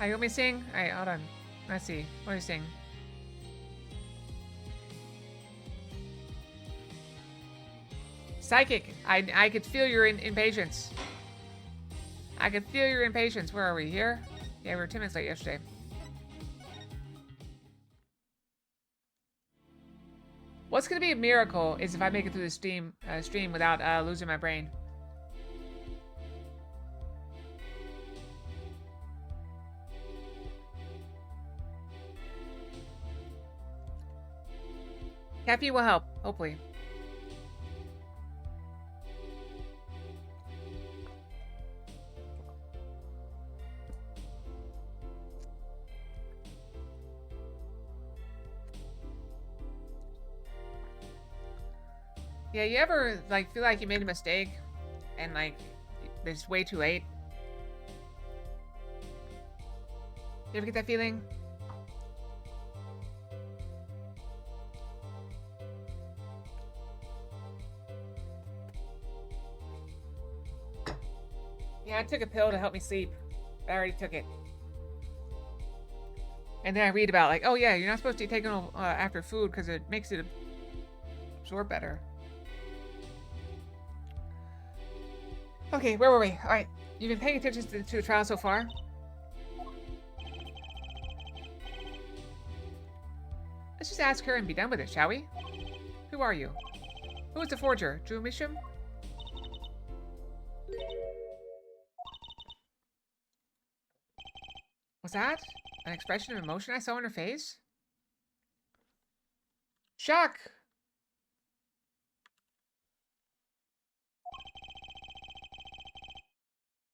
You want me to sing? Alright, hold on. Let's see. What do you sing? Psychic. I could feel your impatience. I could feel your impatience. Where are we? Here? Yeah, we were 10 minutes late yesterday. What's gonna be a miracle is if I make it through the stream without losing my brain. Caffeine will help, hopefully. Yeah, you ever like feel like you made a mistake and like it's way too late? You ever get that feeling? Yeah, I took a pill to help me sleep. I already took it. And then I read about like, oh yeah, you're not supposed to take it after food because it makes it absorb better. Okay, where were we? All right, you've been paying attention to the trial so far. Let's just ask her and be done with it, shall we? Who are you? Who is the forger? Drew Misham? Was that an expression of emotion I saw on her face? Shock!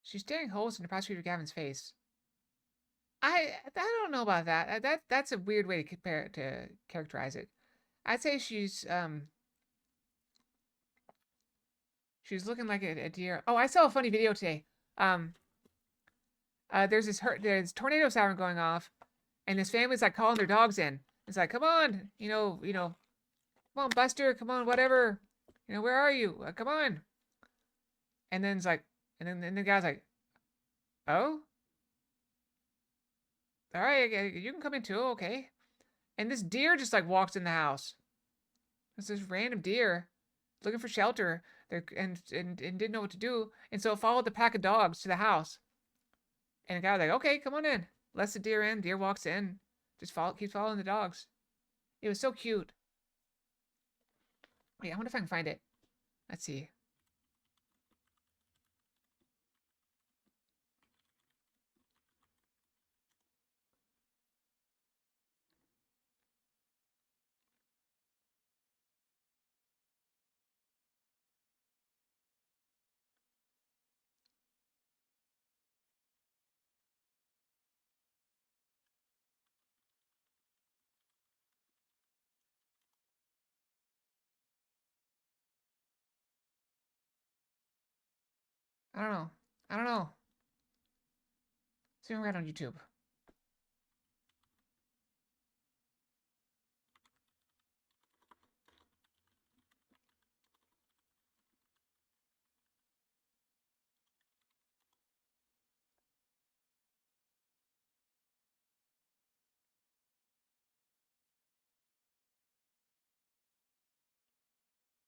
She's staring holes into Prosecutor Gavin's face. I don't know about that. That's a weird way to characterize it. I'd say she's looking like a deer. Oh, I saw a funny video today. There's this tornado siren going off, and this family's like calling their dogs in. It's like, come on, come on, Buster, come on, whatever, where are you? Come on. And then it's like, and then the guy's like, oh, all right, you can come in too, okay. And this deer just like walks in the house. It's this random deer looking for shelter and didn't know what to do, and so it followed the pack of dogs to the house. And the guy was like, okay, come on in. Lets the deer in. Deer walks in. Just keeps following the dogs. It was so cute. Wait, I wonder if I can find it. Let's see. I don't know. I don't know. See if right on YouTube.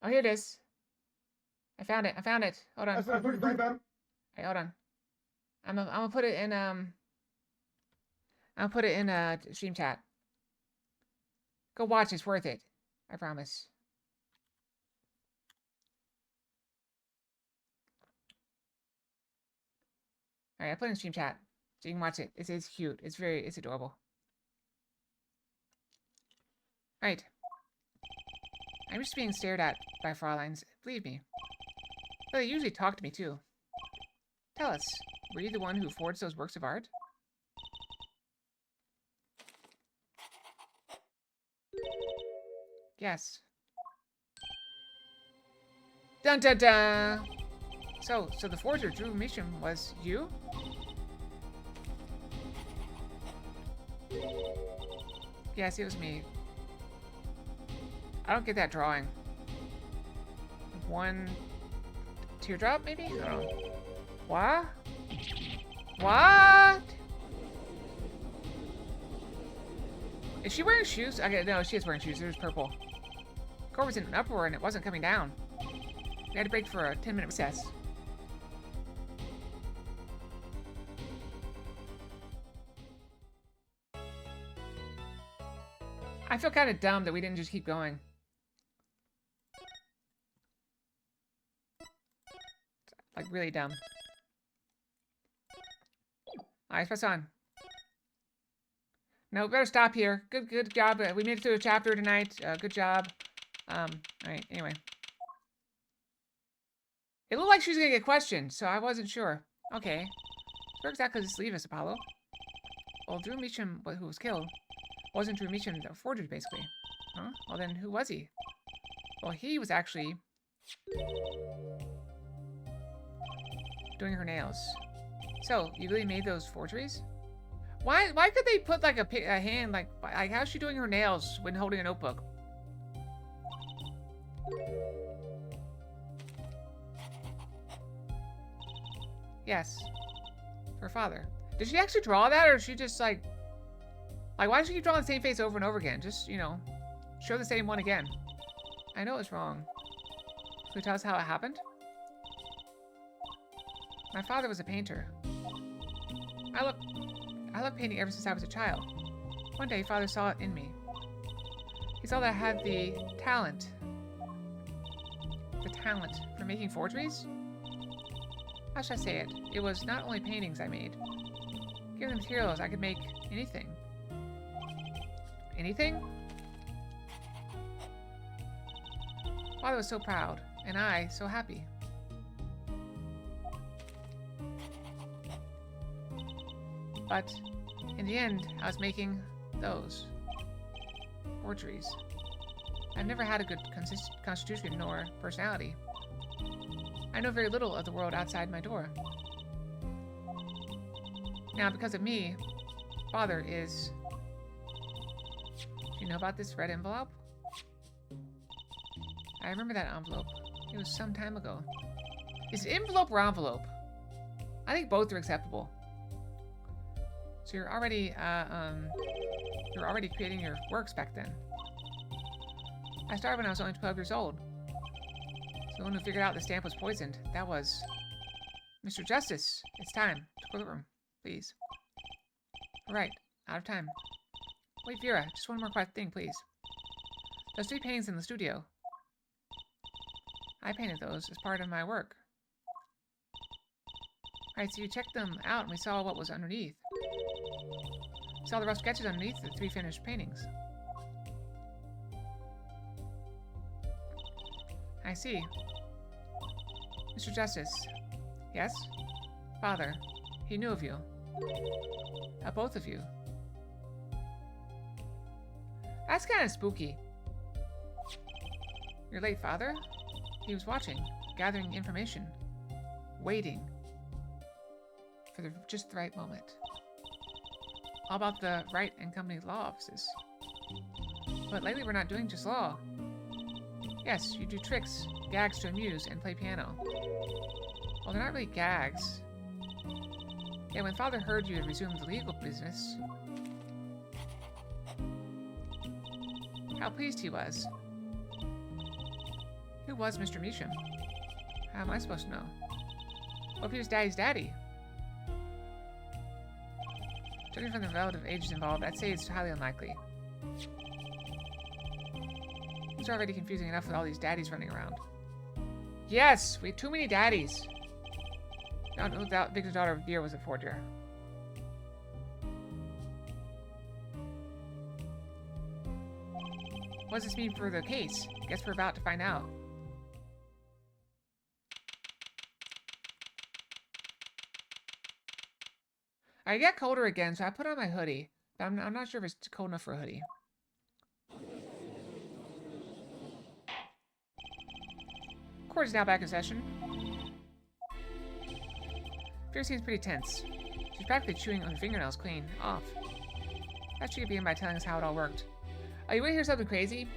Oh, here it is. I found it. I found it. Hold on. That's pretty great, man. Hey, hold on. I'm gonna put it in I'll put it in stream chat. Go watch. It's worth it. I promise. All right, I put it in stream chat so you can watch it. It's cute. It's adorable. All right. I'm just being stared at by Frauleins. Believe me. But they usually talk to me too. Tell us, were you the one who forged those works of art? Yes. Dun dun dun! So the forger Drew Misham was you? Yes, it was me. I don't get that drawing. One teardrop, maybe? I don't know. What? What? Is she wearing shoes? Okay, no, she is wearing shoes. It was purple. Core was in an uproar and it wasn't coming down. We had to break for a 10-minute recess. I feel kind of dumb that we didn't just keep going. Like, really dumb. Alright, press on. No, better stop here. Good job. We made it through a chapter tonight. Good job. Alright, anyway. It looked like she was gonna get questioned, so I wasn't sure. Okay. Where exactly does this leave us, Apollo? Well, Drew Meacham, who was killed, wasn't Drew Meacham the forger, basically. Huh? Well, then who was he? Well, he was actually doing her nails. So, you really made those forgeries? Why could they put like a hand, like how's she doing her nails when holding a notebook? Yes. Her father. Did she actually draw that, or is she just like why does she keep drawing the same face over and over again? Just, you know, show the same one again. I know it's wrong. Can you tell us how it happened? My father was a painter. I love painting ever since I was a child. One day, Father saw it in me. He saw that I had the talent. The talent for making forgeries? How should I say it? It was not only paintings I made. Given the materials, I could make anything. Anything? Father was so proud, and I so happy. But in the end, I was making those forgeries. I've never had a good constitution nor personality. I know very little of the world outside my door. Now, because of me, Father is... Do you know about this red envelope? I remember that envelope. It was some time ago. Is it envelope or envelope? I think both are acceptable. So you're already creating your works back then. I started when I was only 12 years old. So the one who figured out the stamp was poisoned, that was Mr. Justice. It's time. Toilet room, please. All right, out of time. Wait, Vera, just one more quick thing, please. Those 3 paintings in the studio. I painted those as part of my work. Alright, so you checked them out and we saw what was underneath. We saw the rough sketches underneath the 3 finished paintings. I see. Mr. Justice. Yes? Father. He knew of you. Both of you. That's kind of spooky. Your late father? He was watching, gathering information, waiting for just the right moment. All about the Wright and Company law offices. But lately we're not doing just law. Yes, you do tricks, gags to amuse, and play piano. Well, they're not really gags. Yeah, when Father heard you had resumed the legal business, how pleased he was. Who was Mr. Meacham? How am I supposed to know? What if he was Daddy's daddy? Judging from the relative ages involved, I'd say it's highly unlikely. It's already confusing enough with all these daddies running around. Yes! We have too many daddies! No doubt Victor's daughter Vera was a forger. What does this mean for the case? Guess we're about to find out. I got colder again, so I put on my hoodie. But I'm not sure if it's cold enough for a hoodie. Court is now back in session. Vera seems pretty tense. She's practically chewing her fingernails clean off. That she could begin by telling us how it all worked. Oh, you want to hear something crazy?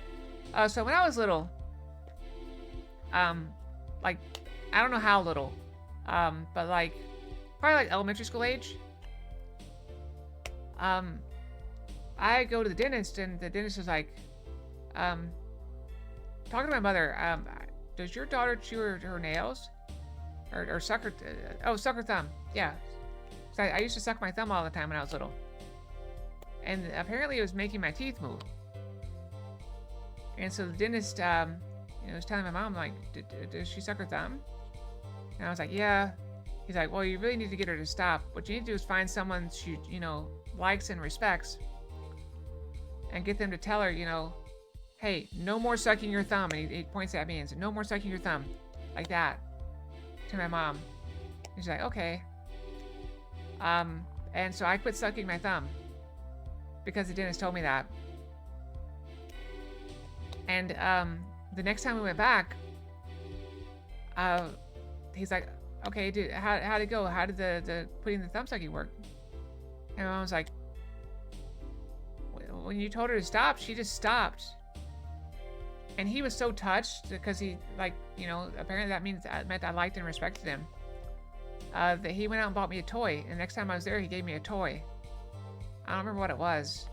So when I was little, like, I don't know how little, but like, probably like elementary school age, I go to the dentist, and the dentist is like, talking to my mother, does your daughter chew her nails? Or suck her, suck her thumb. Yeah. So I used to suck my thumb all the time when I was little. And apparently it was making my teeth move. And so the dentist, was telling my mom, like, does she suck her thumb? And I was like, yeah. He's like, well, you really need to get her to stop. What you need to do is find someone she, likes and respects. And get them to tell her, hey, no more sucking your thumb. And he points at me and says, no more sucking your thumb. Like that. To my mom. And she's like, okay. And so I quit sucking my thumb. Because the dentist told me that. And, the next time we went back, he's like, okay, dude, how'd it go? How did the putting the thumb sucking work? And my mom was like, when you told her to stop, she just stopped. And he was so touched because he, like, apparently that meant I liked and respected him. That he went out and bought me a toy. And the next time I was there, he gave me a toy. I don't remember what it was.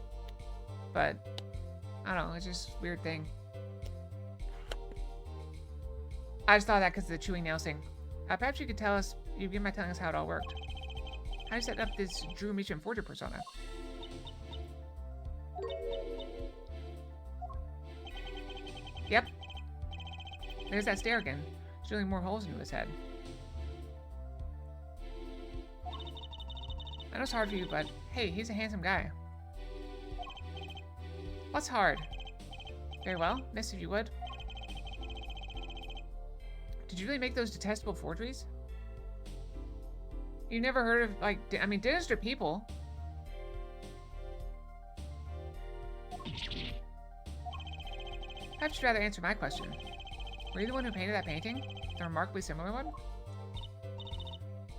But, I don't know, it's just a weird thing. I just thought that because of the chewing nails thing. Perhaps you could tell us, you begin by telling us how it all worked. How you set up this Drew Meacham Forger persona? Yep. There's that stare again. He's drilling more holes into his head. I know it's hard for you, but hey, he's a handsome guy. What's hard? Very well, miss, if you would. Did you really make those detestable forgeries? You never heard of, like, dentists are people. Perhaps you'd rather answer my question. Were you the one who painted that painting? The remarkably similar one?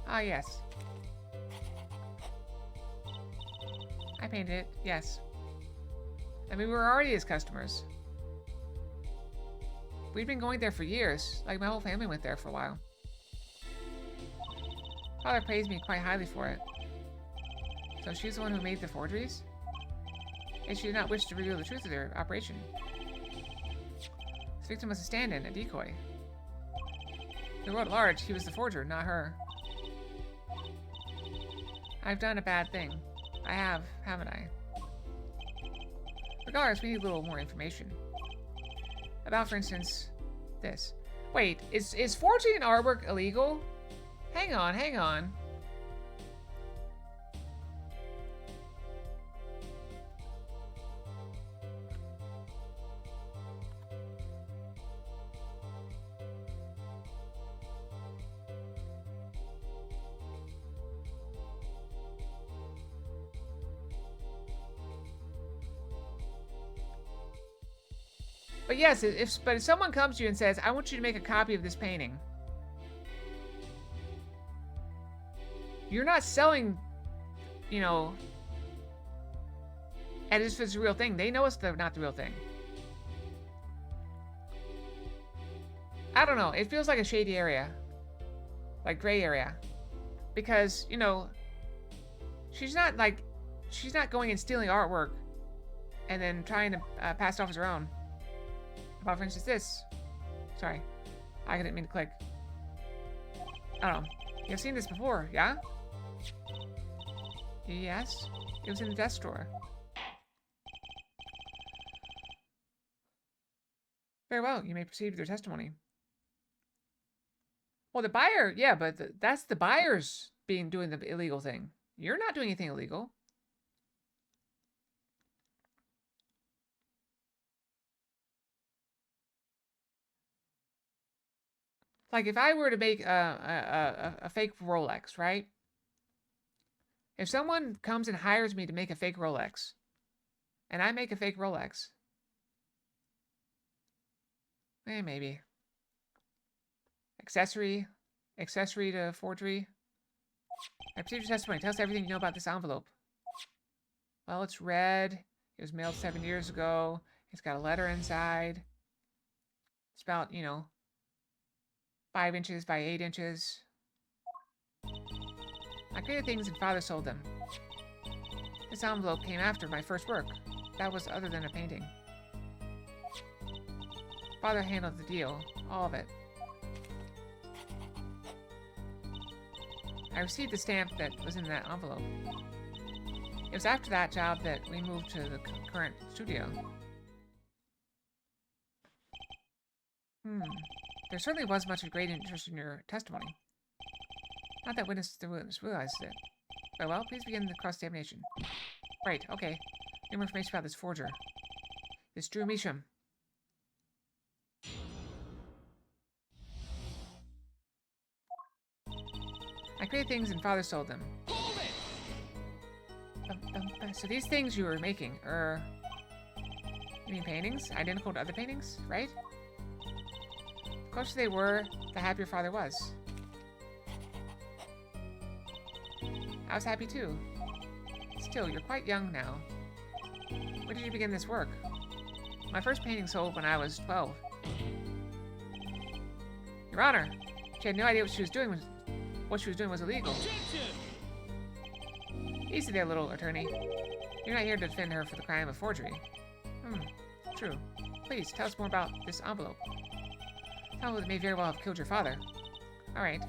Ah, yes. I painted it, yes. We were already his customers. We'd been going there for years. Like, my whole family went there for a while. Father praised me quite highly for it. So she's the one who made the forgeries? And she did not wish to reveal the truth of their operation. This victim was a stand-in, a decoy. The world at large, he was the forger, not her. I've done a bad thing. I have, haven't I? Regardless, we need a little more information. About, for instance, this. Wait, is forging artwork illegal? Hang on, hang on. But yes, if someone comes to you and says, I want you to make a copy of this painting. You're not selling, as if it's a real thing. They know it's not the real thing. I don't know. It feels like a shady area. Like gray area. Because, she's not going and stealing artwork and then trying to pass it off as her own. About, for instance, this. Sorry. I didn't mean to click. I don't know. You've seen this before, yeah? Yes. It was in the desk drawer. Very well. You may proceed with your testimony. Well, the buyer, yeah, but that's the buyer's doing the illegal thing. You're not doing anything illegal. Like, if I were to make a fake Rolex, right? If someone comes and hires me to make a fake Rolex, and I make a fake Rolex, maybe. Accessory to forgery. I perceive your testimony. Tell us everything you know about this envelope. Well, it's red. It was mailed 7 years ago. It's got a letter inside. It's about, 5 inches by 8 inches. I created things and father sold them. This envelope came after my first work. That was other than a painting. Father handled the deal. All of it. I received the stamp that was in that envelope. It was after that job that we moved to the current studio. There certainly was much of great interest in your testimony. Not that the witness realized it. Very well, please begin the cross-examination. Right, okay. More information about this forger. This Drew Measham. I created things and Father sold them. So these things you were making, you mean paintings? Identical to other paintings, right? The closer they were, the happier Father was. I was happy too. Still, you're quite young now. When did you begin this work? My first painting sold when I was 12. Your Honor, she had no idea what she was doing was illegal. Easy there, little attorney. You're not here to defend her for the crime of forgery. True. Please, tell us more about this envelope. Tell me that may very well have killed your father. Alright.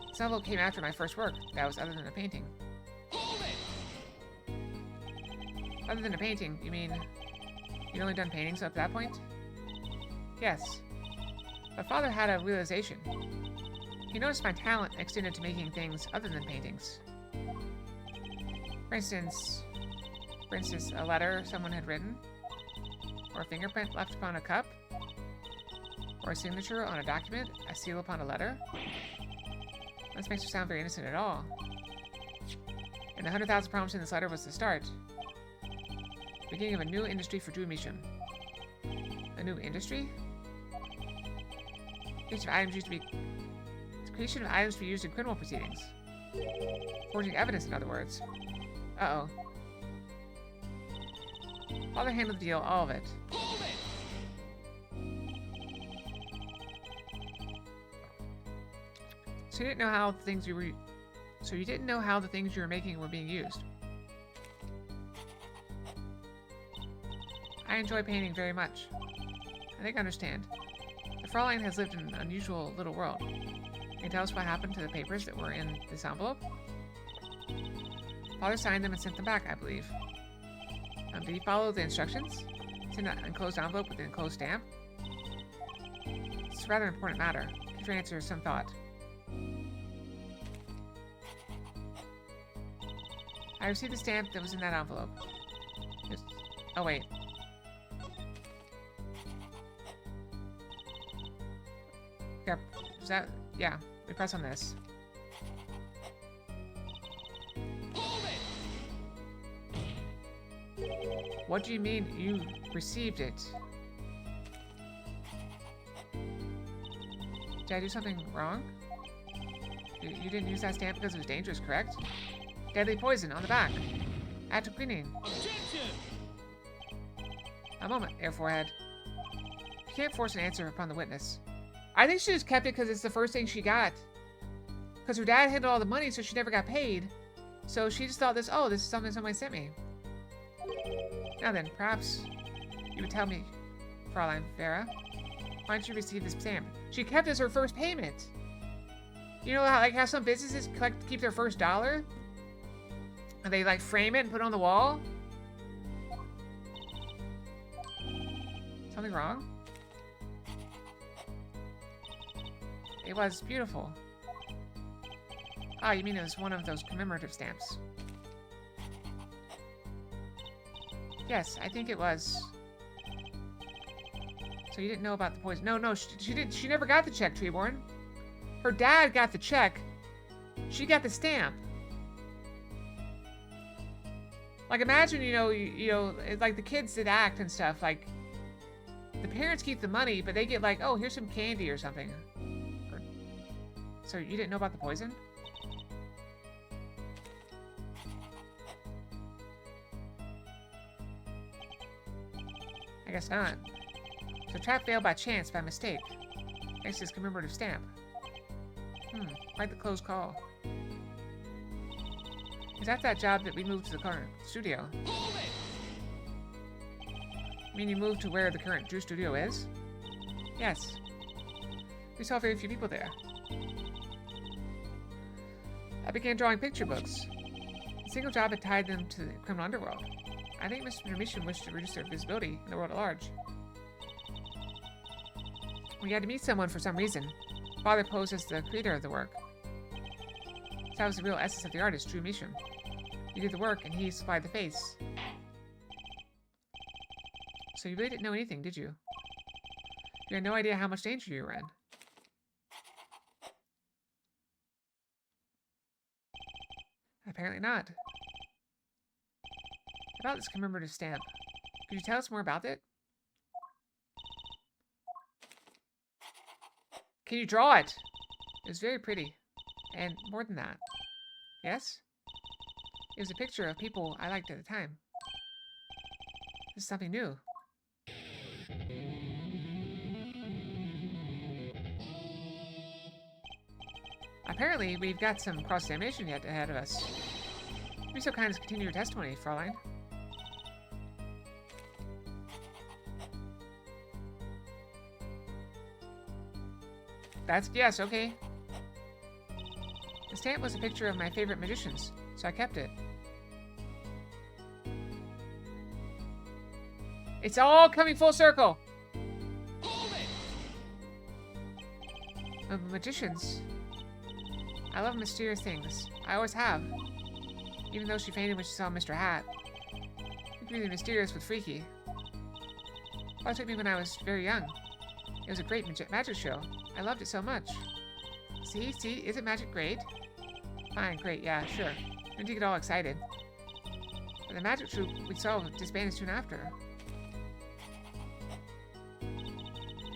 This envelope came after my first work. That was other than a painting. Other than a painting, you mean you'd only done paintings up to that point? Yes. But Father had a realization. He noticed my talent extended to making things other than paintings. For instance, a letter someone had written, or a fingerprint left upon a cup, or a signature on a document, a seal upon a letter. This makes her sound very innocent at all. And 100,000 problems in this letter was the start. Beginning of a new industry for Drew Measham. A new industry? Creation of items to be used in criminal proceedings. Forging evidence, in other words. Uh-oh. Father handled the deal, all of it. So you didn't know how the things you were making were being used. I enjoy painting very much. I think I understand. The Fraulein has lived in an unusual little world. Can you tell us what happened to the papers that were in this envelope? Father signed them and sent them back, I believe. Did he follow the instructions? Send an enclosed envelope with an enclosed stamp? It's a rather important matter. Give your answer some thought. I received the stamp that was in that envelope. Oh, wait. Yep. Is that... Yeah. We press on this. What do you mean you received it? Did I do something wrong? You didn't use that stamp because it was dangerous, correct? Deadly poison on the back. After cleaning. A moment, Air Forehead. You can't force an answer upon the witness. I think she just kept it because it's the first thing she got. Because her dad handled all the money, so she never got paid. So she just thought this is something somebody sent me. Now then, perhaps you would tell me, Fraulein Vera, why didn't you receive this stamp? She kept it as her first payment. You know how some businesses keep their first dollar? And they frame it and put it on the wall? Something wrong? It was beautiful. Ah, you mean it was one of those commemorative stamps? Yes, I think it was. So you didn't know about the poison? No, she didn't. She never got the check, Treeborn. Her dad got the check. She got the stamp. Imagine, like the kids that act and stuff. The parents keep the money, but they get oh, here's some candy or something. So you didn't know about the poison? I guess not. So trap failed by chance, by mistake. Thanks to this commemorative stamp. Quite the close call. Is that job that we moved to the current studio? You mean you moved to where the current Drew studio is? Yes. We saw very few people there. I began drawing picture books. A single job had tied them to the criminal underworld. I think Mr. Mission wished to reduce their visibility in the world at large. We had to meet someone for some reason. Father posed as the creator of the work. That was the real essence of the artist, True Mission. You did the work, and he supplied the face. So you really didn't know anything, did you? You had no idea how much danger you were in. Apparently not. About this commemorative stamp. Could you tell us more about it? Can you draw it? It was very pretty. And more than that. Yes? It was a picture of people I liked at the time. This is something new. Apparently, we've got some cross-examination yet ahead of us. Be so kind as to continue your testimony, Fraulein. Yes, okay. The stamp was a picture of my favorite magicians, so I kept it. It's all coming full circle! Magicians. I love mysterious things. I always have. Even though she fainted when she saw Mr. Hat. It's really mysterious but freaky. Father took me when I was very young. It was a great magic show. I loved it so much. See? Isn't magic great? Fine, great, yeah, sure. Don't you get all excited. But the magic troupe we saw disbanded soon after.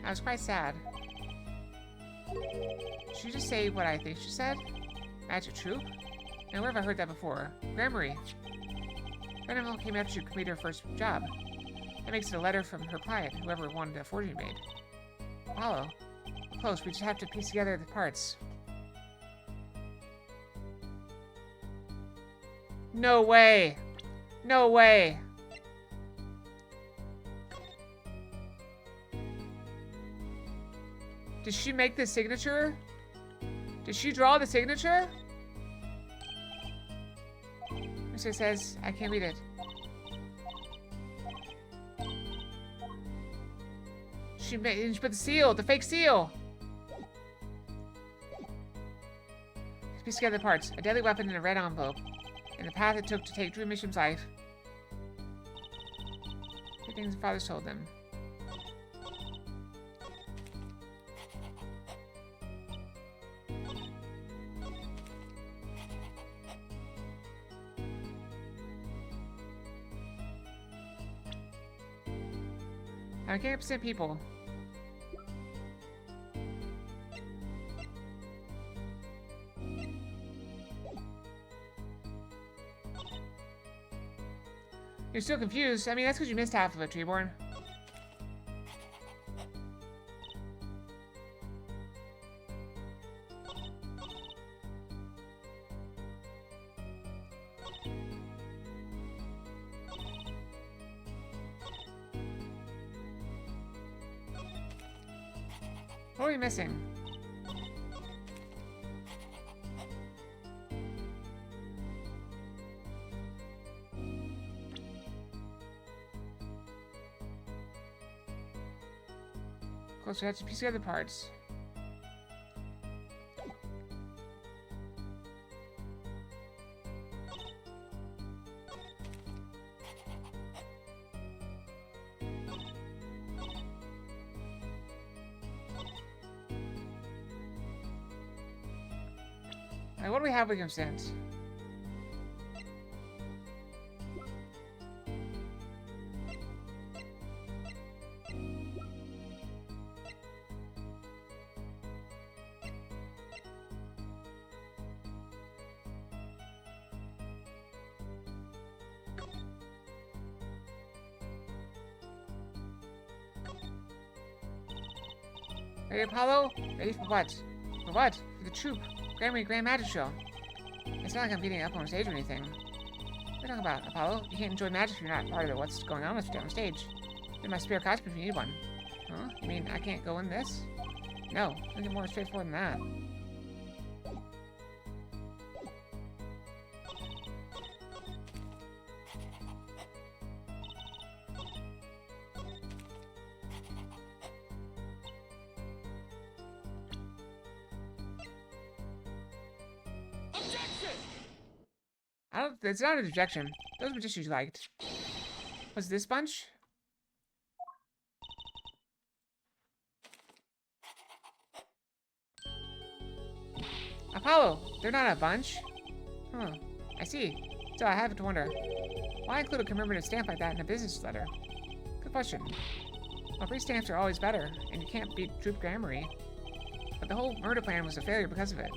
I was quite sad. Should you just say what I think she said? Magic troupe? Now, where have I heard that before? Gramarye. Venom came after you completed her first job. That makes it a letter from her client, whoever wanted a forgery made. Apollo. Close, we just have to piece together the parts. No way! No way! Did she make the signature? Did she draw the signature? It says, I can't read it. She put the seal, the fake seal. Piece together the parts. A deadly weapon in a red envelope. And the path it took to take Drew Misham's life. The things the father told them. I can't represent people. You're still confused. I mean, that's because you missed half of it, Treeborn. What are we missing? Close, we have to piece together the parts. What do we have we can sense? Ready, Apollo? Ready for what? For what? For the troop. Gramarye Grand Magic Show. It's not like I'm beating up on stage or anything. What are you talking about, Apollo? You can't enjoy magic if you're not part of what's going on on stage. In my spare costume if you need one. Huh? You mean I can't go in this? No, nothing more straightforward than that. It's not an objection. Those magicians you liked. Was this bunch? Apollo, they're not a bunch. Huh, I see. So I have to wonder, why include a commemorative stamp like that in a business letter? Good question. Well, free stamps are always better, and you can't beat Droop Gramarye. But the whole murder plan was a failure because of it.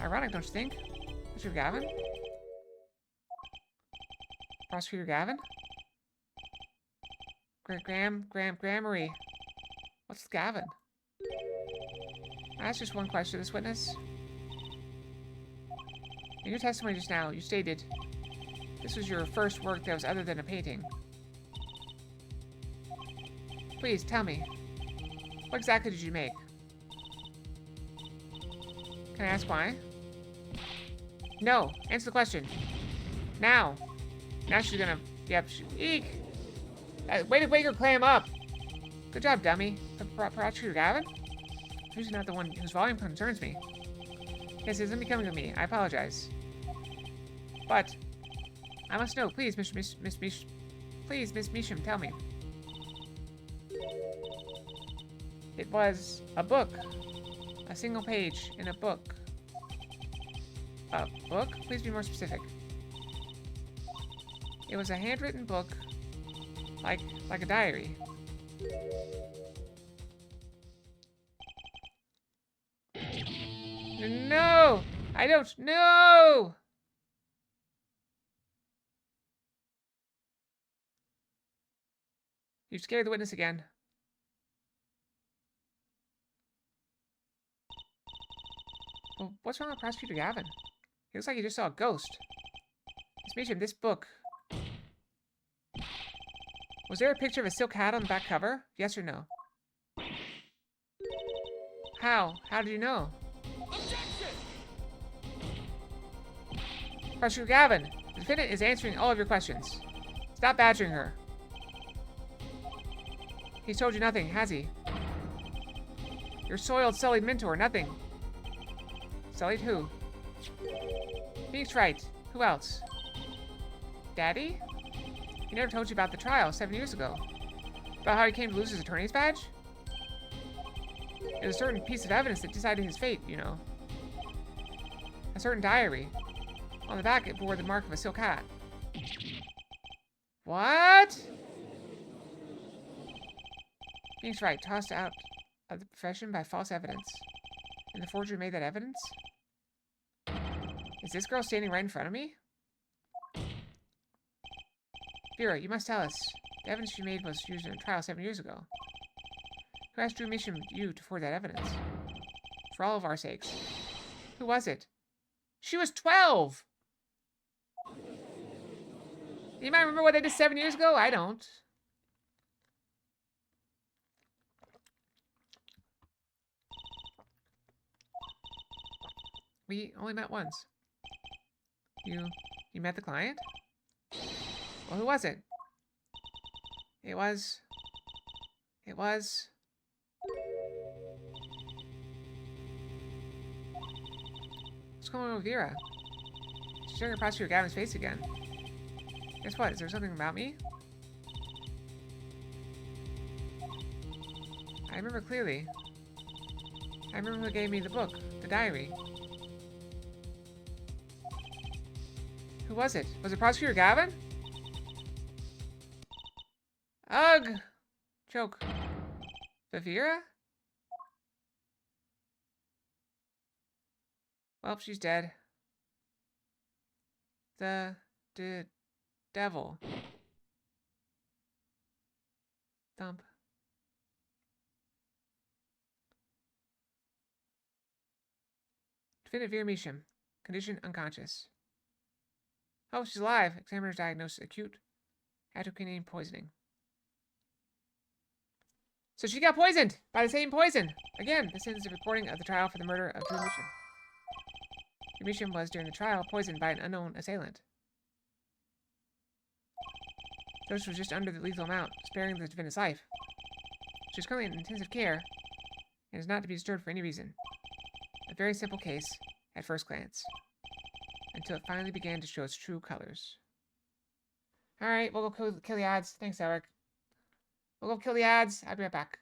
Ironic, don't you think? Prosecutor Gavin? Prosecutor Gavin? Gramarye. What's Gavin? I asked just one question to this witness. In your testimony just now, you stated this was your first work that was other than a painting. Please, tell me. What exactly did you make? Can I ask why? No. Answer the question. Now. Now she's gonna... Yep. Eek! Way to wake her clam up! Good job, dummy. Prosecutor Gavin? Who's not the one whose volume concerns me? Yes, it isn't becoming of me. I apologize. But... I must know. Please, Miss Measham, tell me. It was a book. A single page in a book. A book? Please be more specific. It was a handwritten book, like a diary. No! I don't know! You've scared the witness again. Well, what's wrong with Prosecutor Gavin? He looks like he just saw a ghost. Miss Measham, this book. Was there a picture of a silk hat on the back cover? Yes or no? How? How did you know? Prosecutor Gavin, the defendant is answering all of your questions. Stop badgering her. He's told you nothing, has he? Your soiled, sullied mentor, nothing. Sullied who? Phoenix Wright. Who else? Daddy? He never told you about the trial 7 years ago. About how he came to lose his attorney's badge? It was a certain piece of evidence that decided his fate, you know. A certain diary. On the back, it bore the mark of a silk hat. What? Phoenix Wright, tossed out of the profession by false evidence. And the forger made that evidence? Is this girl standing right in front of me? Vera, you must tell us. The evidence you made was used in a trial 7 years ago. Who asked Drew Measham you to forward that evidence? For all of our sakes. Who was it? She was 12! You might remember what they did 7 years ago? I don't. We only met once. You met the client? Well, who was it? It was... What's going on with Vera? She's staring across your Gavin's face again. Guess what? Is there something about me? I remember clearly. I remember who gave me the book, the diary. Who was it? Was it Prosecutor Gavin? Ugh! Choke. Vera? Well, she's dead. The devil. Thump. Defendant Vera Measham, Condition unconscious. Oh, she's alive. Examiner's diagnosis acute hydroquinone poisoning. So she got poisoned by the same poison. Again, this is a recording of the trial for the murder of Drew Mission. Drew Mission was, during the trial, poisoned by an unknown assailant. Dose was just under the lethal amount, sparing the defendant's life. She is currently in intensive care and is not to be disturbed for any reason. A very simple case at first glance, until it finally began to show its true colors. Alright, we'll go kill the ads. Thanks, Eric. We'll go kill the ads. I'll be right back.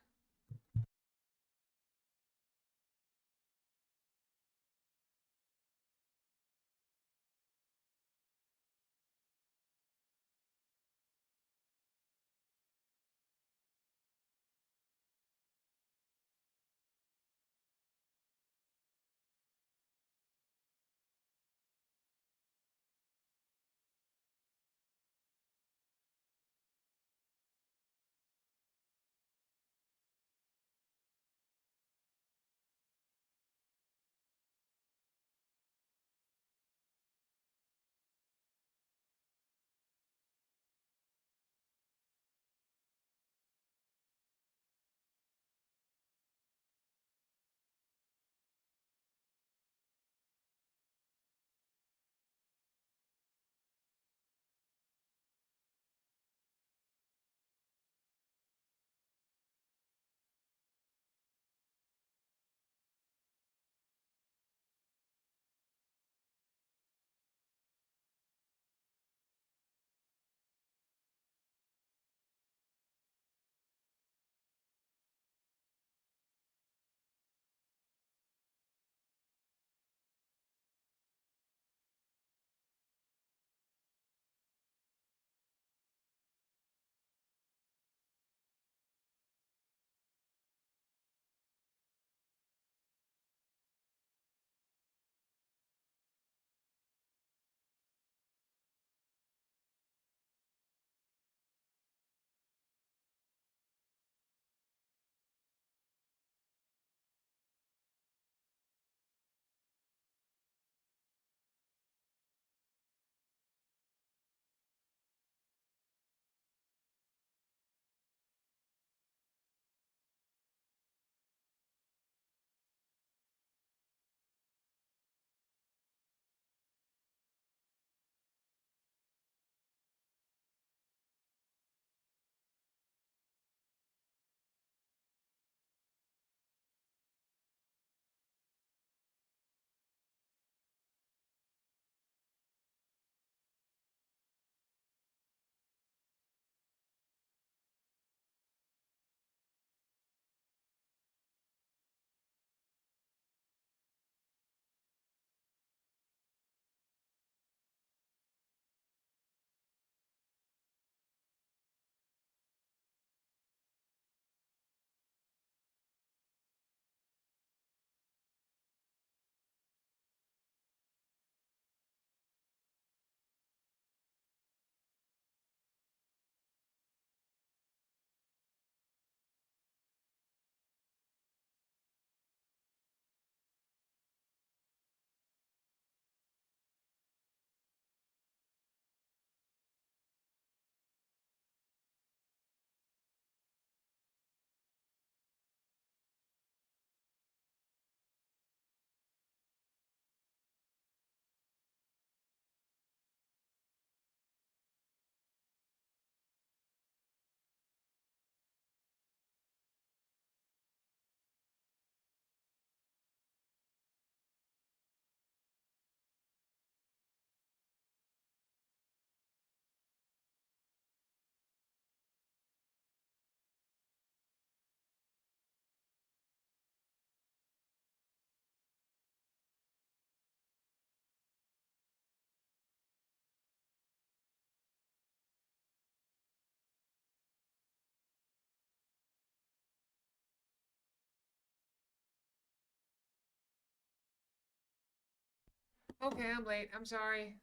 Okay, I'm late. I'm sorry.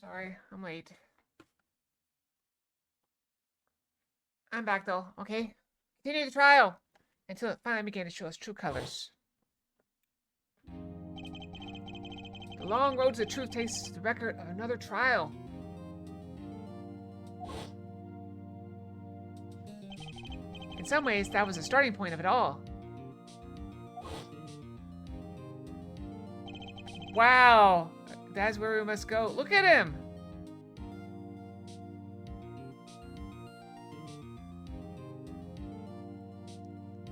I'm late. I'm back though, okay? Continue the trial until it finally began to show its true colors. The The long road to the truth takes the record of another trial. In some ways, that was the starting point of it all. Wow, that's where we must go. Look at him.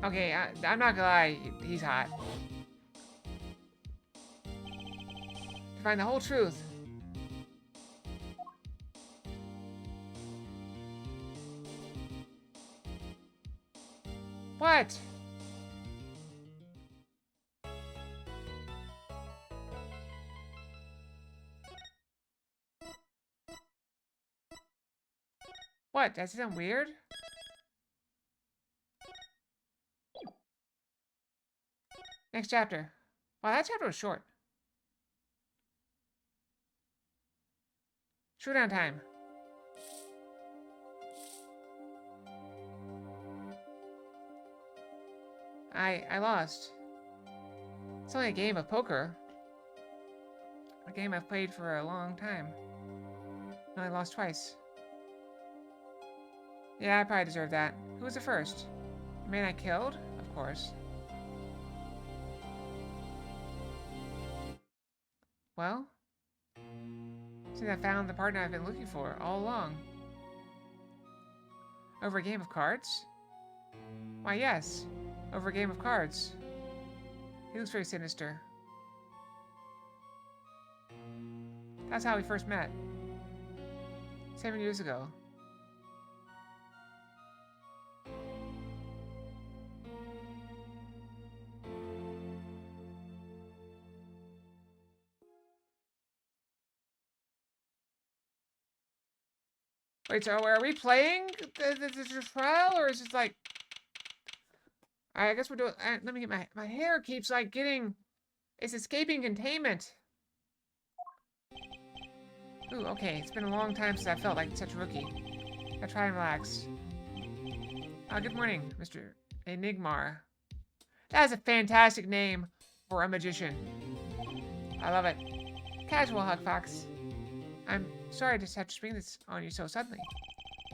Okay, I'm not gonna lie, he's hot. To find the whole truth. What? What? Does that sound weird? Next chapter. Wow, that chapter was short. Showdown time. I lost. It's only a game of poker. A game I've played for a long time. And I lost twice. Yeah, I probably deserve that. Who was the first? The man I killed? Of course. Well, since I found the partner I've been looking for all along. Over a game of cards? Why, yes. Over a game of cards. He looks very sinister. That's how we first met. 7 years ago. Wait, so are we playing the trial, or is it like... I guess we're doing... let me get my hair keeps, like, getting... It's escaping containment. Ooh, okay. It's been a long time since I felt like such a rookie. I'll try and relax. Good morning, Mr. Enigmar. That is a fantastic name for a magician. I love it. Casual hug, Fox. I'm sorry to have to spring this on you so suddenly.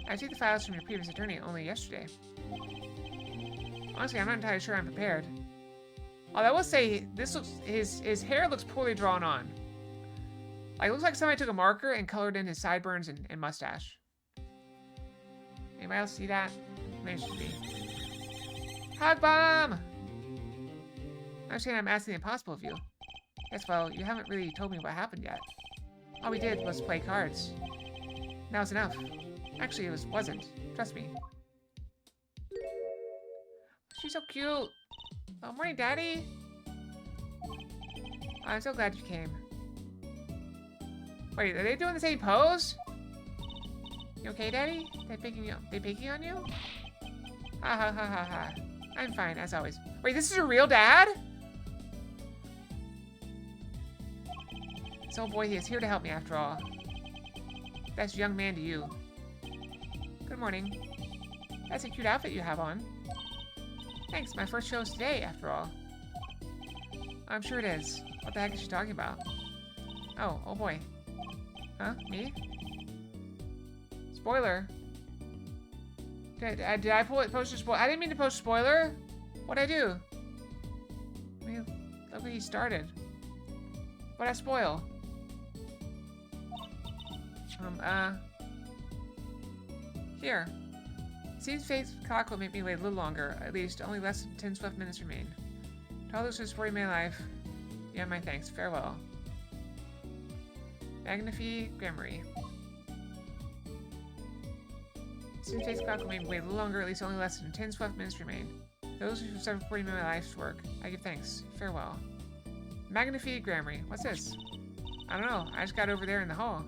I received the files from your previous attorney only yesterday. Honestly, I'm not entirely sure I'm prepared. Although I will say, this looks his hair looks poorly drawn on. Like, it looks like somebody took a marker and colored in his sideburns and mustache. Anybody else see that? Maybe it should be. Hug bomb! I understand I'm asking the impossible of you. Yes, well, you haven't really told me what happened yet. All we did was play cards. That was enough. Actually, it wasn't. Trust me. She's so cute. Oh, morning, Daddy. I'm so glad you came. Wait, are they doing the same pose? You okay, Daddy? They picking on you? Ha ha ha ha ha. I'm fine, as always. Wait, this is your real dad? This old boy, he is here to help me after all. That's young man to you. Good morning. That's a cute outfit you have on. Thanks, my first show is today, after all. I'm sure it is. What the heck is she talking about? Oh boy. Huh? Me? Spoiler. Did I post a spoiler? I didn't mean to post a spoiler. What'd I do? I mean, look where he started. What'd I spoil? Here. Seems fate's clock will make me wait a little longer. At least, only less than 10 swift minutes remain. To all those who supported my life, beyond my thanks. Farewell. Magnify Grammary. Since fate's clock will make me wait a little longer, at least only less than 10 swift minutes remain. Those who started supporting my life's work, I give thanks. Farewell. Magnify Grammary. What's this? I don't know. I just got over there in the hall.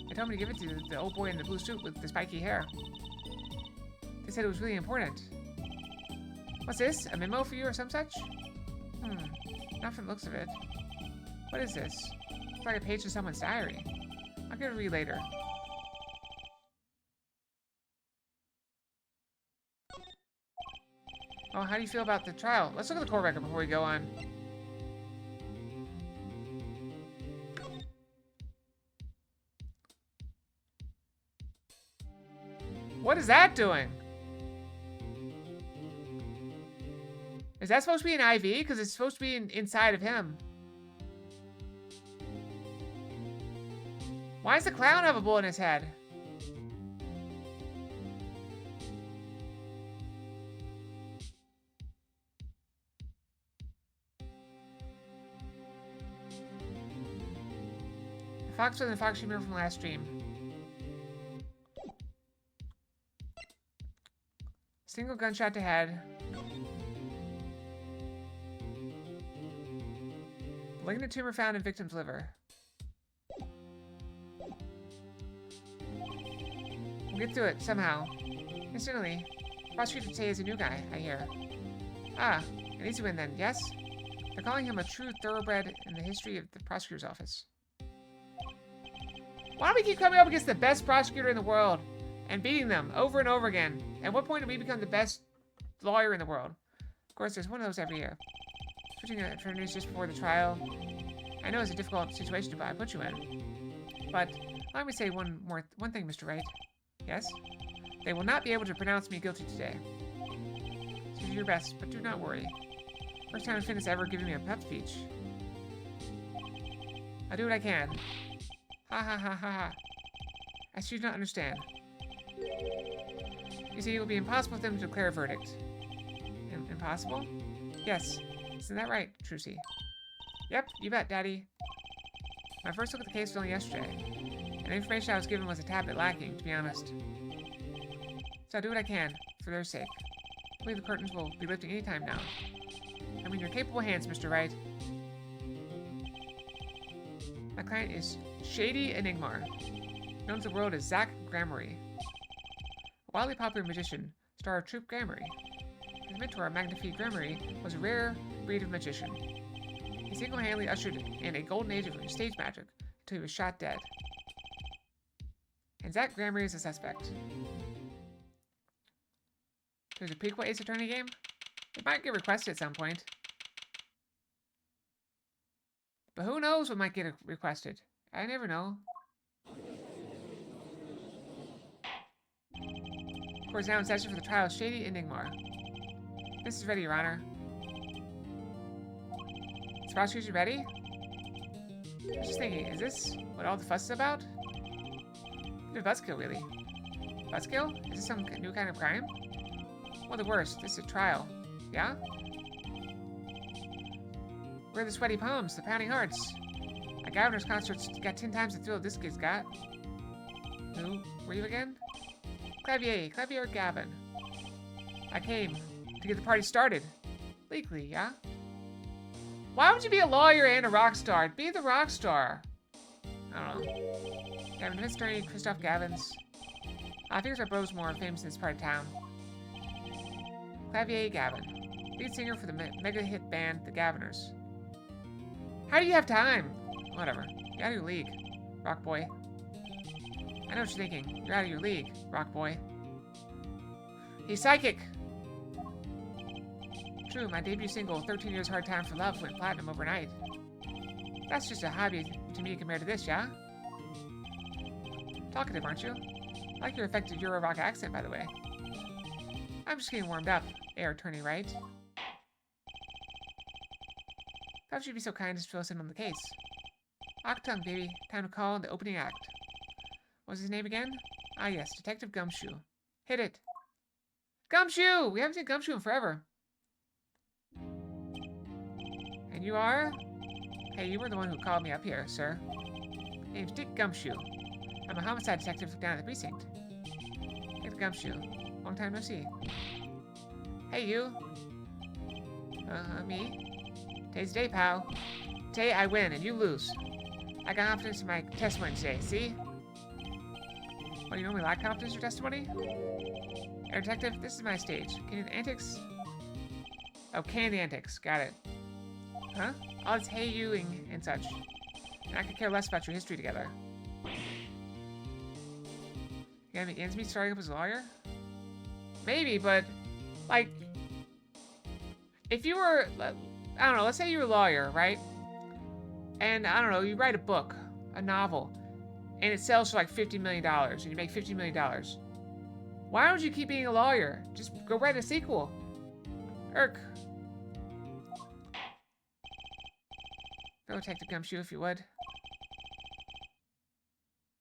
They told me to give it to the old boy in the blue suit with the spiky hair. They said it was really important. What's this? A memo for you or some such? Not from the looks of it. What is this? It's like a page of someone's diary. I'll give it a read later. Oh, how do you feel about the trial? Let's look at the court record before we go on. What is that doing? Is that supposed to be an IV? Because it's supposed to be inside of him. Why does the clown have a bullet in his head? The fox was in the fox mirror from last stream. Single gunshot to head. Malignant tumor found in victim's liver. We'll get through it, somehow. Incidentally, Prosecutor today is a new guy, I hear. Ah, an easy win then, yes? They're calling him a true thoroughbred in the history of the prosecutor's office. Why do we keep coming up against the best prosecutor in the world and beating them over and over again? At what point do we become the best lawyer in the world? Of course, there's one of those every year. Switching attorneys just before the trial. I know it's a difficult situation to put you in. But let me say one thing, Mr. Wright. Yes? They will not be able to pronounce me guilty today. So do your best, but do not worry. First time Finn has ever given me a pep speech. I'll do what I can. Ha ha ha ha ha. I do not understand. You see, it will be impossible for them to declare a verdict. Impossible? Yes. Isn't that right, Trucy? Yep, you bet, Daddy. My first look at the case was only yesterday, and the information I was given was a tad bit lacking, to be honest. So I'll do what I can, for their sake. I believe the curtains will be lifting any time now. I'm in your capable hands, Mr. Wright. My client is Shady Enigmar, known to the world as Zach Gramarye. A wildly popular magician, star of Troupe Gramarye. His mentor, Magnifique Gramarye, was a rare breed of magician. He single-handedly ushered in a golden age of stage magic until he was shot dead. And Zach Gramarye is a suspect. There's a prequel Ace Attorney game? It might get requested at some point. But who knows what might get requested? I never know. Court is now in session for the trial of Shady Enigmar. This is ready, Your Honor. Is the prosecution ready? I was just thinking, is this what all the fuss is about? Bit of buzzkill, really. Buzzkill? Is this some new kind of crime? Well, the worst. This is a trial. Yeah? Where are the sweaty palms, the pounding hearts? A governor's concert's got 10 times the thrill this kid's got. Who were you again? Clavier Gavin. I came to get the party started. Legally, yeah? Why would you be a lawyer and a rock star? Be the rock star. I don't know. Gavin, defense attorney, Christoph Gavins. I figures our bro's more famous in this part of town. Clavier Gavin, lead singer for the mega hit band, The Gaviners. How do you have time? Whatever. You're out of your league, rock boy. I know what you're thinking. You're out of your league, rock boy. He's psychic. True, my debut single, 13 Years Hard Time for Love, went platinum overnight. That's just a hobby to me compared to this, yeah? Talkative, aren't you? I like your effective Euro rock accent, by the way. I'm just getting warmed up, Air Attorney Wright. Thought you'd be so kind as to fill us in on the case. Octung, baby. Time to call in the opening act. What's his name again? Ah, yes, Detective Gumshoe. Hit it. Gumshoe! We haven't seen Gumshoe in forever. And you are? Hey, you were the one who called me up here, sir. Name's Dick Gumshoe. I'm a homicide detective down at the precinct. Dick Gumshoe. Long time no see. Hey, you. Me? Today's the day, pal. Today I win and you lose. I got confidence in my testimony today, see? Well, you normally lack confidence in your testimony? Air Detective, this is my stage. Can you do the antics? Oh, can the antics. Got it. Huh? All this hey you-ing and such. And I could care less about your history together. You gonna make ends meet starting up as a lawyer? Maybe, but, like, if you were, I don't know, let's say you're a lawyer, right? And, I don't know, you write a book, a novel, and it sells for like $50 million, and you make $50 million. Why don't you keep being a lawyer? Just go write a sequel. Irk. Go, Detective Gumshoe, if you would.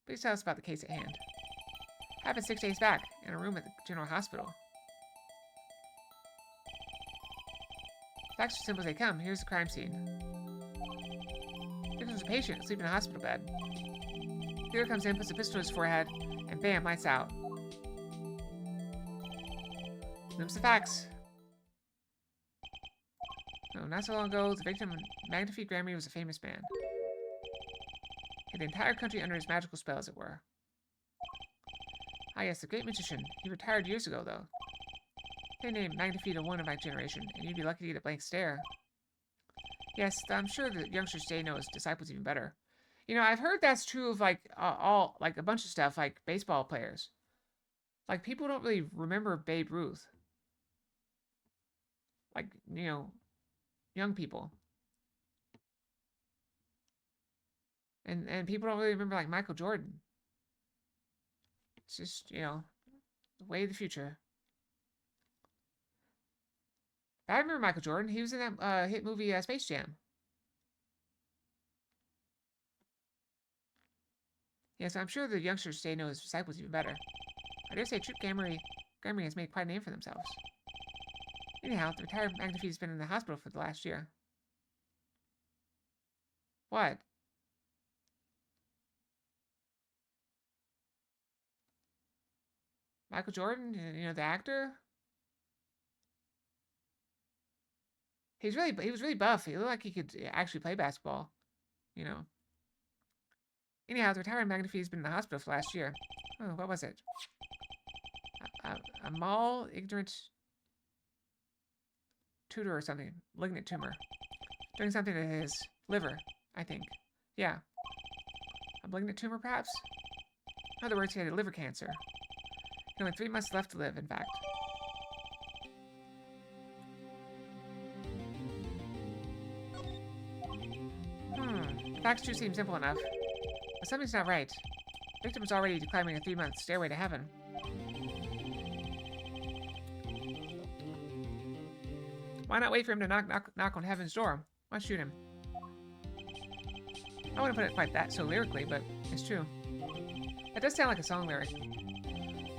Please tell us about the case at hand. Happened 6 days back, in a room at the General Hospital. Facts are simple as they come. Here's the crime scene. There was a patient asleep in a hospital bed. Killer comes in, puts a pistol to his forehead, and bam, lights out. Them's the facts. No, not so long ago, the victim, Magnifique Grammy, was a famous man. He had the entire country under his magical spell, as it were. Ah yes, the great magician. He retired years ago, though. They named Magnifique a one of my generation, and you'd be lucky to get a blank stare. Yes, I'm sure the youngsters today know his disciples even better. You know, I've heard that's true of, like, like, a bunch of stuff, like baseball players. Like, people don't really remember Babe Ruth. Like, you know, young people. And people don't really remember, like, Michael Jordan. It's just, you know, the way of the future. I remember Michael Jordan. He was in that hit movie Space Jam. Yes, I'm sure the youngsters today know his disciples even better. I dare say Troop Gamery has made quite a name for themselves. Anyhow, the retired Magnifique has been in the hospital for the last year. What? Michael Jordan, you know, the actor? He was really buff. He looked like he could actually play basketball, you know. Anyhow, the retired Magnifique has been in the hospital for the last year. Oh, what was it? A mall ignorant tutor or something. Malignant tumor. Doing something to his liver, I think. Yeah. A malignant tumor, perhaps? In other words, he had a liver cancer. He had only 3 months left to live, in fact. The facts do seem simple enough. But something's not right. The victim is already climbing a 3-month stairway to heaven. Why not wait for him to knock on heaven's door? Why shoot him? I wouldn't put it quite that so lyrically, but it's true. That does sound like a song lyric.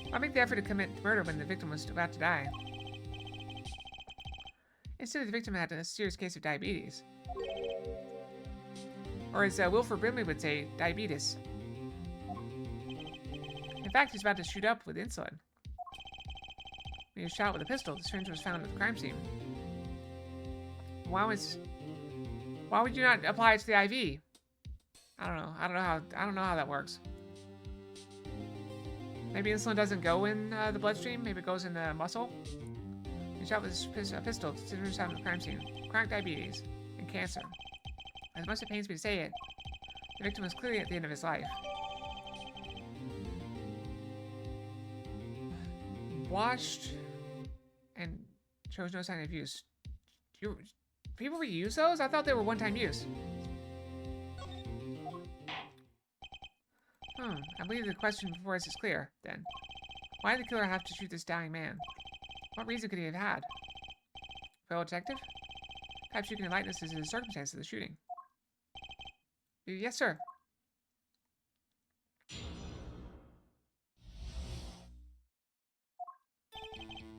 Why make the effort to commit murder when the victim was about to die? Instead, the victim had a serious case of diabetes. Or as Wilford Brimley would say, diabetes. In fact, he's about to shoot up with insulin. When he was shot with a pistol, the syringe was found at the crime scene. Why would you not apply it to the IV? I don't know how that works. Maybe insulin doesn't go in the bloodstream. Maybe it goes in the muscle. He shot with a pistol. The syringe was found at the crime scene. Chronic diabetes and cancer. As much as it pains me to say it, the victim was clearly at the end of his life. Watched and shows no sign of use. People reuse those? I thought they were one-time use. I believe the question before us is clear, then. Why did the killer have to shoot this dying man? What reason could he have had? Fellow detective? Perhaps you can enlighten us as to the circumstances of the shooting. Yes, sir.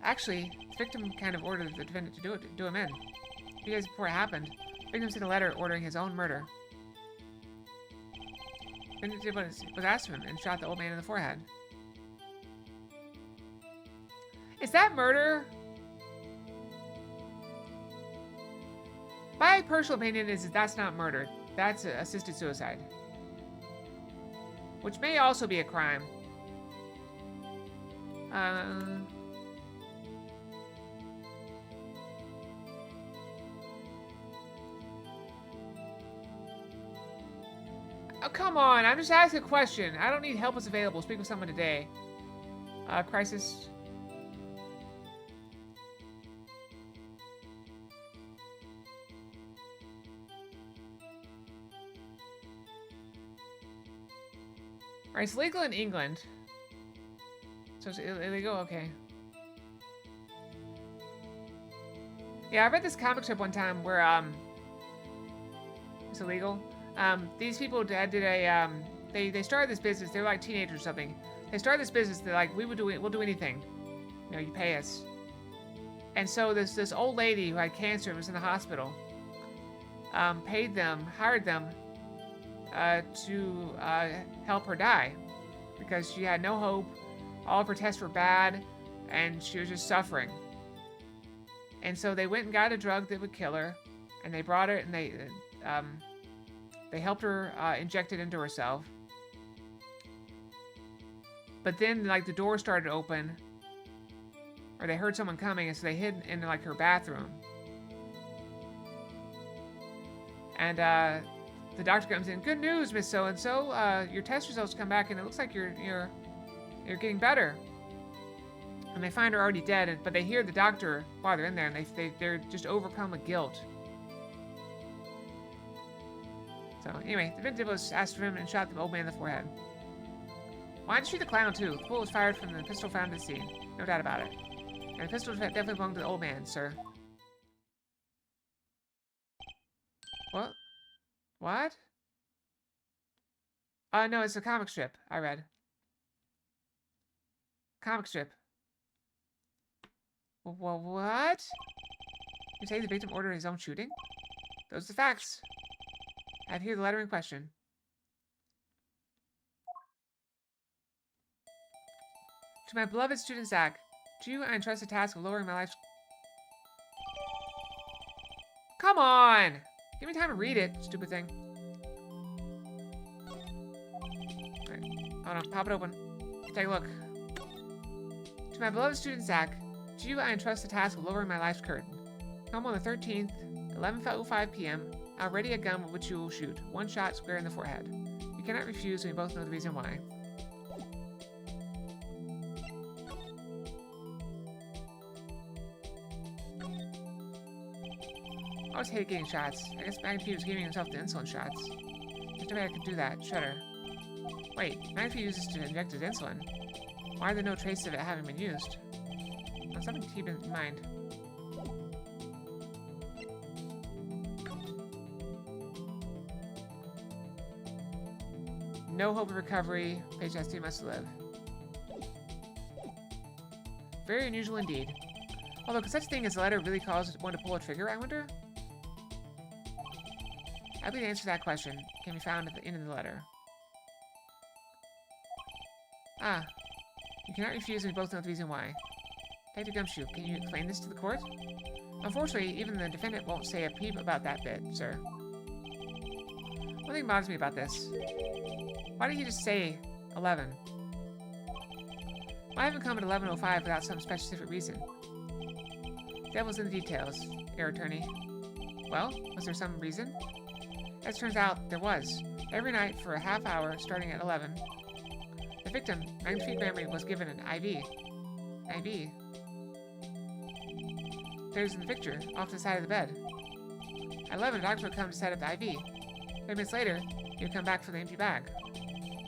Actually, the victim kind of ordered the defendant to do him in. A few days before it happened, the victim sent a letter ordering his own murder. The defendant did what was asked of him and shot the old man in the forehead. Is that murder? My personal opinion is that that's not murder. That's assisted suicide. Which may also be a crime. Oh, come on. I'm just asking a question. I don't need help as available. Speak with someone today. Crisis. Alright, it's legal in England. So it's illegal? Okay. Yeah, I read this comic strip one time where, it's illegal. These people did a, they started this business. They were like teenagers or something. They started this business. They're like, we'll do anything. You know, you pay us. And so this old lady who had cancer and was in the hospital, hired them, to help her die, because she had no hope. All of her tests were bad, and she was just suffering. And so they went and got a drug that would kill her, and they brought it, and they helped her inject it into herself. But then, like, the door started to open, or they heard someone coming, and so they hid in, like, her bathroom. And the doctor comes in. Good news, Miss So-and-so. Your test results come back, and it looks like you're getting better. And they find her already dead, but they hear the doctor while they're in there, and they're just overcome with guilt. So anyway, the victim was asked for him and shot the old man in the forehead. Why did you shoot the clown too? The bullet was fired from the pistol found at the scene. No doubt about it. And the pistol definitely belonged to the old man, sir. What? What? No, it's a comic strip I read. Comic strip. Well, what? You say the victim ordered his own shooting? Those are the facts. I have here the letter in question. To my beloved student Zach, to you I entrust the task of lowering my life's... Come on! Give me time to read it, stupid thing. Alright, hold on, pop it open. Take a look. To my beloved student Zach, to you I entrust the task of lowering my life's curtain. Come on the 13th, 11:05 p.m. I'll ready a gun with which you will shoot. One shot square in the forehead. You cannot refuse, and we both know the reason why. I always hated getting shots. I guess Magnifique was giving himself the insulin shots. There's no way I could do that. Shudder. Wait, Magnifique uses to inject his insulin. Why are there no traces of it having been used? That's something to keep in mind. No hope of recovery. Patient has 2 months to live. Very unusual indeed. Although, could such a thing as a letter really cause one to pull a trigger, I wonder? I believe the answer to that question can be found at the end of the letter. Ah. You cannot refuse, and we both know the reason why. Detective Gumshoe, can you explain this to the court? Unfortunately, even the defendant won't say a peep about that bit, sir. One thing bothers me about this. Why did he just say 11? Why haven't come at 11:05 without some specific reason? Devil's in the details, Air Attorney. Well, was there some reason? As it turns out, there was. Every night for a half hour, starting at 11, the victim, Magnifique Memory, was given an IV. IV. There's in the picture, off to the side of the bed. At 11, the doctor would come to set up the IV. 10 minutes later, he would come back for the empty bag.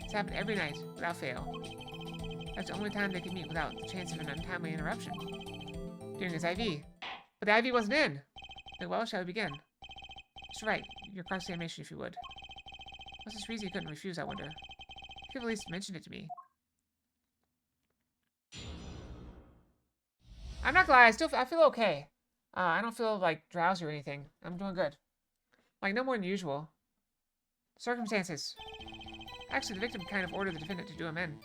This happened every night, without fail. That's the only time they could meet without the chance of an untimely interruption. During his IV. But the IV wasn't in! Like, well, shall we begin? Mr. Wright, your cross-examination, if you would. What's this reason you couldn't refuse, I wonder? You could have at least mentioned it to me. I'm not gonna lie, I feel okay. I don't feel, like, drowsy or anything. I'm doing good. Like, no more than usual. Circumstances. Actually, the victim kind of ordered the defendant to do him in.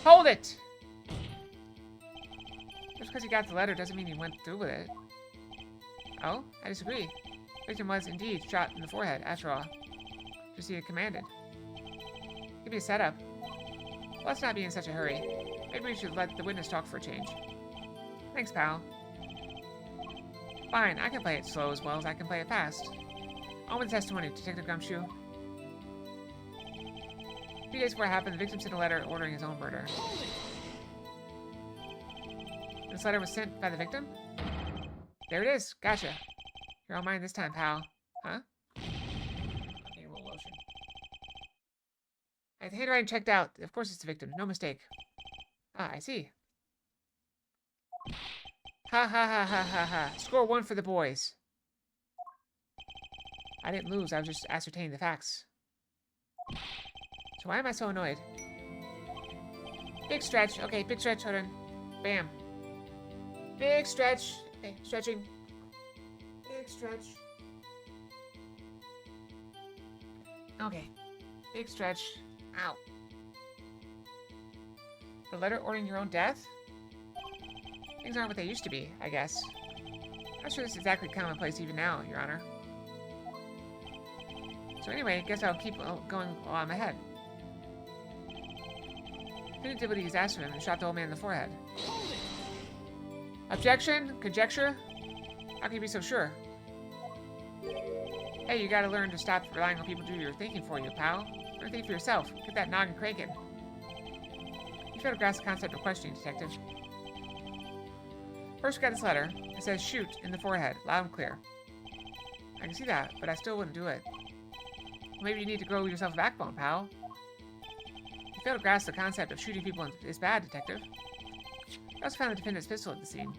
Hold it! Just because he got the letter doesn't mean he went through with it. Oh? I disagree. The victim was, indeed, shot in the forehead, after all. Just he had commanded. Could be a setup. Well, let's not be in such a hurry. Maybe we should let the witness talk for a change. Thanks, pal. Fine, I can play it slow as well as I can play it fast. On with the testimony, Detective Gumshoe. A few days before it happened, the victim sent a letter ordering his own murder. This letter was sent by the victim? There it is. Gotcha. You're all mine this time, pal. Huh? Need a little lotion. I had the handwriting checked out. Of course it's the victim. No mistake. Ah, I see. Ha ha ha ha ha ha. Score 1 for the boys. I didn't lose, I was just ascertaining the facts. So why am I so annoyed? Big stretch. Okay, big stretch, hold on. Bam. Big stretch. Okay, stretching. Big stretch. Okay. Big stretch. Ow. The letter ordering your own death? Things aren't what they used to be, I guess. Not sure this is exactly commonplace even now, Your Honor. So anyway, I guess I'll keep going while I'm ahead. Defendant did what he was asked of him and shot the old man in the forehead. Objection? Conjecture? How can you be so sure? Hey, you gotta learn to stop relying on people to do your thinking for you, pal. Learn to think for yourself. Get that noggin cranking. You failed to grasp the concept of questioning, detective. First, we got this letter. It says shoot in the forehead, loud and clear. I can see that, but I still wouldn't do it. Maybe you need to grow yourself a backbone, pal. You failed to grasp the concept of shooting people is bad, detective. I also found the defendant's pistol at the scene.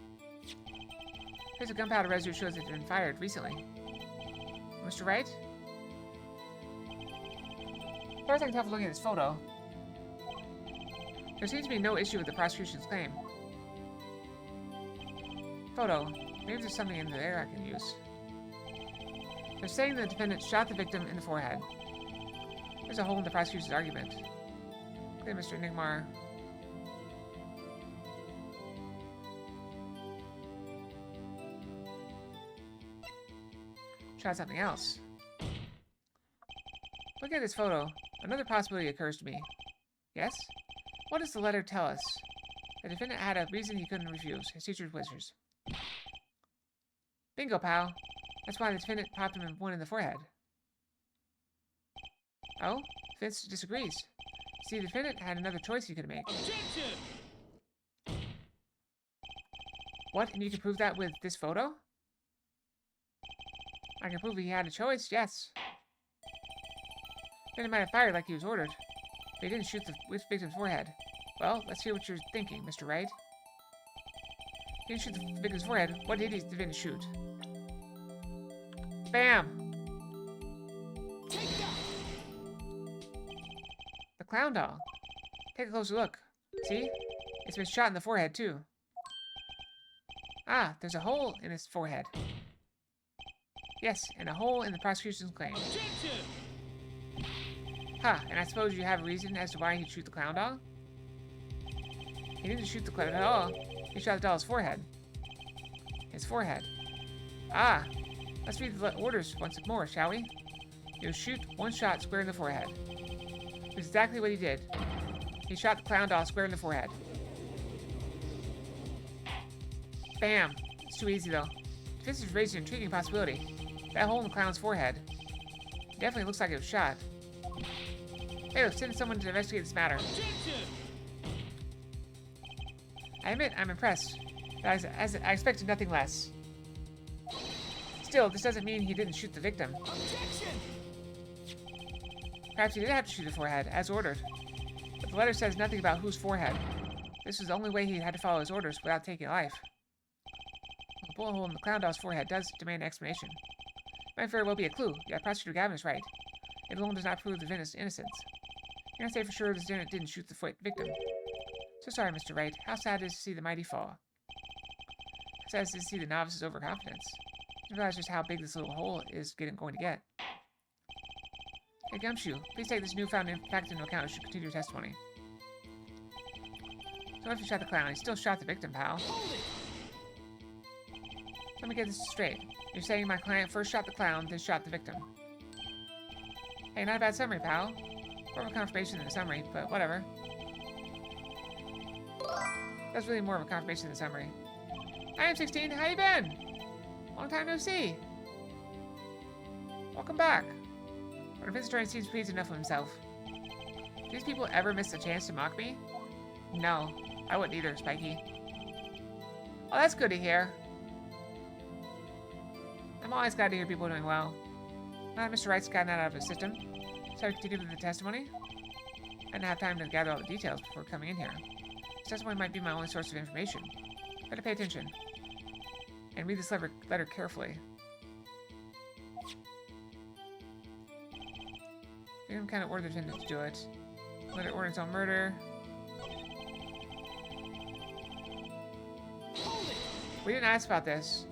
Here's a gunpowder residue shows it had been fired recently. Mr. Wright? As far as I can tell from looking at this photo, there seems to be no issue with the prosecution's claim. Photo. Maybe there's something in there I can use. They're saying the defendant shot the victim in the forehead. There's a hole in the prosecution's argument. Okay, Mr. Nigmar. Try something else. Looking at this photo, another possibility occurs to me. Yes? What does the letter tell us? The defendant had a reason he couldn't refuse. His teacher's whiskers. Bingo, pal. That's why the defendant popped him one in the forehead. Oh? Vince disagrees. See, the defendant had another choice he could make. Objection! What? And you can prove that with this photo? I can prove he had a choice, yes. Then he might have fired like he was ordered. But he didn't shoot the victim's forehead. Well, let's hear what you're thinking, Mr. Wright. He didn't shoot the victim's forehead. What did he defendant shoot? Bam! Take that! The clown doll. Take a closer look. See? It's been shot in the forehead, too. Ah, there's a hole in his forehead. Yes, and a hole in the prosecution's claim. Objection! Ha, and I suppose you have a reason as to why he'd shoot the clown doll? He didn't shoot the clown doll. He shot the doll's forehead. His forehead. Ah, let's read the orders once more, shall we? He'll shoot one shot square in the forehead. That's exactly what he did. He shot the clown doll square in the forehead. Bam! It's too easy, though. This has raised an intriguing possibility. That hole in the clown's forehead. It definitely looks like it was shot. Hey, let's send someone to investigate this matter. Objection! I admit I'm impressed, but I expected nothing less. Still, this doesn't mean he didn't shoot the victim. Objection! Perhaps he did have to shoot the forehead, as ordered. But the letter says nothing about whose forehead. This was the only way he had to follow his orders without taking a life. The bullet hole in the clown doll's forehead does demand an explanation. It might very well be a clue. Yeah, Prosecutor Gavin is right. It alone does not prove the defendant's innocence. You can't say for sure the defendant didn't shoot the victim. So sorry, Mr. Wright. How sad it is to see the mighty fall. Sad it is to see the novice's overconfidence. You realize just how big this little hole is going to get. Hey, Gumshoe, please take this newfound fact into account as you continue your testimony. So if you shot the clown, he still shot the victim, pal. Hold it! Let me get this straight. You're saying my client first shot the clown, then shot the victim. Hey, not a bad summary, pal. More of a confirmation than a summary, but whatever. That's really more of a confirmation than a summary. Hi, M16. How you been? Long time no see. Welcome back. Our visitor seems pleased enough of himself. Do these people ever miss a chance to mock me? No, I wouldn't either, Spiky. Oh, that's good to hear. I'm always glad to hear people doing well. Now that Mr. Wright's gotten that out of his system, so I continue with the testimony. I didn't have time to gather all the details before coming in here. This testimony might be my only source of information. Better pay attention. And read this letter carefully. Victim kind of ordered him to do it. Letter orders on murder. We didn't ask about this.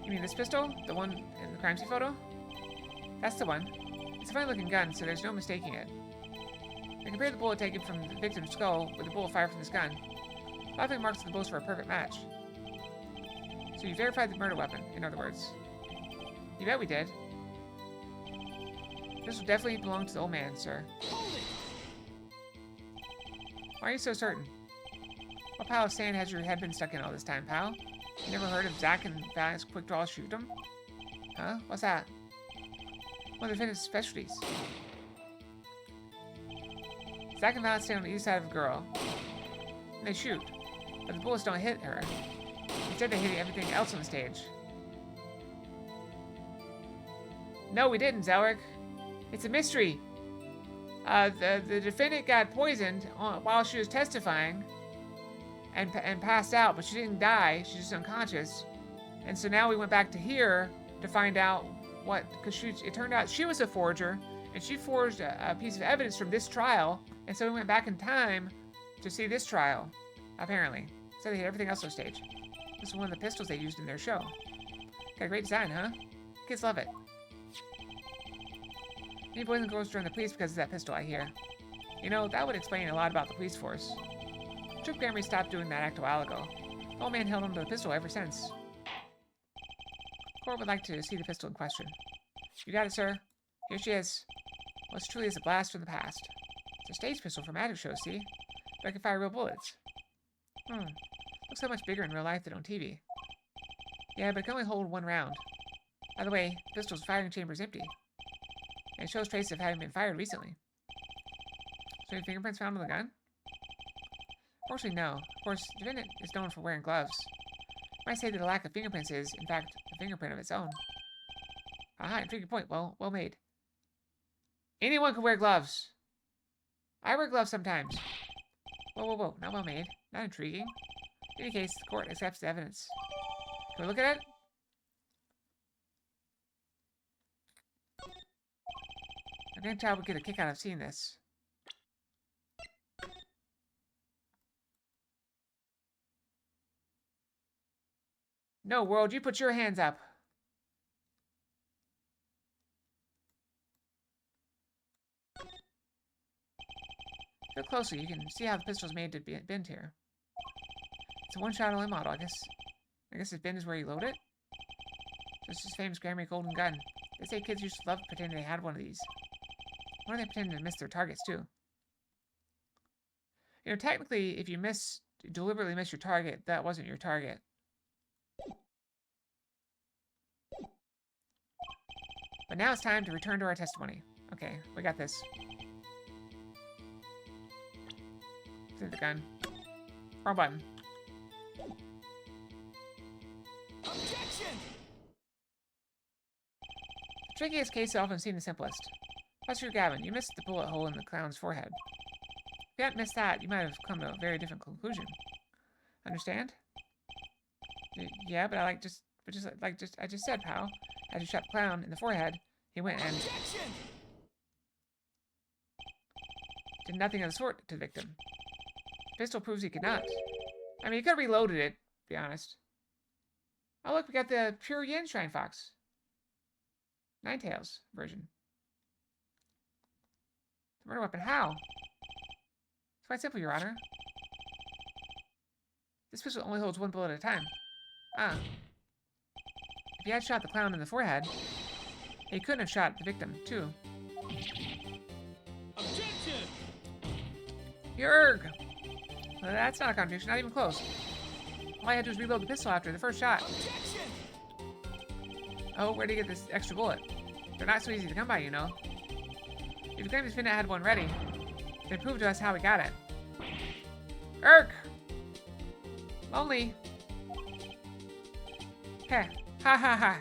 You mean this pistol? The one in the crime scene photo? That's the one. It's a funny looking gun, so there's no mistaking it. I compared the bullet taken from the victim's skull with the bullet fired from this gun. Laughing marks the bullets were a perfect match. So you verified the murder weapon, in other words. You bet we did. This will definitely belong to the old man, sir. Why are you so certain? What pile of sand has your head been stuck in all this time, pal? You never heard of Zack and Valiant's quick draw shoot 'em? Huh? What's that? One of the defendant's specialties. Zack and Valiant stand on the east side of a girl. And they shoot. But the bullets don't hit her. Instead, they hit everything else on the stage. No, we didn't, Zelric. It's a mystery. The defendant got poisoned while she was testifying and passed out, but she didn't die. She's just unconscious. And so now we went back to here to find out what, because it turned out she was a forger, and she forged a piece of evidence from this trial, and so we went back in time to see this trial, apparently. So they hit everything else on stage. This is one of the pistols they used in their show. Got a great design, huh? Kids love it. Many boys and girls join the police because of that pistol, I hear. You know, that would explain a lot about the police force. Trip Grammy stopped doing that act a while ago. The old man held on to the pistol ever since. Court would like to see the pistol in question. You got it, sir. Here she is. Well, truly is a blast from the past. It's a stage pistol for magic shows, see? But I can fire real bullets. Looks so much bigger in real life than on TV. Yeah, but it can only hold one round. By the way, the pistol's firing chamber is empty. And it shows traces of having been fired recently. So any fingerprints found on the gun? Fortunately, no. Of course, the defendant is known for wearing gloves. I might say that the lack of fingerprints is, in fact, a fingerprint of its own. Aha, intriguing point. Well made. Anyone can wear gloves. I wear gloves sometimes. Whoa. Not well made. Not intriguing. In any case, the court accepts the evidence. Can we look at it? I think child would get a kick out of seeing this. No, world, you put your hands up. Look closely, you can see how the pistol's made to bend here. It's a one-shot only model, I guess this bend is where you load it? Just his famous Grammy golden gun. They say kids used to love pretending they had one of these. Why do they pretend to miss their targets, too? You know, technically, if you deliberately miss your target, that wasn't your target. But now it's time to return to our testimony. Okay, we got this. The gun. Wrong button. Objection! The trickiest case often seems the simplest. Officer Gavin, you missed the bullet hole in the clown's forehead. If you hadn't missed that, you might have come to a very different conclusion. Understand? Yeah, but I just said, pal. As you shot the clown in the forehead, he went and Objection! did nothing of the sort to the victim. The pistol proves he could not. I mean, he could have reloaded it, to be honest. Oh, look, we got the pure Yen Shrine Fox. Ninetales version. The murder weapon, how? It's quite simple, Your Honor. This pistol only holds one bullet at a time. If he had shot the clown in the forehead, he couldn't have shot the victim, too. Objection! Yerg! Well, that's not a contradiction, not even close. All I had to do was reload the pistol after the first shot. Objection! Oh, where'd he get this extra bullet? They're not so easy to come by, you know. If the Grammys Finna had one ready, they'd prove to us how we got it. Irk! Lonely. Heh. Ha ha ha.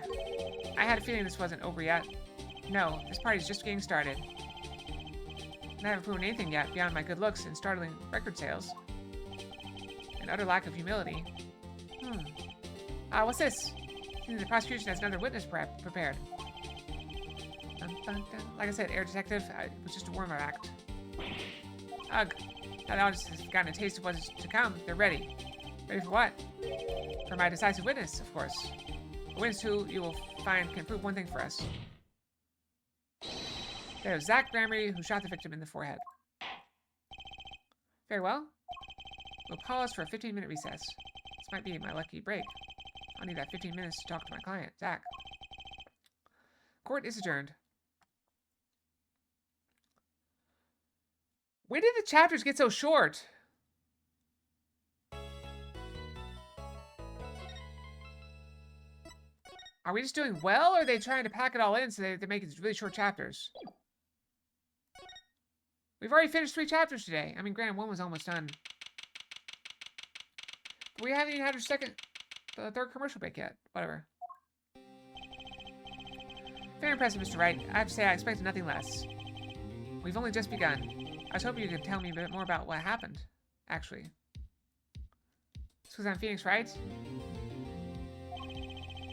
I had a feeling this wasn't over yet. No, this party's just getting started. And I haven't proven anything yet beyond my good looks and startling record sales. an utter lack of humility. What's this? The prosecution has another witness prepared. Dun, dun, dun. Like I said, Air Detective, it was just a warm-up act. Ugh. Now the audience has gotten a taste of what is to come. They're ready. Ready for what? For my decisive witness, of course. A witness who you will find can prove one thing for us. There's Zach Gramery, who shot the victim in the forehead. Very well. We'll pause for a 15-minute recess. This might be my lucky break. I'll need that 15 minutes to talk to my client, Zach. Court is adjourned. When did the chapters get so short? Are we just doing well, or are they trying to pack it all in so they make it really short chapters? We've already finished 3 chapters today. I mean, granted, 1 was almost done. But we haven't even had our third commercial break yet. Whatever. Very impressive, Mr. Wright. I have to say, I expected nothing less. We've only just begun. I was hoping you could tell me a bit more about what happened, actually. It's because I'm Phoenix, right?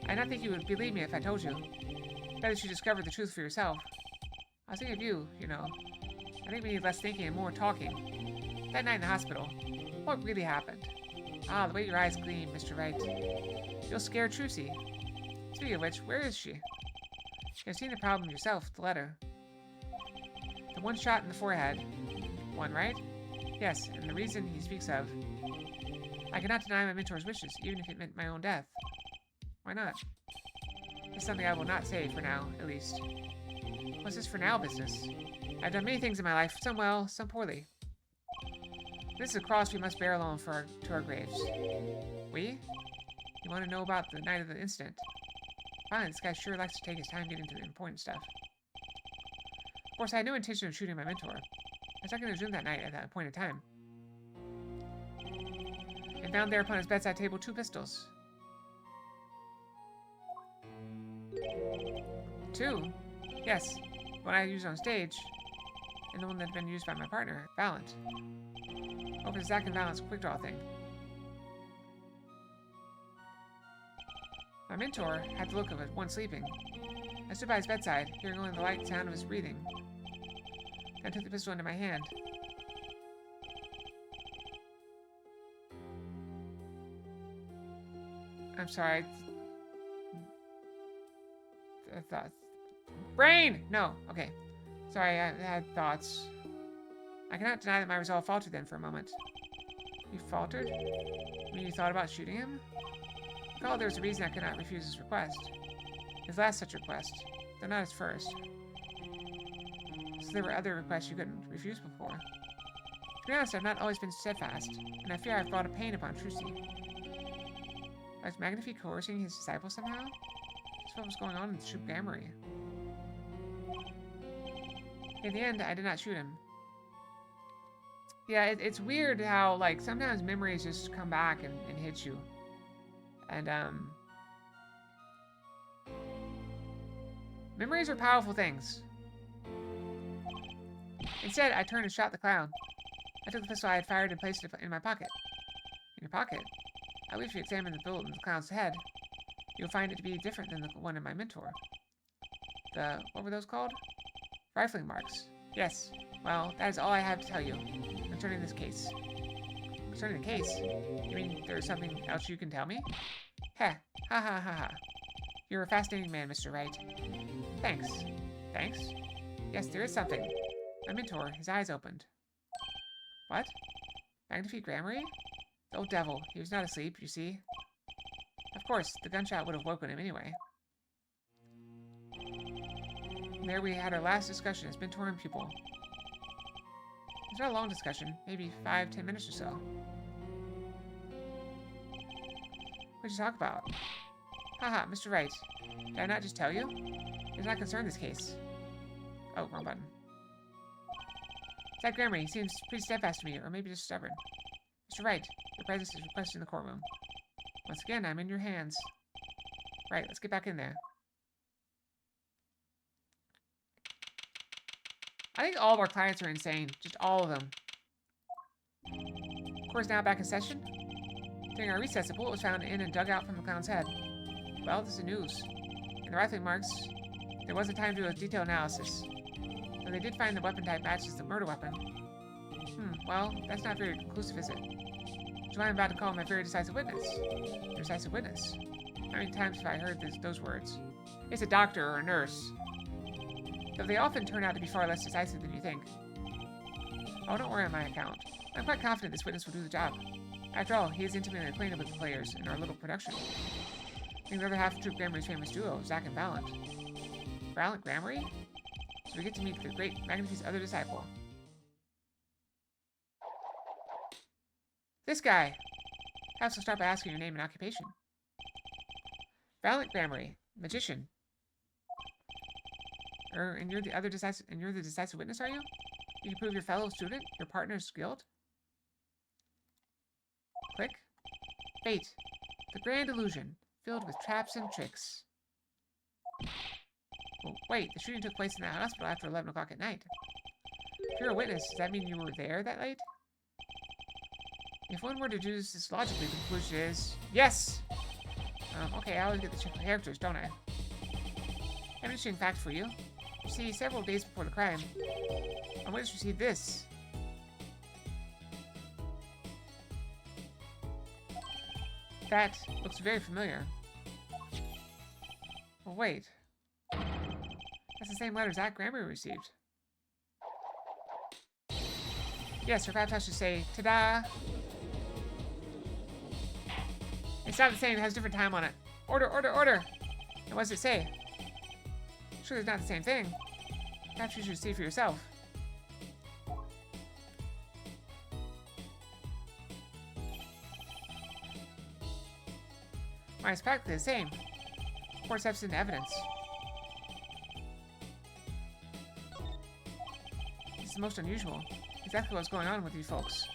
I did not think you would believe me if I told you. Better that you discovered the truth for yourself. I was thinking of you, you know. I think we need less thinking and more talking. That night in the hospital, what really happened? Ah, the way your eyes gleam, Mr. Wright. You'll scare Trucy. Speaking of which, where is she? You've seen the problem yourself, the letter. The one shot in the forehead. One, right? Yes, and the reason he speaks of. I cannot deny my mentor's wishes, even if it meant my own death. Why not? It's something I will not say for now, at least. What's this for now business? I've done many things in my life, some well, some poorly. This is a cross we must bear alone to our graves. We? You want to know about the night of the incident? Fine, this guy sure likes to take his time getting to the important stuff. Of course, I had no intention of shooting my mentor. I stuck in his room that night at that appointed time. And found there upon his bedside table 2 pistols. 2? Yes. The one I used on stage, and the one that had been used by my partner, Valent. Over Zach and Valent's quick draw thing. My mentor had the look of one sleeping. I stood by his bedside, hearing only the light sound of his breathing. Then I took the pistol into my hand. I'm sorry. I thought... Brain! No, okay. Sorry, I had thoughts. I cannot deny that my resolve faltered then for a moment. You faltered? You mean you thought about shooting him? Recall there was a reason I could not refuse his request. His last such request, though not his first. So there were other requests you couldn't refuse before. To be honest, I've not always been steadfast, and I fear I've brought a pain upon Trucy. Was Magnifi coercing his disciples somehow? That's what was going on in the Troop Gamery. In the end, I did not shoot him. Yeah, it's weird how, like, sometimes memories just come back and hit you. And, memories are powerful things. Instead, I turned and shot the clown. I took the pistol I had fired and placed it in my pocket. In your pocket? I wish you examined the bullet in the clown's head. You'll find it to be different than the one in my mentor. What were those called? Rifling marks. Yes. Well, that is all I have to tell you concerning this case. Concerning the case? You mean there's something else you can tell me? Heh. Ha ha ha ha. You're a fascinating man, Mr. Wright. Thanks. Thanks? Yes, there is something. My mentor, his eyes opened. What? Magnifi Gramery? The old devil. He was not asleep, you see. Of course, the gunshot would have woken him anyway. And there we had our last discussion as mentor and pupil. It was not a long discussion, maybe 5-10 minutes or so. What did you talk about? Haha, Mr. Wright. Did I not just tell you? It does not concern this case. Oh, wrong button. Zach Gramery, he seems pretty steadfast to me, or maybe just stubborn. Mr. Wright, your presence is requested in the courtroom. Once again, I'm in your hands. Right, let's get back in there. I think all of our clients are insane. Just all of them. Court's now back in session. During our recess, a bullet was found in and dug out from the clown's head. Well, this is news. In the rifling marks, there wasn't time to do a detailed analysis. Though they did find the weapon type matches the murder weapon. Well, that's not very conclusive, is it? Which is why I'm about to call him a very decisive witness. Decisive witness? How many times have I heard those words? It's a doctor or a nurse. Though they often turn out to be far less decisive than you think. Oh, don't worry on my account. I'm quite confident this witness will do the job. After all, he is intimately acquainted with the players in our little production. Being the other half of Troop Gramarye's famous duo, Zack and Valiant. Valiant Gramarye? So we get to meet the great Magnifi's other disciple. This guy! Perhaps I'll start by asking your name and occupation. Valiant Gramarye, magician. And you're the decisive witness, are you? You can prove your fellow student, your partner's guilt? Click. Fate. The grand illusion, filled with traps and tricks. Well, wait, the shooting took place in that hospital after 11 o'clock at night. If you're a witness, does that mean you were there that late? If one were to do this logically, the conclusion is yes! Okay, I always get the check for characters, don't I? I have an interesting fact for you. You see, several days before the crime, a witness received this. That looks very familiar. Well, wait. That's the same letter Zack Gramarye received. Yes, or perhaps I should say, ta-da! It's not the same, it has a different time on it. Order, order, order! And what does it say? Sure, it's not the same thing. Perhaps you should see for yourself. Why, it's practically the same. 4 steps into evidence. This is most unusual. Exactly what's going on with you folks.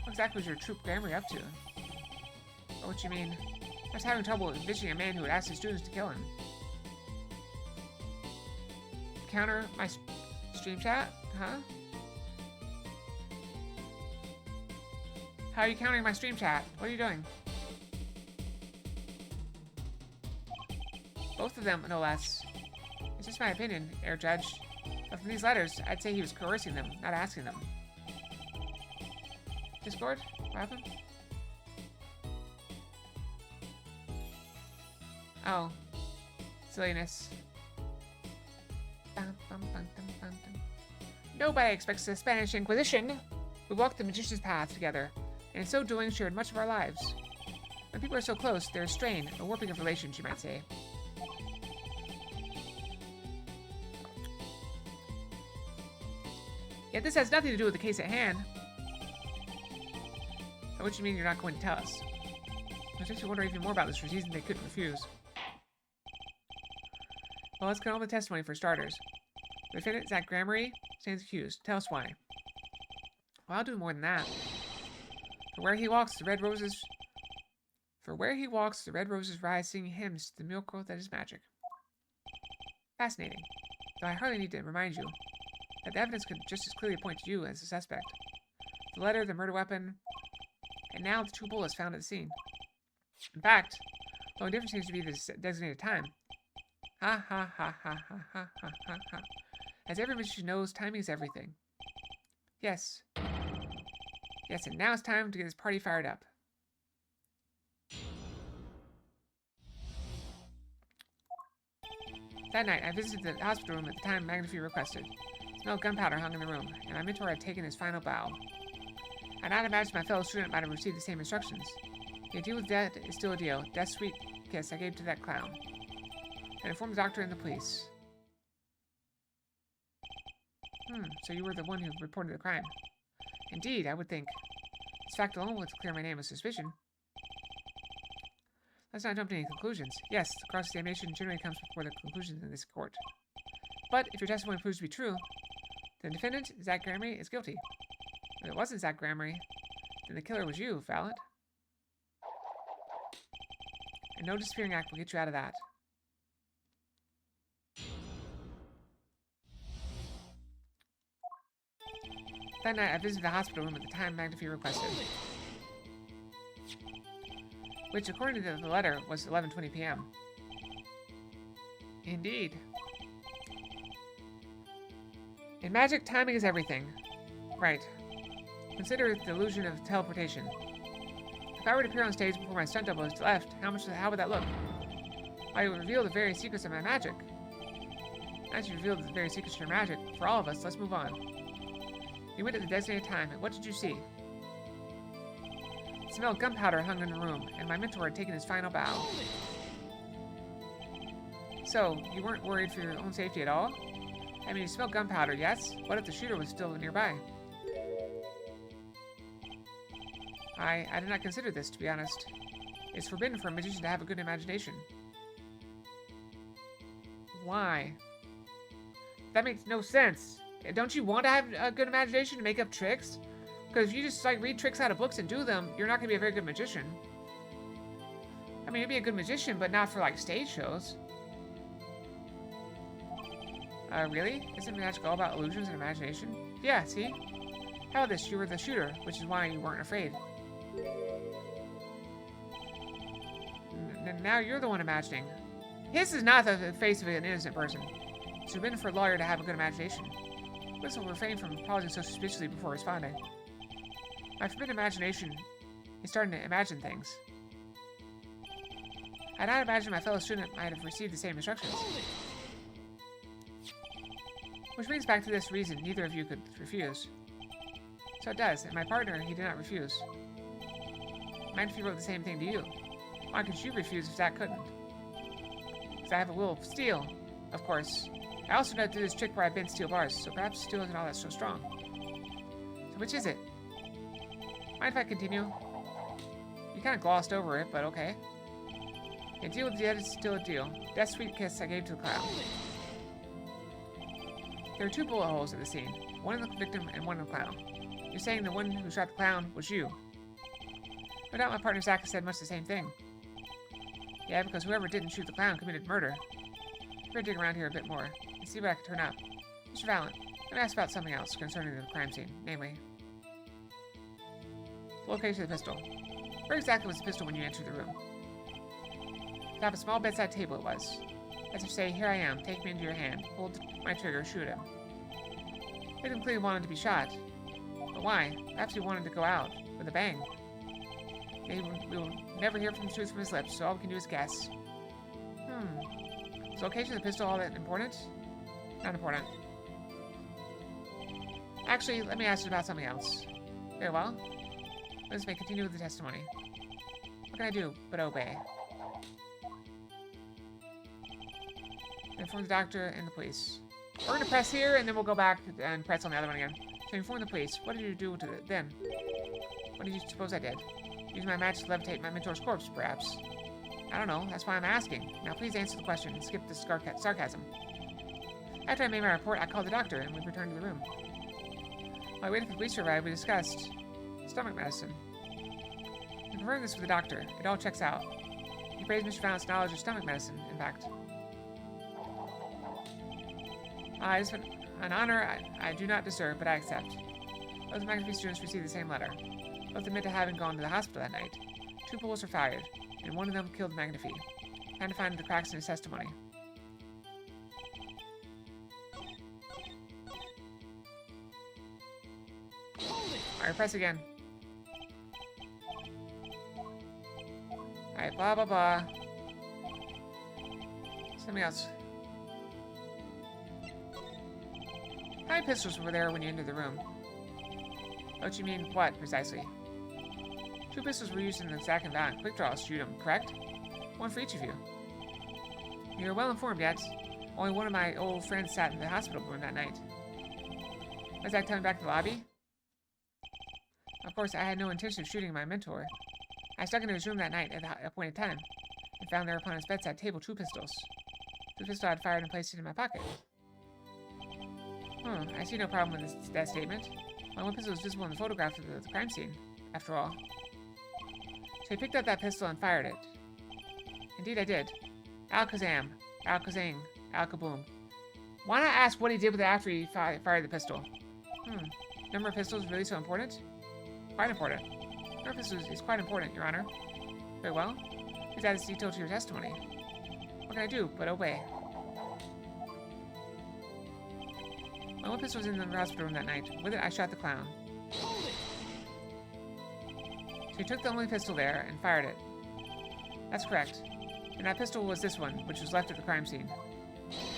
What exactly was your Troop Gramarye up to? Oh, what you mean? I was having trouble envisioning a man who would ask his students to kill him. Counter my stream chat? Huh? How are you countering my stream chat? What are you doing? Both of them, no less. It's just my opinion, Air Judge. But from these letters, I'd say he was coercing them, not asking them. Discord? What happened? Oh. Silliness. Nobody expects the Spanish Inquisition. We walked the magician's path together, and in so doing shared much of our lives. When people are so close, there's strain, a warping of relations, you might say. Yet this has nothing to do with the case at hand. What do you mean you're not going to tell us? I was actually wondering even more about this for reasons they couldn't refuse. Well, let's get all the testimony for starters. The defendant, Zack Gramarye, stands accused. Tell us why. Well, I'll do more than that. For where he walks, the red roses rise, singing hymns to the miracle that is magic. Fascinating. Though I hardly need to remind you that the evidence could just as clearly point to you as the suspect. The letter, the murder weapon, and now the 2 bullets found at the scene. In fact, the only difference seems to be the designated time. Ha ha ha ha ha ha ha ha ha. As every magician knows, timing is everything. Yes. Yes, and now it's time to get this party fired up. That night, I visited the hospital room at the time Magnifi requested. Smelled gunpowder hung in the room, and my mentor had taken his final bow. I had not imagined my fellow student might have received the same instructions. The deal with death is still a deal. Death's sweet kiss I gave to that clown. And informed the doctor and the police. So you were the one who reported the crime. Indeed, I would think. This fact alone would clear my name of suspicion. Let's not jump to any conclusions. Yes, the cross-examination generally comes before the conclusions in this court. But if your testimony proves to be true, the defendant, Zack Gramarye, is guilty. If it wasn't Zack Gramarye, then the killer was you, Valiant. And no disappearing act will get you out of that. That night, I visited the hospital room at the time Magnifi requested. which, according to the letter, was 11:20 p.m. Indeed. In magic, timing is everything. Right. Consider the illusion of teleportation. If I were to appear on stage before my stunt double is left, how would that look? I would reveal the very secrets of my magic. As you revealed the very secrets of your magic, for all of us, let's move on. You went at the designated time, and what did you see? The smell of gunpowder hung in the room, and my mentor had taken his final bow. So, you weren't worried for your own safety at all? I mean, you smelled gunpowder, yes? What if the shooter was still nearby? I did not consider this, to be honest. It's forbidden for a magician to have a good imagination. Why? That makes no sense. Don't you want to have a good imagination to make up tricks? Because if you just like read tricks out of books and do them, you're not going to be a very good magician. I mean, you'd be a good magician, but not for like stage shows. Really? Isn't magic all about illusions and imagination? Yeah, see? How about this? You were the shooter, which is why you weren't afraid. Now you're the one imagining. His is not the face of an innocent person. It's forbidden for a lawyer to have a good imagination. Whistle will refrain from pausing so suspiciously before responding. My forbidden imagination is starting to imagine things. I had not imagined my fellow student might have received the same instructions. Which brings back to this reason neither of you could refuse. So it does, and my partner, he did not refuse. Mind if he wrote the same thing to you? Why could you refuse if Zach couldn't? Because I have a will of steel, of course. I also know to do this trick where I bend steel bars, so perhaps steel isn't all that so strong. So which is it? Mind if I continue? You kind of glossed over it, but okay. A deal with the dead is still a deal. Death's sweet kiss I gave to the clown. There were two bullet holes at the scene. One in the victim and one in the clown. You're saying the one who shot the clown was you. No doubt my partner Zach has said much the same thing. Yeah, because whoever didn't shoot the clown committed murder. I'm gonna dig around here a bit more and see what I can turn up. Mr. Valent, let me ask about something else concerning the crime scene, namely the location of the pistol. Where exactly was the pistol when you entered the room? Atop a small bedside table it was. As if to say, here I am, take me into your hand, hold my trigger, shoot him. Victim clearly wanted to be shot. But why? Perhaps he wanted to go out with a bang. We will never hear from the truth from his lips, so all we can do is guess. Is the location of the pistol all that important? Not important. Actually, let me ask you about something else. Very well. Witness may continue with the testimony. What can I do but obey? Inform the doctor and the police. We're going to press here, and then we'll go back and press on the other one again. So inform the police. What did you do to it then? What did you suppose I did? Use my magic to levitate my mentor's corpse, perhaps? I don't know. That's why I'm asking. Now please answer the question and skip the sarcasm. After I made my report, I called the doctor, and we returned to the room. While I waited for the police to arrive, we discussed stomach medicine. We confirmed this with the doctor. It all checks out. He praised Mr. Valent's knowledge of stomach medicine, in fact. It's been an honor I do not deserve, but I accept. Both McAfee students received the same letter. Both admit to having gone to the hospital that night. 2 bullets were fired, and one of them killed McAfee. Trying to find the cracks in his testimony. Alright, press again. Alright, blah blah blah. Something else. How many pistols were there when you entered the room? Don't you mean what, precisely? 2 pistols were used in the Zach and Valent quick draws to shoot him, correct? 1 for each of you. You're well informed yet. Only one of my old friends sat in the hospital room that night. Was Zach coming back to the lobby? Of course, I had no intention of shooting my mentor. I stuck into his room that night at the appointed time, and found there upon his bedside table 2 pistols. The pistol I had fired and placed it in my pocket. I see no problem with that statement. My one pistol was visible in the photograph of the crime scene, after all. So he picked up that pistol and fired it. Indeed I did. Alakazam. Alakazang. Alakaboom. Why not ask what he did with it after he fired the pistol? Number of pistols really so important? Quite important. Number of pistols is quite important, Your Honor. Very well. Please add this detail to your testimony. What can I do but obey? My own pistol was in the hospital room that night. With it, I shot the clown. Hold it! So he took the only pistol there and fired it. That's correct. And that pistol was this one, which was left at the crime scene.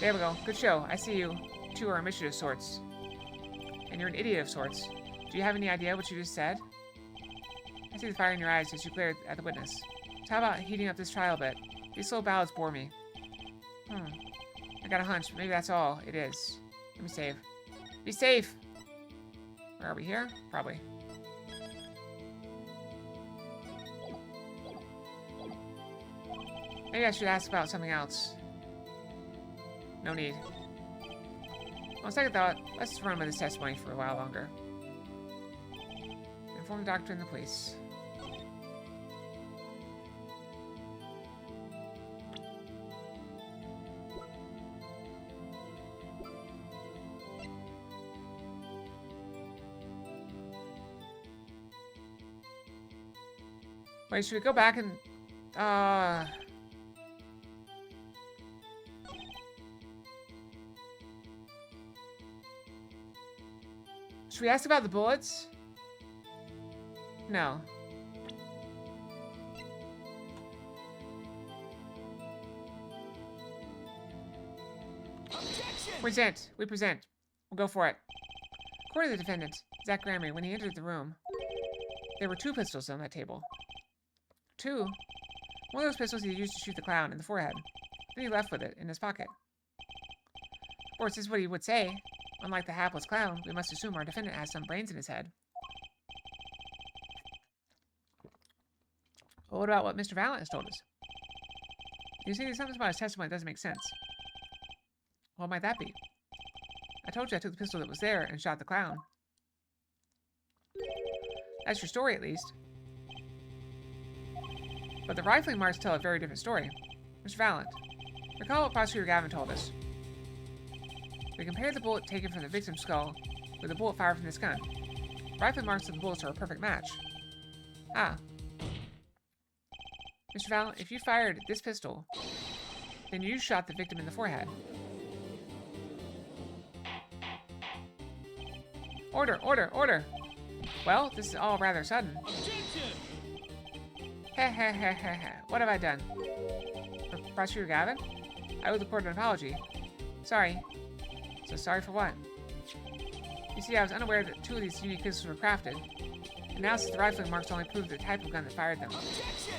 There we go. Good show. I see you. Two are a mission of sorts. And you're an idiot of sorts. Do you have any idea what you just said? I see the fire in your eyes as you glared at the witness. So how about heating up this trial a bit? These slow ballads bore me. I got a hunch. Maybe that's all it is. Let me save. Be safe! Where are we here? Probably. Maybe I should ask about something else. No need. On second thought, let's just run with this testimony for a while longer. Inform the doctor and the police. Wait, should we go back and... Should we ask about the bullets? No. Objection! Present. We present. We'll go for it. According to the defendant, Zach Grammy, when he entered the room, there were 2 pistols on that table. 2? One of those pistols he used to shoot the clown in the forehead. Then he left with it in his pocket. Of course, this is what he would say. Unlike the hapless clown, we must assume our defendant has some brains in his head. But what about what Mr. Valent has told us? You see, there's something about his testimony that doesn't make sense. What might that be? I told you I took the pistol that was there and shot the clown. That's your story, at least. But the rifling marks tell a very different story. Mr. Valent, recall what Prosecutor Gavin told us. We compared the bullet taken from the victim's skull with the bullet fired from this gun. Rifling marks of the bullets are a perfect match. Ah. Mr. Valent, if you fired this pistol, then you shot the victim in the forehead. Order, order, order! Well, this is all rather sudden. Objection! Heh heh heh heh heh. What have I done? Prosecutor Gavin? I owe the court an apology. Sorry. So sorry for what? You see, I was unaware that 2 of these unique pistols were crafted. And now since the rifling marks only prove the type of gun that fired them. Objection!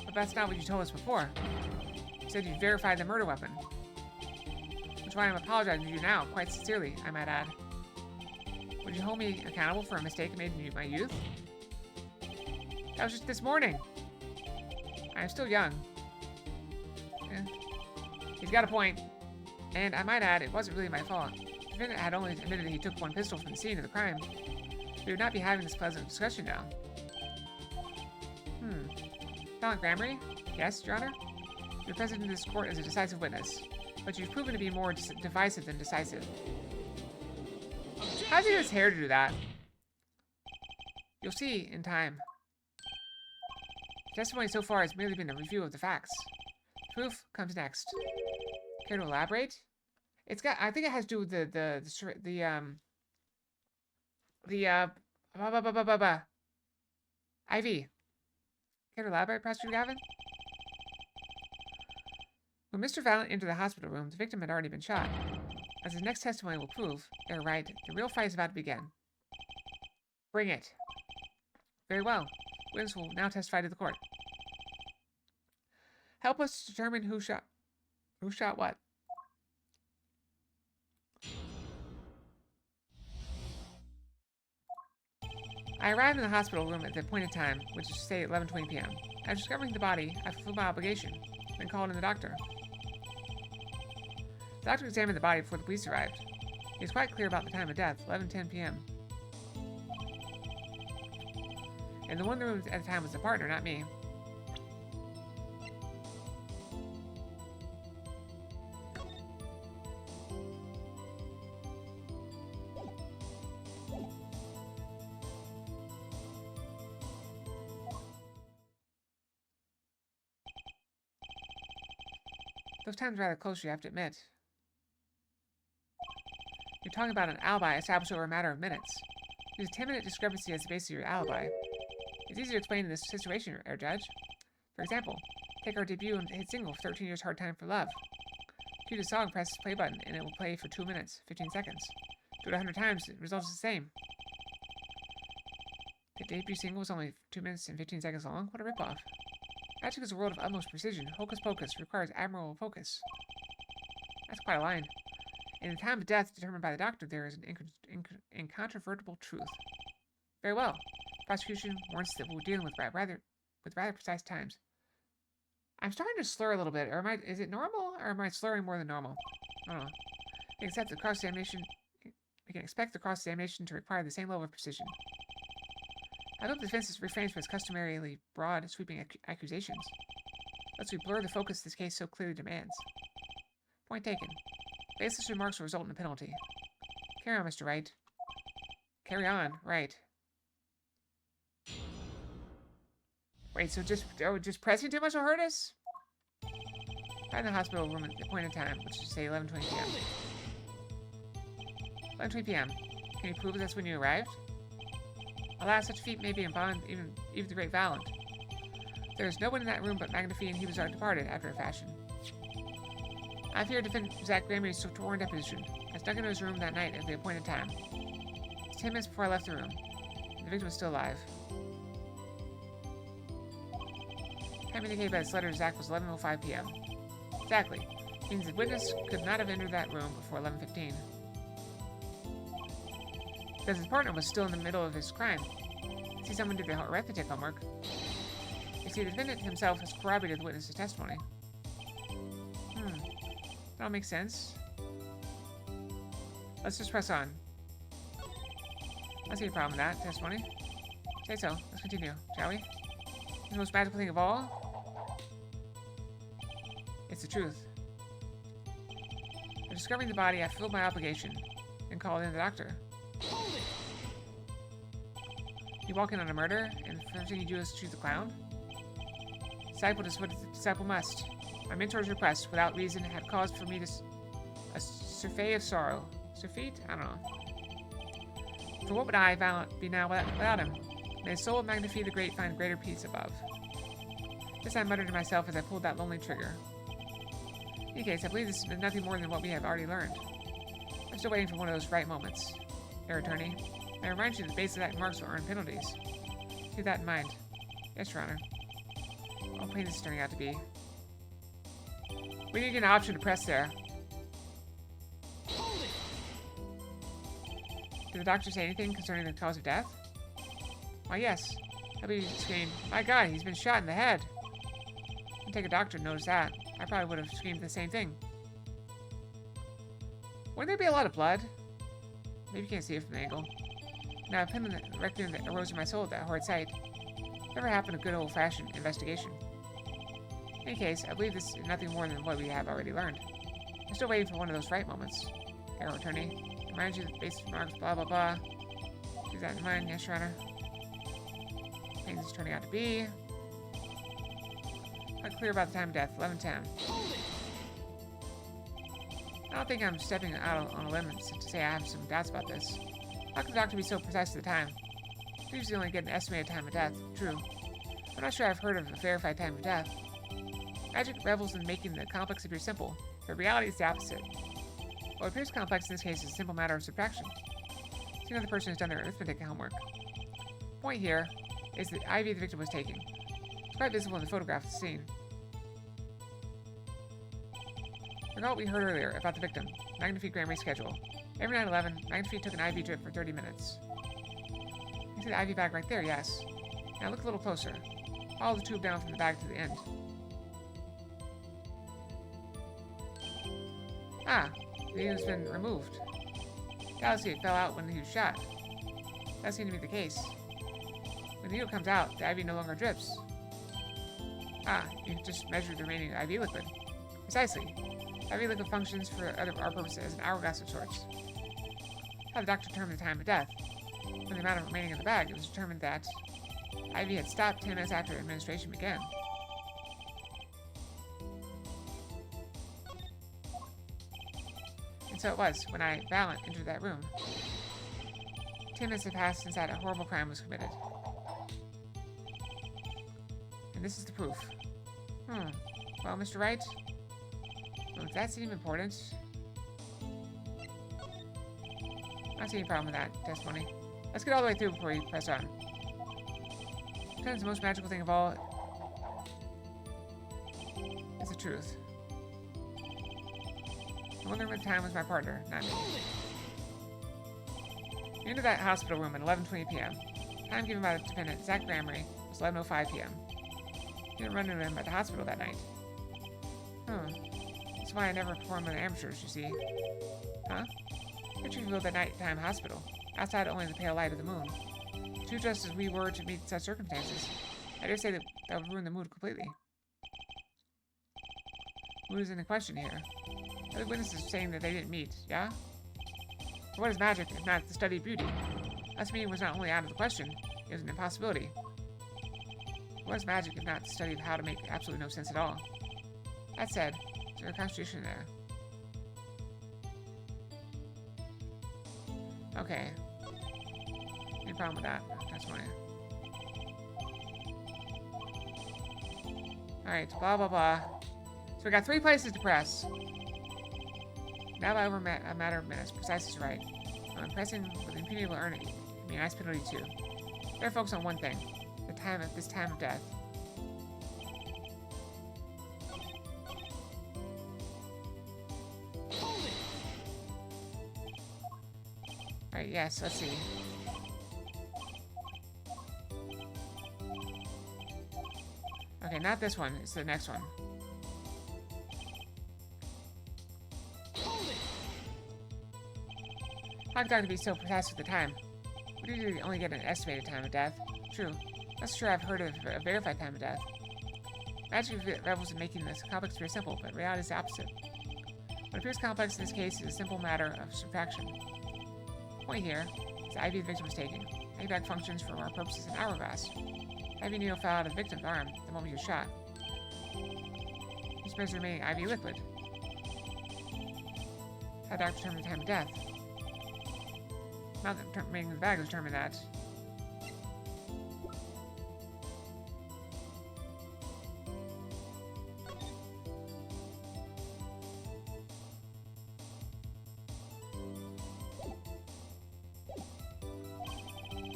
But that's not what you told us before. You said you'd verified the murder weapon. Which is why I'm apologizing to you now, quite sincerely, I might add. Would you hold me accountable for a mistake I made in my youth? That was just this morning. I'm still young. Eh. He's got a point. And I might add, it wasn't really my fault. The defendant had only admitted that he took 1 pistol from the scene of the crime. We would not be having this pleasant discussion now. Valent Gramry? Yes, Your Honor? You're present in this court as a decisive witness, but you've proven to be more divisive than decisive. How did he get his hair to do that? You'll see in time. Testimony so far has merely been a review of the facts. Proof comes next. Care to elaborate? It's got. I think it has to do with IV. Care to elaborate, Prosecutor Gavin? When Mr. Valent entered the hospital room, the victim had already been shot. As his next testimony will prove, they're right. The real fight is about to begin. Bring it. Very well. Witness will now testify to the court. Help us determine who shot what. I arrived in the hospital room at the appointed time, which is to say 11:20 p.m. After discovering the body, I fulfilled my obligation, then called in the doctor. The doctor examined the body before the police arrived. He was quite clear about the time of death, 11:10 p.m. And the one in the room at the time was the partner, not me. Those times are rather close, you have to admit. You're talking about an alibi established over a matter of minutes. Use a 10-minute discrepancy as the basis of your alibi. It's easy to explain in this situation, Air Judge. For example, take our debut and hit single, 13 Years Hard Time for Love. Cue the song, press the play button, and it will play for 2 minutes, 15 seconds. Do it 100 times, the result is the same. The debut single was only 2 minutes and 15 seconds long? What a ripoff. Magic is a world of utmost precision. Hocus pocus requires admirable focus. That's quite a line. In the time of death determined by the doctor, there is an incontrovertible truth. Very well. Prosecution warns that we're dealing with rather precise times. I'm starting to slur a little bit. Or is it normal, or am I slurring more than normal? I don't know. We can expect the cross-examination to require the same level of precision. I hope the defense refrains from its customarily broad, sweeping accusations. Lest we blur the focus this case so clearly demands. Point taken. Baseless remarks will result in a penalty. Carry on, Mr. Wright. Carry on, right. Wait, so just pressing too much will hurt us? Back in the hospital room at the appointed time, which is say 11:20 p.m. 11:20 p.m. Can you prove that's when you arrived? Alas, such a feat may be beyond even the great Valant. There is no one in that room but Magnifi, and he was departed after a fashion. I fear defendant Zach Grammy's sworn deposition. I snuck into his room that night at the appointed time. It's 10 minutes before I left the room. The victim was still alive. Time indicated by this letter to Zach was 11:05 p.m. Exactly. Means the witness could not have entered that room before 11:15. Because his partner was still in the middle of his crime. See, someone did the arithmetic homework. You see, the defendant himself has corroborated the witness's testimony. That all makes sense. Let's just press on. I don't see a problem with that testimony. Say so. Let's continue, shall we? The most magical thing of all? It's the truth. By discovering the body, I fulfilled my obligation and called in the doctor. You walk in on a murder, and the first thing you do is choose the clown? Disciple does what the disciple must. My mentor's request, without reason, had caused for me to a surfeit of sorrow. Surfeit? I don't know. For what would I, Valant, be now without him? May the soul of Magnifi the Great find greater peace above. This I muttered to myself as I pulled that lonely trigger. In any case, I believe this is nothing more than what we have already learned. I'm still waiting for one of those right moments. Air Attorney, I remind you that the base of that marks will earn penalties. Keep that in mind. Yes, Your Honor. How plain this is turning out to be. We need an option to press there. Did the doctor say anything concerning the cause of death? Why, yes. I believe he screamed, "My God, he's been shot in the head." I'd take a doctor to notice that. I probably would have screamed the same thing. Wouldn't there be a lot of blood? Maybe you can't see it from the angle. Now, a pin in the rectum that arose in my soul at that horrid sight. Never happened a good old-fashioned investigation. In any case, I believe this is nothing more than what we have already learned. I'm still waiting for one of those right moments. Air Attorney, remind you that the basic marks, blah, blah, blah. Keep that in mind, yes, Your Honor. Things is turning out to be. Not clear about the time of death, 11:10. I don't think I'm stepping out on a limb to say I have some doubts about this. How can the doctor be so precise to the time? We usually only get an estimated time of death, true. I'm not sure I've heard of a verified time of death. Magic revels in making the complex appear simple, but reality is the opposite. What appears complex in this case is a simple matter of subtraction. See another person who's done their arithmetic homework. The point here is that the IV the victim was taking. It's quite visible in the photograph of the scene. Recall what we heard earlier about the victim, Magnifi Grammy's schedule. Every night at 11, Magnifi took an IV drip for 30 minutes. You see the IV bag right there, yes. Now look a little closer. Follow the tube down from the bag to the end. Ah, the needle's been removed. Obviously it fell out when he was shot. That seemed to be the case. When the needle comes out, the IV no longer drips. Ah, you just measured the remaining IV liquid. Precisely. IV liquid functions for our purposes as an hourglass of sorts. How the doctor determined the time of death. From the amount of remaining in the bag, it was determined that IV had stopped 10 minutes after administration began. And so it was, when I, Valent, entered that room. 10 minutes had passed since that horrible crime was committed. And this is the proof. Well, Mr. Wright? Well, if that seemed important... I don't see any problem with that testimony. Let's get all the way through before we press on. Sometimes the most magical thing of all is the truth. The one that with time was my partner, not me. You entered that hospital room at 11:20 p.m. Time given by the defendant, Zach Gramery, was 11:05 p.m. You didn't run into him at the hospital that night. That's why I never performed with amateurs, you see. Huh? Picture revealed that nighttime hospital. Outside only the pale light of the moon. Too just as we were to meet such circumstances. I dare say that would ruin the mood completely. Mood is in the question here. Other witnesses saying that they didn't meet, yeah? But what is magic if not the study of beauty? Us meeting was not only out of the question, it was an impossibility. What is magic if not the study of how to make absolutely no sense at all? That said, is there a contradiction there? Okay. Any problem with that? That's fine. Alright, blah blah blah. So we got 3 places to press. Now by over a matter of minutes, precise is right. I'm pressing with impunity will earn it. I mean, nice penalty too. Better focus on one thing. This time of death. Alright, yes, let's see. Okay, not this one, it's the next one. I've got to be so precise with the time. We usually only get an estimated time of death. True. That's sure I've heard of a verified time of death. Magic revels in making this complex appear simple, but reality is the opposite. What appears complex in this case is a simple matter of subtraction. Point here is the IV the victim was taking. IV bag functions for our purposes an hourglass. IV needle fell out of the victim's arm the moment he was shot. This measures the remaining IV liquid. How doctor determined the time of death? Not the remaining the bag was determined that.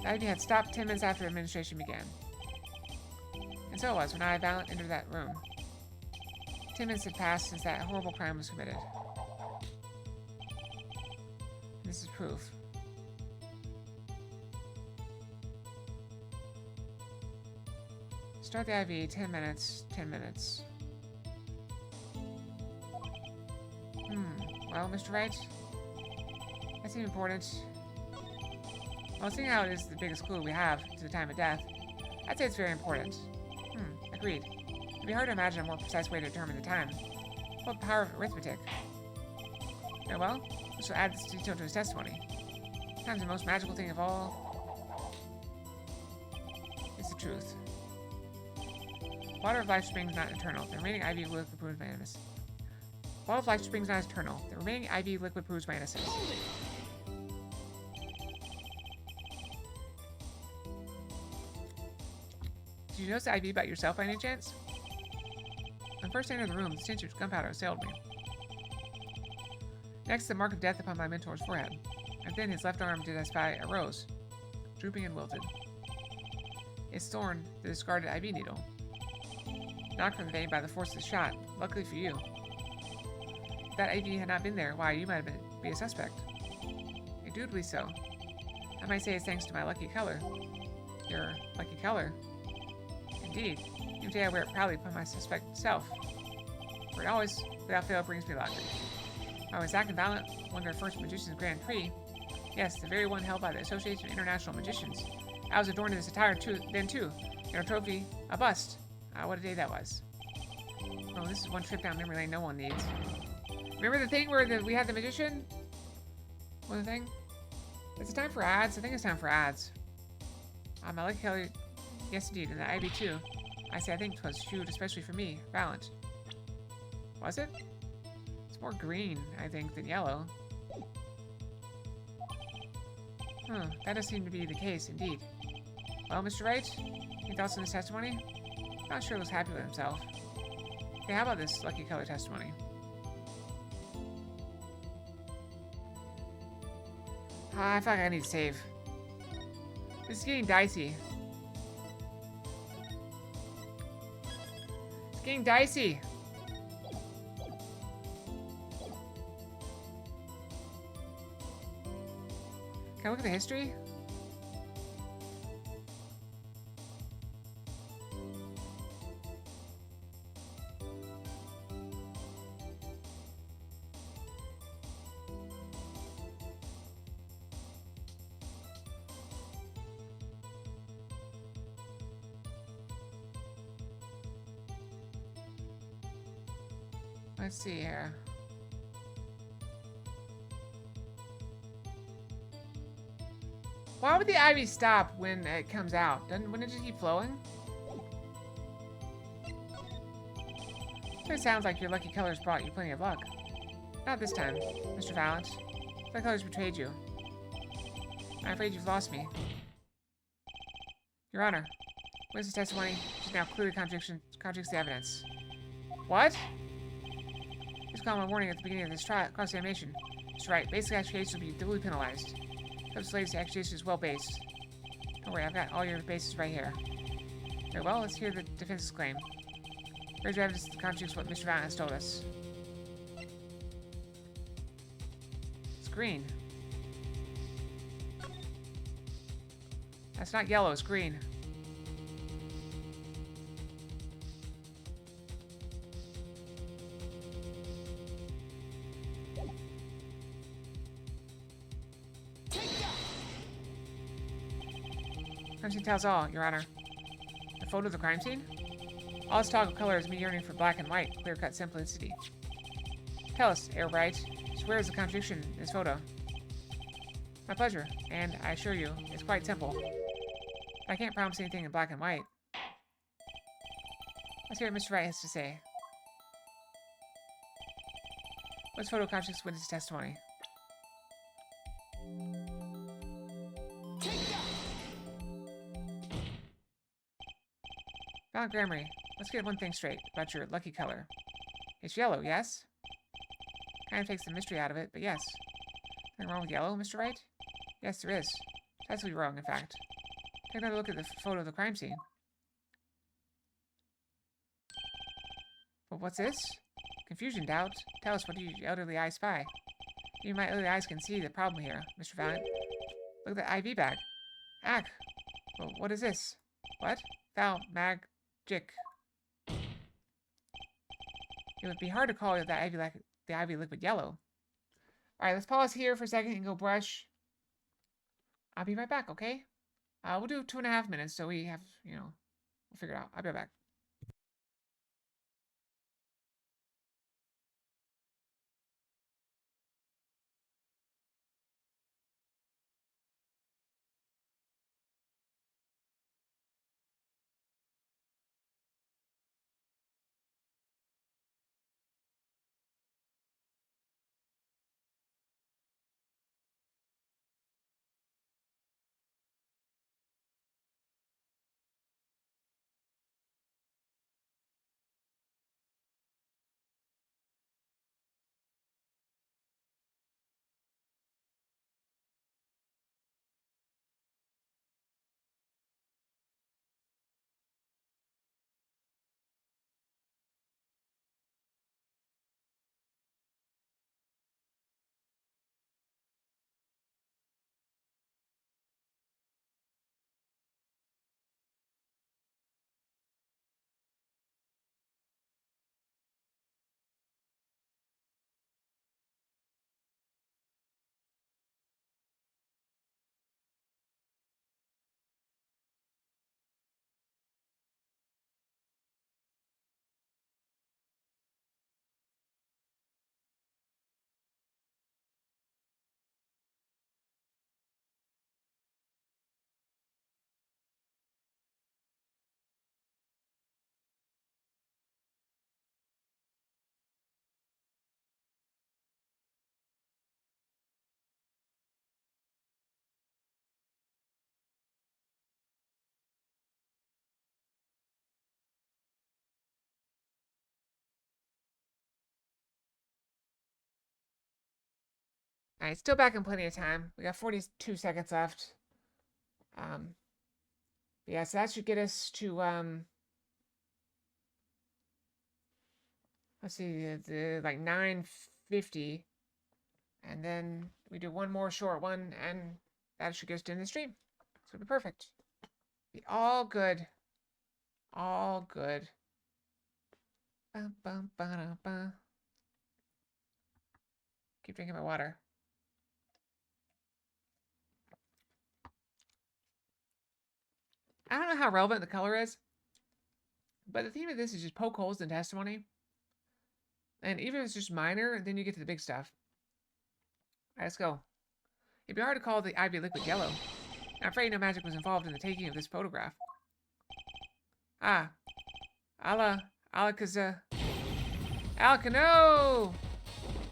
The IV had stopped 10 minutes after administration began. And so it was when I, Valent, entered that room. 10 minutes had passed since that horrible crime was committed. This is proof. Start the IV, 10 minutes, 10 minutes. Well, Mr. Wright? That seemed important. Well, seeing how it is the biggest clue we have to the time of death, I'd say it's very important. Agreed. It'd be hard to imagine a more precise way to determine the time. What power of arithmetic? Yeah, well, this will add this detail to his testimony. Time's the most magical thing of all. It's the truth. Water of life springs not eternal. The remaining IV liquid proves my innocence. Water of life springs not eternal. The remaining IV liquid proves my innocence. Did you notice the IV about yourself by any chance? When first I entered the room, the stench of gunpowder assailed me. Next, the mark of death upon my mentor's forehead. And then his left arm did I spy a rose, drooping and wilted. Its thorn, the discarded IV needle. Knocked from the vein by the force of the shot, luckily for you. If that IV had not been there, why, you might have been a suspect. Indubitably so. I might say it's thanks to my lucky color. Your lucky color. Indeed. Even today I wear it proudly upon my suspect self. For it always, without fail, brings me luck. I was Zach and Valent, won their first Magician's Grand Prix. Yes, the very one held by the Association of International Magicians. I was adorned in this attire then too. And a trophy, a bust. What a day that was. Oh, this is one trip down memory lane no one needs. Remember the thing where we had the magician? One thing? Is it time for ads? I think it's time for ads. My lucky color, yes indeed, and the IV too. I say I think it was huge, especially for me, Valent. Was it? It's more green, I think, than yellow. That does seem to be the case, indeed. Well, Mr. Wright, any thoughts on this testimony? Not sure he was happy with himself. Okay, how about this lucky color testimony? I feel like I need to save. This is getting dicey. It's getting dicey. Can I look at the history? Let's see here. Why would the ivy stop when it comes out? Wouldn't it just keep flowing? So it sounds like your lucky colors brought you plenty of luck. Not this time, Mr. Valent. The colors betrayed you. I'm afraid you've lost me. Your Honor, witness testimony which now clearly contradicts the evidence. What? Please call my warning at the beginning of this trial cross-examination. Mr. Wright, basic accusation will be doubly penalized. This latest accusation is well-based. Don't worry, I've got all your bases right here. Very well, let's hear the defense's claim. Here's your evidence that contradicts what Mr. Valent has told us. It's green. That's not yellow, it's green. Crime scene tells all, Your Honor. A photo of the crime scene? All this talk of color is me yearning for black and white, clear-cut simplicity. Tell us, Air Bright, so where is the contradiction in this photo? My pleasure, and I assure you, it's quite simple. But I can't promise anything in black and white. Let's hear what Mr. Wright has to say. What's photo contradicts witness testimony? Valent Grammary, let's get one thing straight about your lucky color. It's yellow, yes? Kind of takes the mystery out of it, but yes. Anything wrong with yellow, Mr. Wright? Yes, there is. That's absolutely wrong, in fact. Take another look at the photo of the crime scene. But what's this? Confusion, doubt. Tell us, what do you elderly eyes spy? Even my elderly eyes can see the problem here, Mr. Valent. Look at the IV bag. Ach! Well, what is this? What? Magic. It would be hard to call the IV liquid yellow. Alright, let's pause here for a second and go brush. I'll be right back, okay? We'll do 2.5 minutes so we have, we'll figure it out. I'll be right back. Alright, still back in plenty of time. We got 42 seconds left. Yeah, so that should get us to, let's see, like 9:50. And then we do one more short one, and that should get us to the stream. So it'll be perfect. Be all good. All good. Bum, bum, ba, ba. Keep drinking my water. I don't know how relevant the color is, but the theme of this is just poke holes in testimony. And even if it's just minor, then you get to the big stuff. All right, let's go. It'd be hard to call the IV liquid yellow. I'm afraid no magic was involved in the taking of this photograph. Ah. Alakaza. Alakano!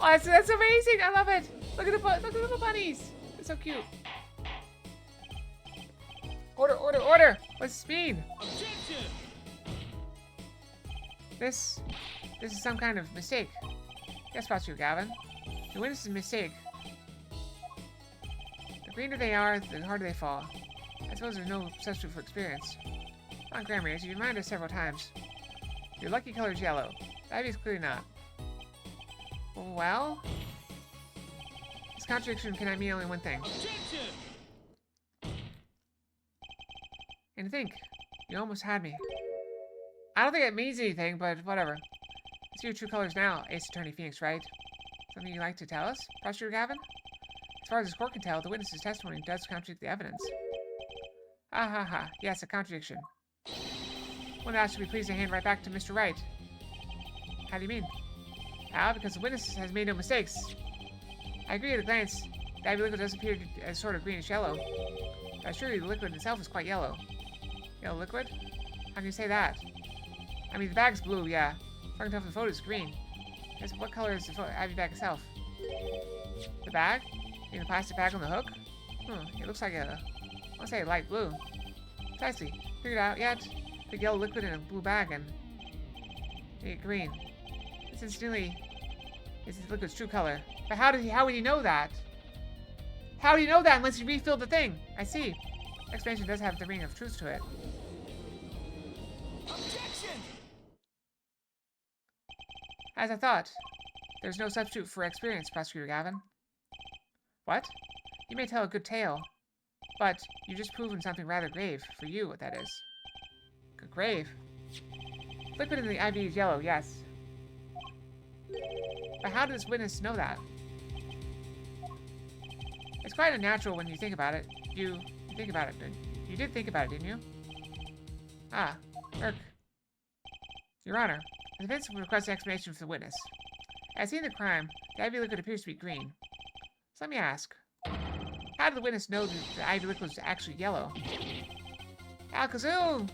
Oh, that's amazing! I love it! Look at the little bunnies! They're so cute. Order, order, order! What's this mean? Objection! This is some kind of mistake. Yes, Prosecutor Gavin. The witness is a mistake. The greener they are, the harder they fall. I suppose there's no substitute for experience. On grammar, as you reminded us several times. Your lucky color is yellow. The IV is clearly not. Well? This contradiction cannot mean only one thing. Objection! And to think, you almost had me. I don't think it means anything, but whatever. I see your true colors now, Ace Attorney Phoenix, right? Something you'd like to tell us, Prosecutor Gavin? As far as this court can tell, the witness's testimony does contradict the evidence. Ah ha ha, yes, a contradiction. One that should be pleased to hand right back to Mr. Wright. How do you mean? How? Because the witness has made no mistakes. I agree at a glance. The IV liquid does appear as sort of greenish yellow. But surely the liquid itself is quite yellow. Yellow liquid? How can you say that? I mean, the bag's blue, yeah. Far enough the photo is green. Yes, what color is the IV bag itself? The bag? You mean the plastic bag on the hook? It looks like I want to say light blue. Precisely. Figured out yet? The yellow liquid in a blue bag and green. This incidentally is the liquid's true color. But how would he know that? How do you know that unless he refilled the thing? I see. Explanation does have the ring of truth to it. Objection! As I thought, there's no substitute for experience, Prosecutor Gavin. What? You may tell a good tale, but you've just proven something rather grave, for you, that is. Grave? Liquid in the IV is yellow, yes. But how does this witness know that? It's quite unnatural when you think about it. You think about it, you did think about it, didn't you? Ah, Irk. Your Honor, the defense will request an explanation from the witness. As seen the crime, the IV liquid appears to be green. So let me ask, how did the witness know that the IV liquid was actually yellow? Alakazoo!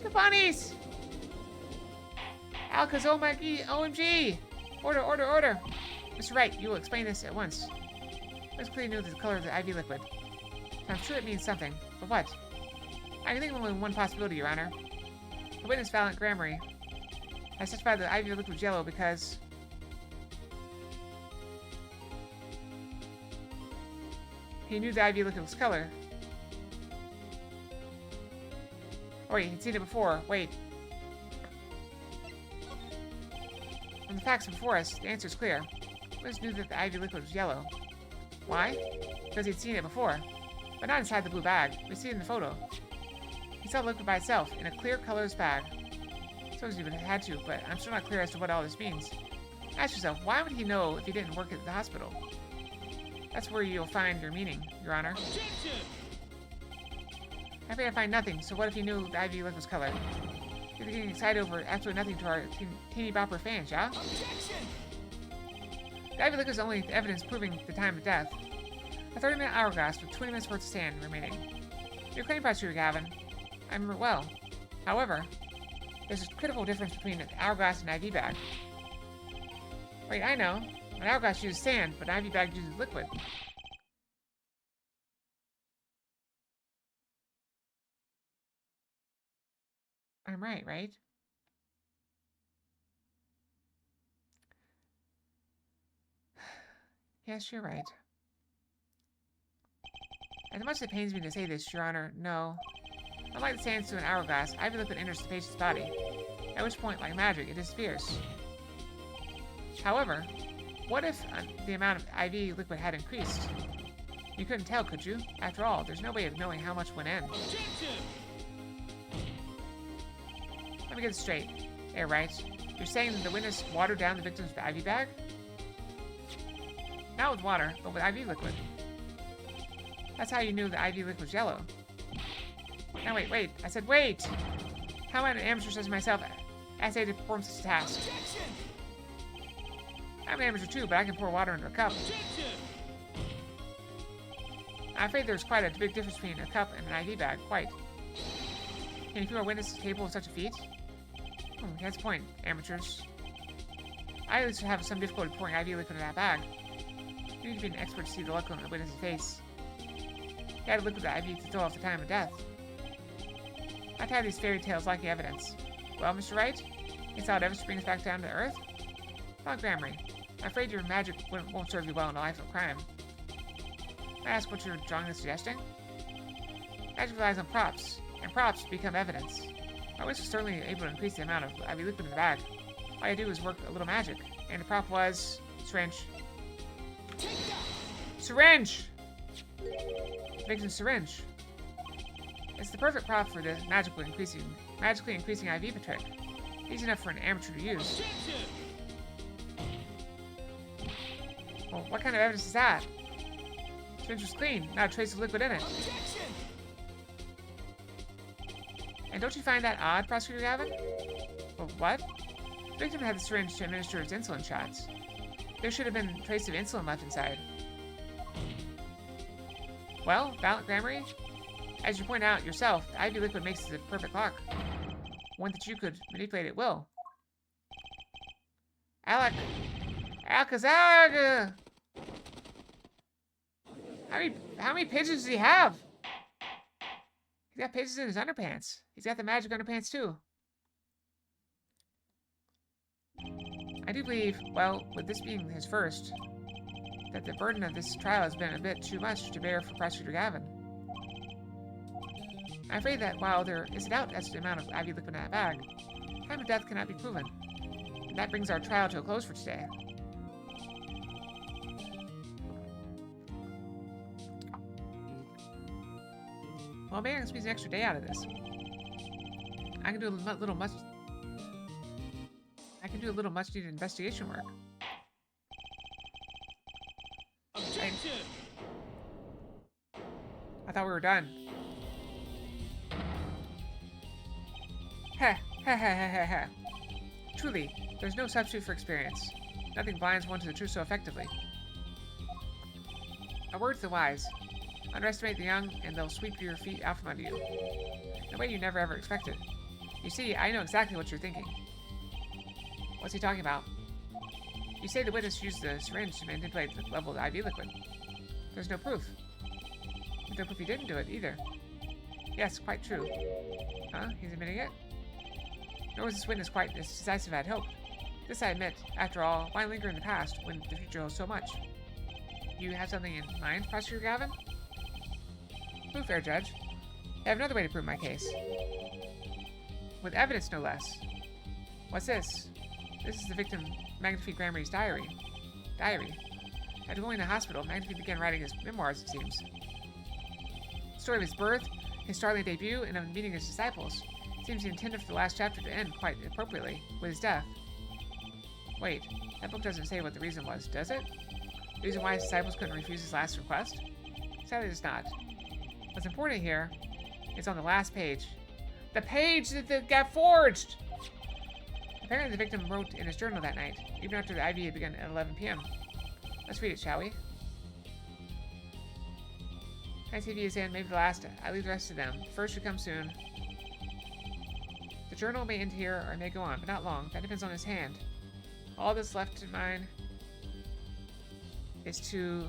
The bunnies! Alakazoo, Mikey, OMG! Order, order, order! Mr. Wright, you will explain this at once. It's clearly knew the color of the IV liquid. I'm sure it means something, but what? I can think of only one possibility, Your Honor. The witness, Valiant Grammary, has testified that the IV liquid was yellow because he knew the IV liquid was color. Oh wait, he'd seen it before. Wait. From the facts before us, the answer is clear. The witness knew that the IV liquid was yellow. Why? Because he'd seen it before. But not inside the blue bag. We see it in the photo. He saw the liquid by itself, in a clear colorless bag. I suppose he would have had to, but I'm still not clear as to what all this means. Ask yourself, why would he know if he didn't work at the hospital? That's where you'll find your meaning, Your Honor. Objection! I think I find nothing, so what if he knew the IV liquid's color? You're getting excited over absolutely nothing to our teeny bopper fans, yeah? Objection! The IV liquid is only evidence proving the time of death. A 30-minute hourglass with 20 minutes worth of sand remaining. Your claim, Prosecutor Gavin. I remember it well. However, there's a critical difference between an hourglass and an IV bag. Wait, I know. An hourglass uses sand, but an IV bag uses liquid. I'm right, right? Yes, you're right. As much as it pains me to say this, Your Honor, no. Unlike the sands to an hourglass, IV liquid enters the patient's body, at which point, like magic, it disappears. However, what if the amount of IV liquid had increased? You couldn't tell, could you? After all, there's no way of knowing how much went in. Objection! Let me get this straight. Hey, right. You're saying that the witness watered down the victim's IV bag? Not with water, but with IV liquid. That's how you knew the IV liquid was yellow. Now wait. I said wait! How am I an amateur such as myself essay to perform such a task? Objection! I'm an amateur too, but I can pour water into a cup. Objection! I'm afraid there's quite a big difference between a cup and an IV bag, quite. Can you feel a witness capable of such a feat? That's the point, amateurs. I at least have some difficulty pouring IV liquid in that bag. You need to be an expert to see the look on the witness's face. He had liquid IV to throw off the time of death. I tie these fairy tales like evidence. Well, Mr. Wright, you saw it ever brings back down to earth? Not Grammary. I'm afraid your magic won't serve you well in a life of crime. I ask what you're strongly suggesting? Magic relies on props, and props become evidence. I was certainly able to increase the amount of IV liquid in the bag. All I do is work a little magic, and the prop was syringe. Syringe! Victim's syringe. It's the perfect prop for the magically increasing IV trick. Easy enough for an amateur to use. Well, what kind of evidence is that? Syringe was clean, not a trace of liquid in it. And don't you find that odd, Prosecutor Gavin? Well, what? The victim had the syringe to administer his insulin shots. There should have been a trace of insulin left inside. Well, Valiant Grammary, as you point out yourself, the IV liquid makes the perfect lock. One that you could manipulate at will. Alcazar! How many pigeons does he have? He's got pigeons in his underpants. He's got the magic underpants too. I do believe, well, with this being his first, that the burden of this trial has been a bit too much to bear for Prosecutor Gavin. I'm afraid that while there is a doubt as to the amount of IV liquid in that bag, time of death cannot be proven. And that brings our trial to a close for today. Well, maybe I can squeeze an extra day out of this. I can do a little much-needed investigation work. Objection! I thought we were done. Ha. Truly, there's no substitute for experience. Nothing blinds one to the truth so effectively. A word to the wise. Underestimate the young, and they'll sweep your feet out from under you. In a way you never ever expected. You see, I know exactly what you're thinking. What's he talking about? You say the witness used the syringe to manipulate the level of IV liquid. There's no proof. There's no proof he didn't do it, either. Yes, quite true. Huh? He's admitting it? Nor was this witness quite as decisive as I'd hoped. This I admit. After all, why linger in the past when the future holds so much? You have something in mind, Prosecutor Gavin? Proof, fair judge. I have another way to prove my case. With evidence, no less. What's this? This is the victim, Magnifique Grammy's diary. After going to the hospital, Magnifique began writing his memoirs, it seems. The story of his birth, his startling debut, and of meeting his disciples. It seems he intended for the last chapter to end, quite appropriately, with his death. Wait, that book doesn't say what the reason was, does it? The reason why his disciples couldn't refuse his last request? Sadly, it's not. What's important here is on the last page. The page that got forged! Apparently the victim wrote in his journal that night, even after the IV had begun at 11 p.m. Let's read it, shall we? ICV is in, maybe the last. I leave the rest to them. First should come soon. The journal may end here, or it may go on, but not long. That depends on his hand. All that's left in mine is to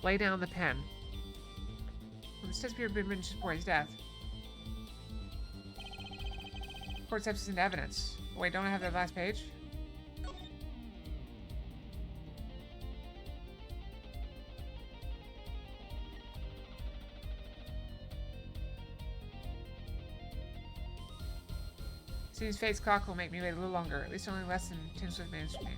lay down the pen. This test period had been written before his death. Court accepts this into evidence. Wait, don't I have that last page? Seems fate's clock will make me wait a little longer, at least only less than 10 swift minutes remain.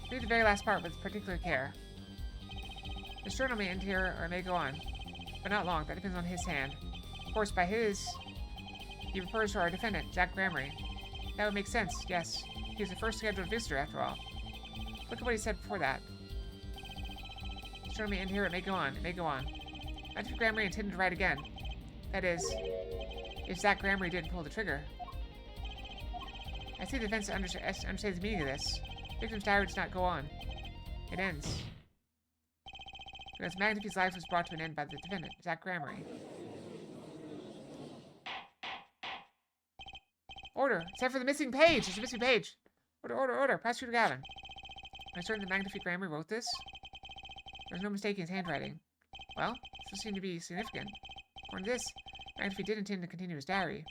Read the very last part with particular care. His journal may end here or it may go on, but not long. That depends on his hand. Of course, by his, he refers to our defendant, Jack Gramery. That would make sense, yes. He was the first scheduled visitor, after all. Look at what he said before that. His journal may end here or it may go on. It may go on. Matthew Gramery intended to write again. That is, if Zach Gramery didn't pull the trigger. I see the defense understands the meaning of this. Victim's diary does not go on. It ends. Because Magnifi's life was brought to an end by the defendant, Zach Gramery. Order! Except for the missing page! There's a missing page! Order, order, order! Prosecutor Gavin. Are you certain that Magnifi Gramery wrote this? There's no mistake in his handwriting. Well, this seemed to be significant. According to this, Magnifi did intend to continue his diary.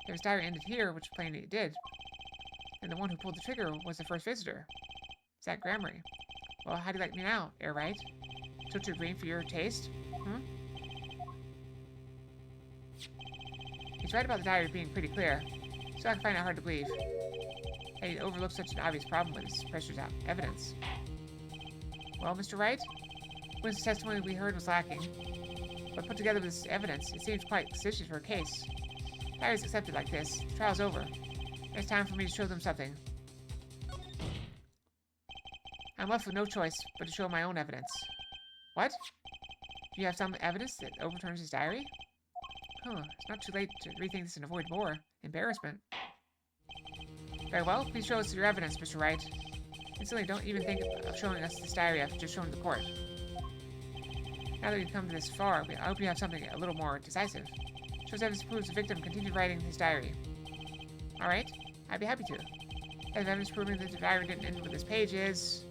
If his diary ended here, which plainly it did, then the one who pulled the trigger was the first visitor. Zach Gramery. Well, how do you like me now, air right? Tilted green for your taste? He's right about the diary being pretty clear, so I find it hard to believe. He overlooked such an obvious problem with his precious evidence. Well, Mr. Wright? Witness testimony we heard was lacking, but put together with this evidence, it seems quite suspicious for a case. Diary's accepted like this. The trial's over. It's time for me to show them something. I'm left with no choice but to show my own evidence. What? Do you have some evidence that overturns his diary? It's not too late to rethink this and avoid more embarrassment. Very well, please show us your evidence, Mr. Wright. Instantly, don't even think of showing us this diary I've just shown to the court. Now that we've come this far, I hope you have something a little more decisive. Shows evidence proves the victim continued writing his diary. Alright, I'd be happy to. Evidence proving that the diary didn't end with this page is...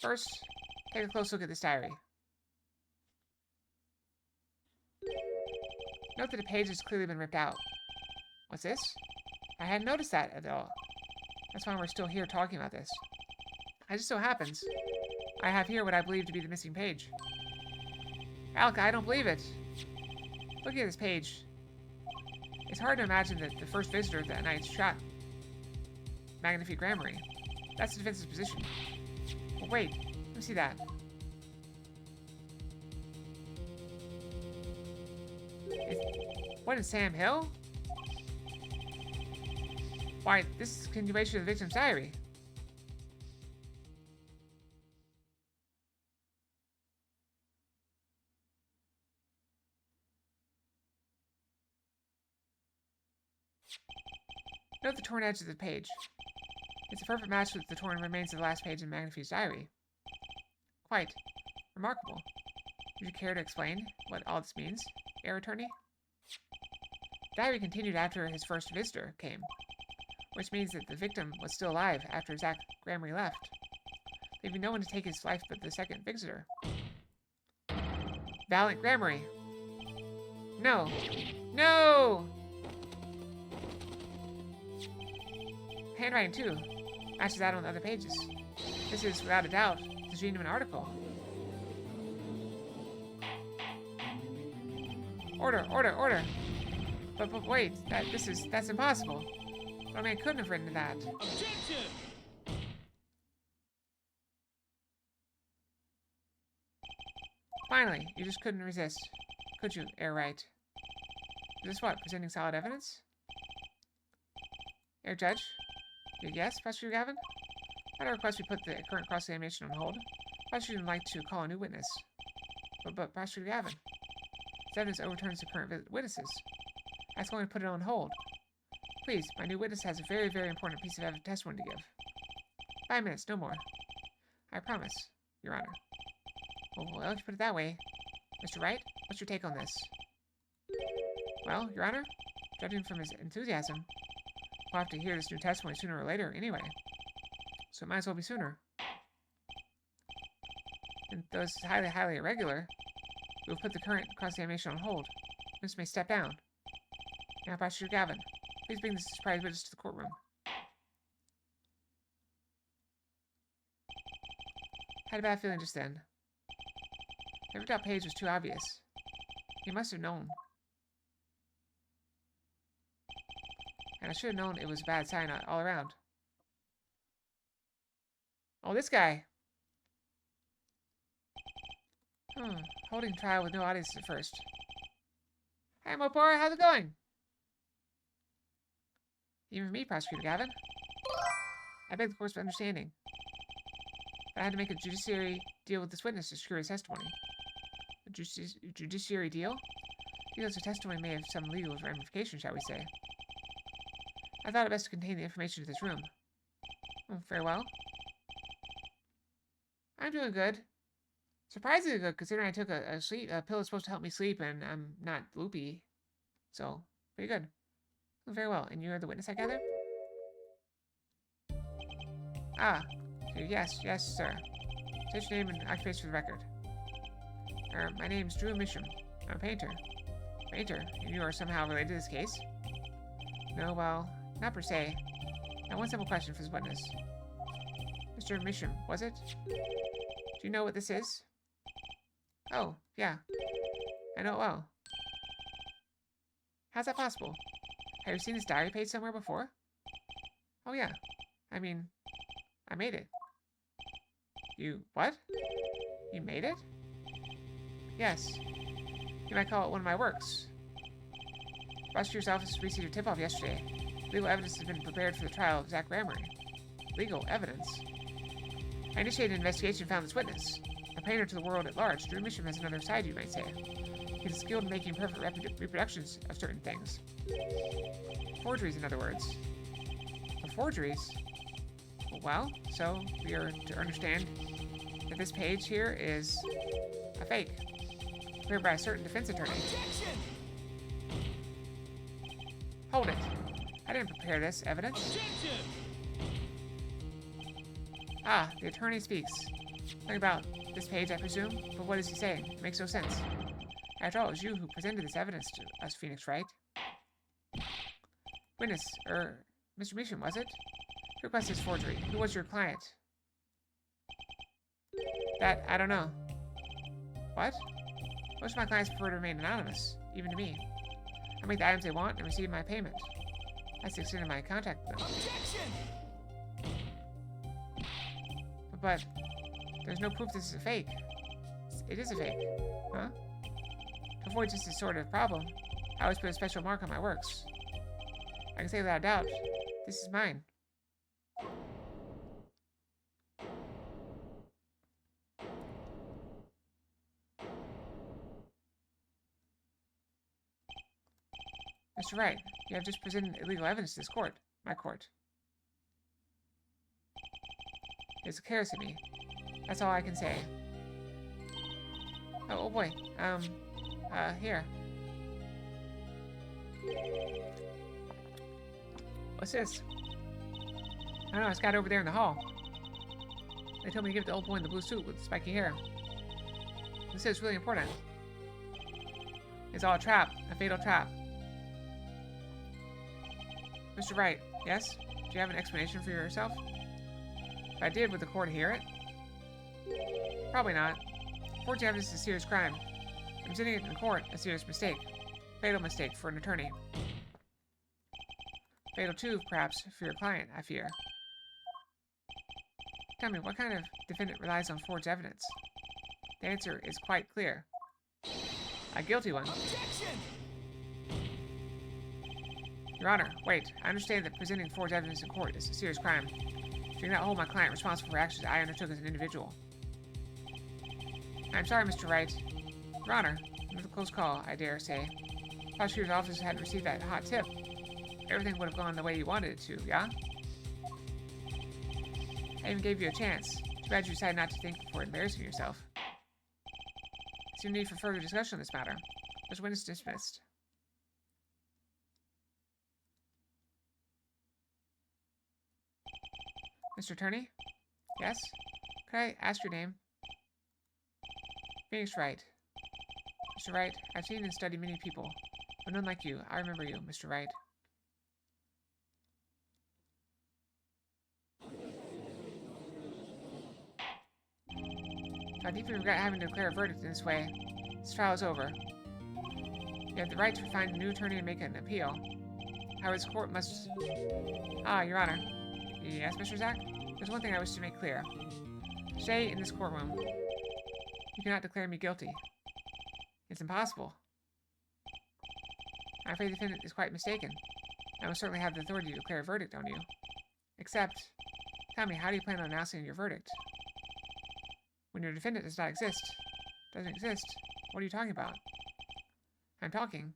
First, take a close look at this diary. Note that the page has clearly been ripped out. What's this? I hadn't noticed that at all. That's why we're still here talking about this. It just so happens, I have here what I believe to be the missing page. Alka, I don't believe it. Looking at this page, it's hard to imagine that the first visitor that night shot Magnifi Gramery. That's the defense's position. But wait, let me see that. What in Sam Hill? Why, this is a continuation of the victim's diary. Note the torn edge of the page. It's a perfect match with the torn remains of the last page in Magnifi's diary. Quite remarkable. Would you care to explain what all this means, Air Attorney? The diary continued after his first visitor came, which means that the victim was still alive after Zach Gramery left, leaving no one to take his life but the second visitor. Valiant Gramery! No! No! Handwriting, too. Matches that on the other pages. This is, without a doubt, the genuine article. Order, order, order! But wait, that's impossible. I mean, I couldn't have written that. Objection! Finally, you just couldn't resist. Could you, Air Right? Is this what, presenting solid evidence? Air Judge? Yes, Prosecutor Gavin? I'd request we put the current cross-examination on hold. Prosecutor would like to call a new witness. But Prosecutor Gavin, this evidence overturns the current witnesses. I was going to put it on hold. Please, my new witness has a very, very important piece of testimony to give. 5 minutes, no more. I promise, Your Honor. Well, if you put it that way. Mr. Wright, what's your take on this? Well, Your Honor, judging from his enthusiasm, we'll have to hear this new testimony sooner or later anyway. So it might as well be sooner. And though it's highly, highly irregular, we'll put the current cross-examination on hold. Witness may step down. Now, Prosecutor Gavin, please bring this surprise witness to the courtroom. Had a bad feeling just then. The ripped out page was too obvious. He must have known. And I should have known it was a bad sign all around. Oh, this guy. Holding trial with no audience at first. Hi, Mopar, how's it going? Even for me, Prosecutor Gavin. I beg the court's understanding. But I had to make a judiciary deal with this witness to secure his testimony. A judiciary deal? Because the testimony may have some legal ramifications, shall we say. I thought it best to contain the information to this room. Very well. I'm doing good. Surprisingly good, considering I took a pill that's supposed to help me sleep, and I'm not loopy. So, pretty good. Very well. And you're the witness, I gather? Ah. Yes, sir. State your name and occupation for the record. My name's Drew Misham. I'm a painter. Painter? And you are somehow related to this case? No, well, not per se. Now, one simple question for this witness. Mr. Misham, was it? Do you know what this is? Oh, yeah. I know it well. How's that possible? Have you seen this diary page somewhere before? Oh, yeah. I mean, I made it. You, what? You made it? Yes. You might call it one of my works. Prosecutor's office received a tip-off yesterday. Legal evidence has been prepared for the trial of Zach Ramery. Legal evidence? I initiated an investigation and found this witness. A painter to the world at large, Drew Misham has another side, you might say. He's skilled in making perfect reproductions of certain things. Forgeries, in other words. Forgeries? Well, so we are to understand that this page here is a fake, prepared by a certain defense attorney. Objection! Hold it. I didn't prepare this evidence. Objection! Ah, the attorney speaks. Something about this page, I presume? But what is he saying? It makes no sense. After all, it was you who presented this evidence to us, Phoenix, right? Witness, Mr. Misham, was it? Who requested this forgery? Who was your client? That, I don't know. What? Most of my clients prefer to remain anonymous, even to me. I make the items they want and receive my payment. That's the extent of my contact with them. Objection! But there's no proof this is a fake. It is a fake. Huh? To avoid just this sort of problem, I always put a special mark on my works. I can say without a doubt, this is mine. Mr. Wright, you have just presented illegal evidence to this court, my court. It's cares to me. That's all I can say. Oh boy. Here. What's this? I don't know, it's got over there in the hall. They told me to give it to the old boy in the blue suit with the spiky hair. This is really important. It's all a trap, a fatal trap. Mr. Wright, yes? Do you have an explanation for yourself? If I did, would the court hear it? Probably not. Forging evidence is a serious crime. I'm presenting it in court, a serious mistake. Fatal mistake for an attorney. Fatal too, perhaps, for your client, I fear. Tell me, what kind of defendant relies on forged evidence? The answer is quite clear. A guilty one. Objection! Your Honor, wait. I understand that presenting forged evidence in court is a serious crime. So you cannot hold my client responsible for actions I undertook as an individual. I'm sorry, Mr. Wright. Your Honor, another close call, I dare say. Prosecutor's office hadn't received that hot tip. Everything would have gone the way you wanted it to, yeah? I even gave you a chance. Too bad you decided not to think before embarrassing yourself. There's no need for further discussion on this matter. This witness dismissed. Mr. Attorney? Yes? Could I ask your name? Phoenix Wright. Mr. Wright, I've seen and studied many people, but none like you. I remember you, Mr. Wright. I deeply regret having to declare a verdict in this way. This trial is over. You have the right to find a new attorney and make an appeal. However, this court must... Ah, Your Honor. Yes, Mr. Zack? There's one thing I wish to make clear. Stay in this courtroom. You cannot declare me guilty. It's impossible. I'm afraid the defendant is quite mistaken. I most certainly have the authority to declare a verdict on you. Except, tell me, how do you plan on announcing your verdict? When your defendant does not exist. Doesn't exist. What are you talking about? I'm talking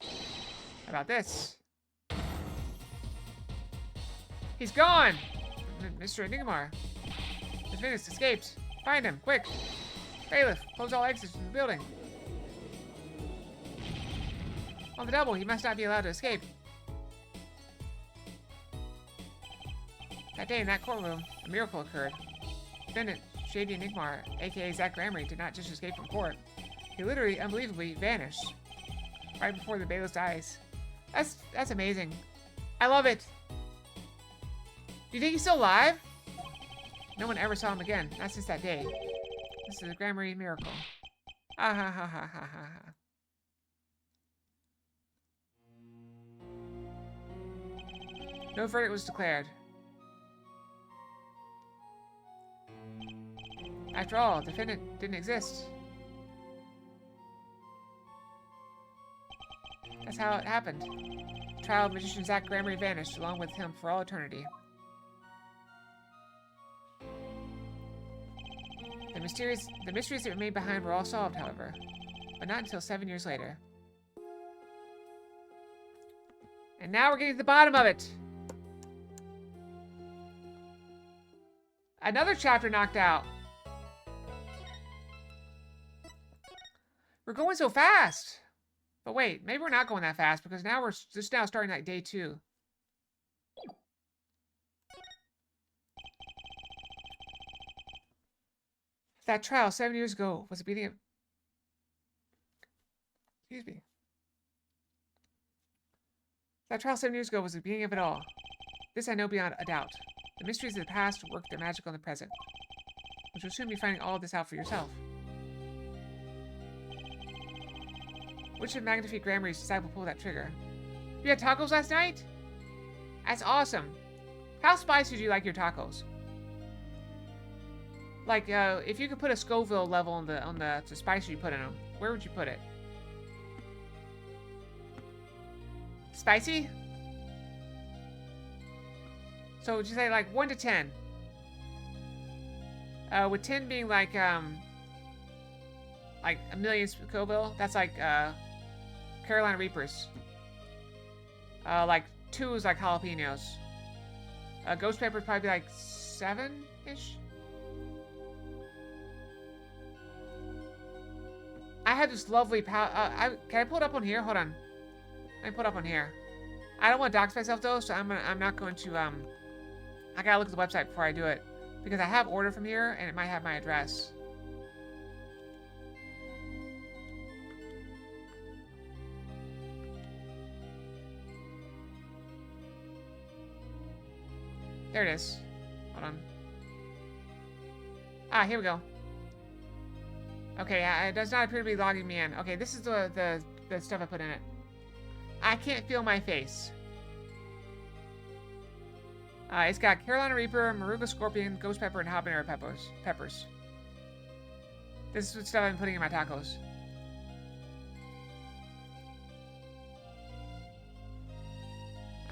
about this. He's gone! Mr. Enigmar. The defendant's escaped. Find him, quick! Bailiff, close all exits from the building. On the double, he must not be allowed to escape. That day in that courtroom, a miracle occurred. Defendant, Shady Enigmar, aka Zack Gramery, did not just escape from court. He literally, unbelievably, vanished. Right before the bailiff's eyes. That's amazing. I love it. Do you think he's still alive? No one ever saw him again, not since that day. This is a Gramery miracle. Ah ha ha ha ha ha ha. No verdict was declared. After all, the defendant didn't exist. That's how it happened. The trial of magician Zack Gramery vanished along with him for all eternity. The mysteries that remained behind were all solved, however, but not until 7 years later. And now we're getting to the bottom of it. Another chapter knocked out. We're going so fast. But wait, maybe we're not going that fast because now we're just now starting like day 2. That trial 7 years ago was the beginning of... Excuse me. That trial 7 years ago was the beginning of it all. This I know beyond a doubt. The mysteries of the past work their magic on the present. But you'll soon be finding all of this out for yourself. Which of Magnifique Gramery's disciple pulled that trigger? You had tacos last night? That's awesome. How spicy do you like your tacos? Like, if you could put a Scoville level on the spice you put in them, where would you put it? Spicy? So would you say like 1 to 10? With 10 being like a million Scoville, that's like Carolina Reapers. Like 2 is like jalapenos. Ghost pepper would probably be like 7-ish. I have this lovely can I pull it up on here? Hold on. Let me pull it up on here. I don't want to dox myself though, so I'm not going to I gotta look at the website before I do it. Because I have ordered from here and it might have my address. There it is. Hold on. Ah, here we go. Okay, it does not appear to be logging me in. Okay, this is the stuff I put in it. I can't feel my face. It's got Carolina Reaper, Maruga Scorpion, Ghost Pepper, and Habanero peppers. This is the stuff I'm putting in my tacos.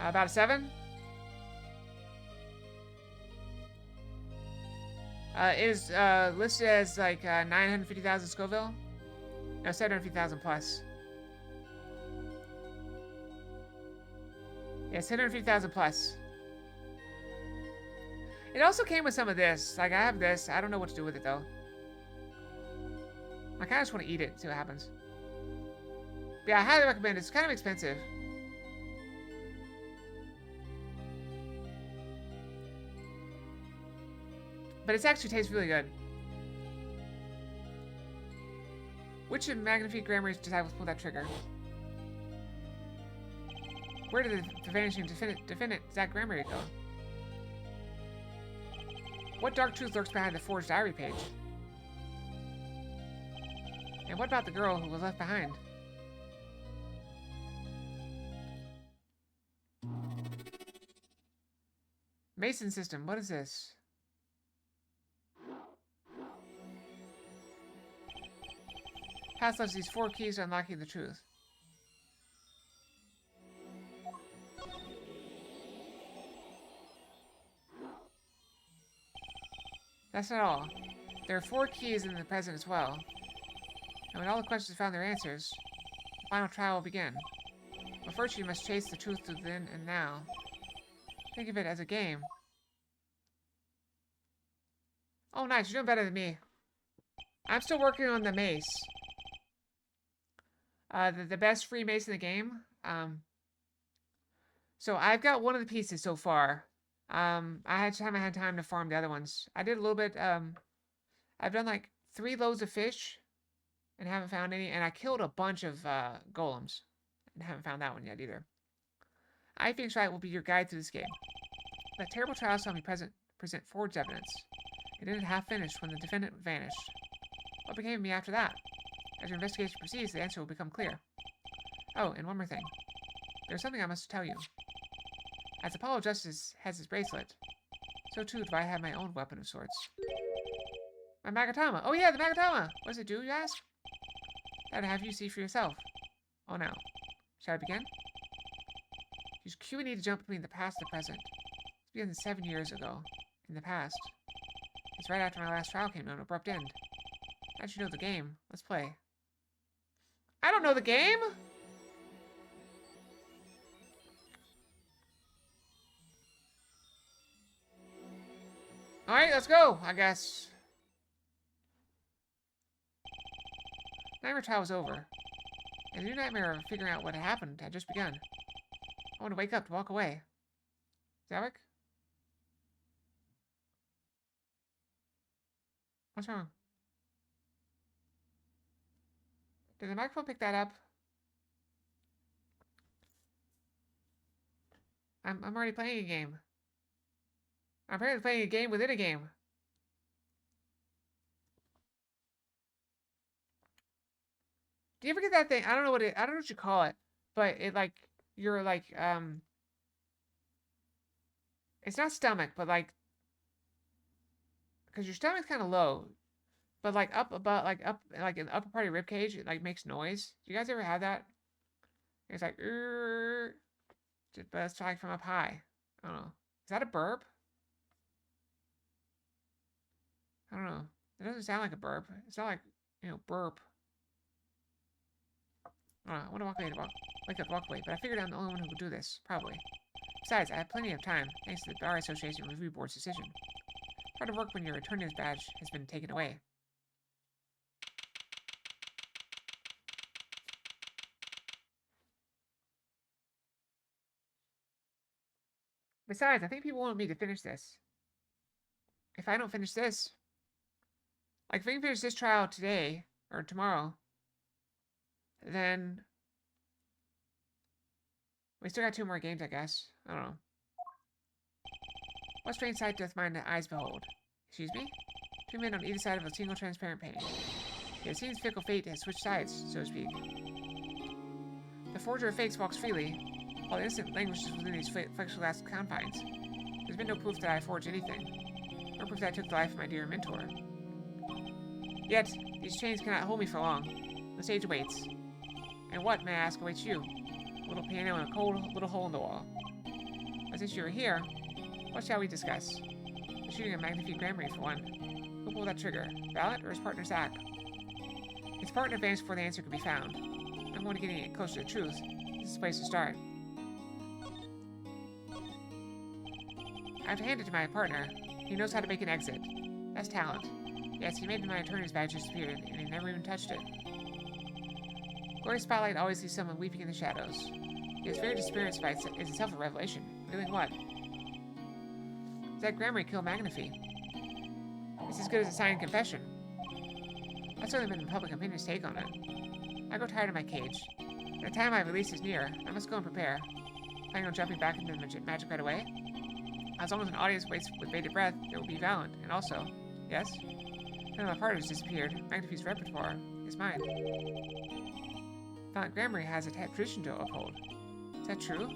About a 7. It is listed as like 950,000 Scoville. No, 750,000 plus. Yeah, 750,000 plus. It also came with some of this. Like, I have this. I don't know what to do with it, though. I kind of just want to eat it, see what happens. But yeah, I highly recommend it. It's kind of expensive. But it actually tastes really good. Which of Magnifique Gramery's disciples pulled that trigger? Where did the vanishing defendant Zack Gramery go? What dark truth lurks behind the forged diary page? And what about the girl who was left behind? Mason system, what is this? Pass left these 4 keys to unlocking the truth. That's not all. There are 4 keys in the present as well. And when all the questions found their answers, the final trial will begin. But first you must chase the truth through then and now. Think of it as a game. Oh, nice. You're doing better than me. I'm still working on the mace. The best free mace in the game. So I've got one of the pieces so far. I haven't had time to farm the other ones. I did a little bit. I've done like 3 loads of fish and haven't found any. And I killed a bunch of golems and haven't found that one yet either. I Phoenix Wright will be your guide through this game. That terrible trial saw me present forged evidence. It ended half finished when the defendant vanished. What became of me after that? As your investigation proceeds, the answer will become clear. Oh, and one more thing. There's something I must tell you. As Apollo Justice has his bracelet, so too do I have my own weapon of sorts. My Magatama. Oh yeah, the Magatama! What does it do, you ask? That'd have you see for yourself. Oh no. Shall I begin? Use Q and E to jump between the past and the present. This began 7 years ago. In the past. It's right after my last trial came to an abrupt end. Now that you know the game, let's play. I don't know the game! Alright, let's go, I guess. Nightmare trial was over. And the new nightmare of figuring out what had happened had just begun. I want to wake up to walk away. Zavik? What's wrong? Did the microphone pick that up? I'm already playing a game. I'm apparently playing a game within a game. Do you ever get that thing? I don't know what you call it, but it like you're like it's not stomach, but like because your stomach's kind of low, but like up above, like up like in the upper part of your rib cage, it like makes noise. Do you guys ever have that? It's like but it's like from up high. I don't know. Is that a burp? I don't know. It doesn't sound like a burp. It's not like, burp. I don't know. I want to wake up, walk away. But I figured I'm the only one who could do this. Probably. Besides, I have plenty of time, thanks to the Bar Association Review Board's decision. Hard to work when your attorney's badge has been taken away. Besides, I think people want me to finish this. If I don't finish this, like if we can finish this trial today or tomorrow, then we still got 2 more games, I guess. I don't know. What strange sight doth mine eyes behold? Excuse me? 2 men on either side of a single transparent pane. Yet it seems fickle fate has switched sides, so to speak. The forger of fakes walks freely, while the innocent languishes within these plexiglass confines. There's been no proof that I forged anything. No proof that I took the life of my dear mentor. Yet, these chains cannot hold me for long. The stage awaits. And what, may I ask, awaits you? A little piano and a cold little hole in the wall. But since you are here, what shall we discuss? The shooting of Magnifique Grammary, for one. Who pulled that trigger? Valet or his partner Zack? His partner vanished before the answer could be found. I'm going to get closer to the truth. This is the place to start. I have to hand it to my partner. He knows how to make an exit. That's talent. Yes, he made my attorney's badge disappear, and he never even touched it. Glory's spotlight always leaves someone weeping in the shadows. His very disappearance by is itself a revelation. Revealing what? That Grammary killed Magnifique. It's as good as a signed confession. That's certainly been the public opinion's take on it. I grow tired of my cage. By the time my release is near, I must go and prepare. Planning on jumping back into the magic right away? As long as an audience waits with bated breath, there will be Valent, and also, yes? None of my partners disappeared. Magnifique's repertoire is mine. Violent Grammar has a tradition to uphold. Is that true?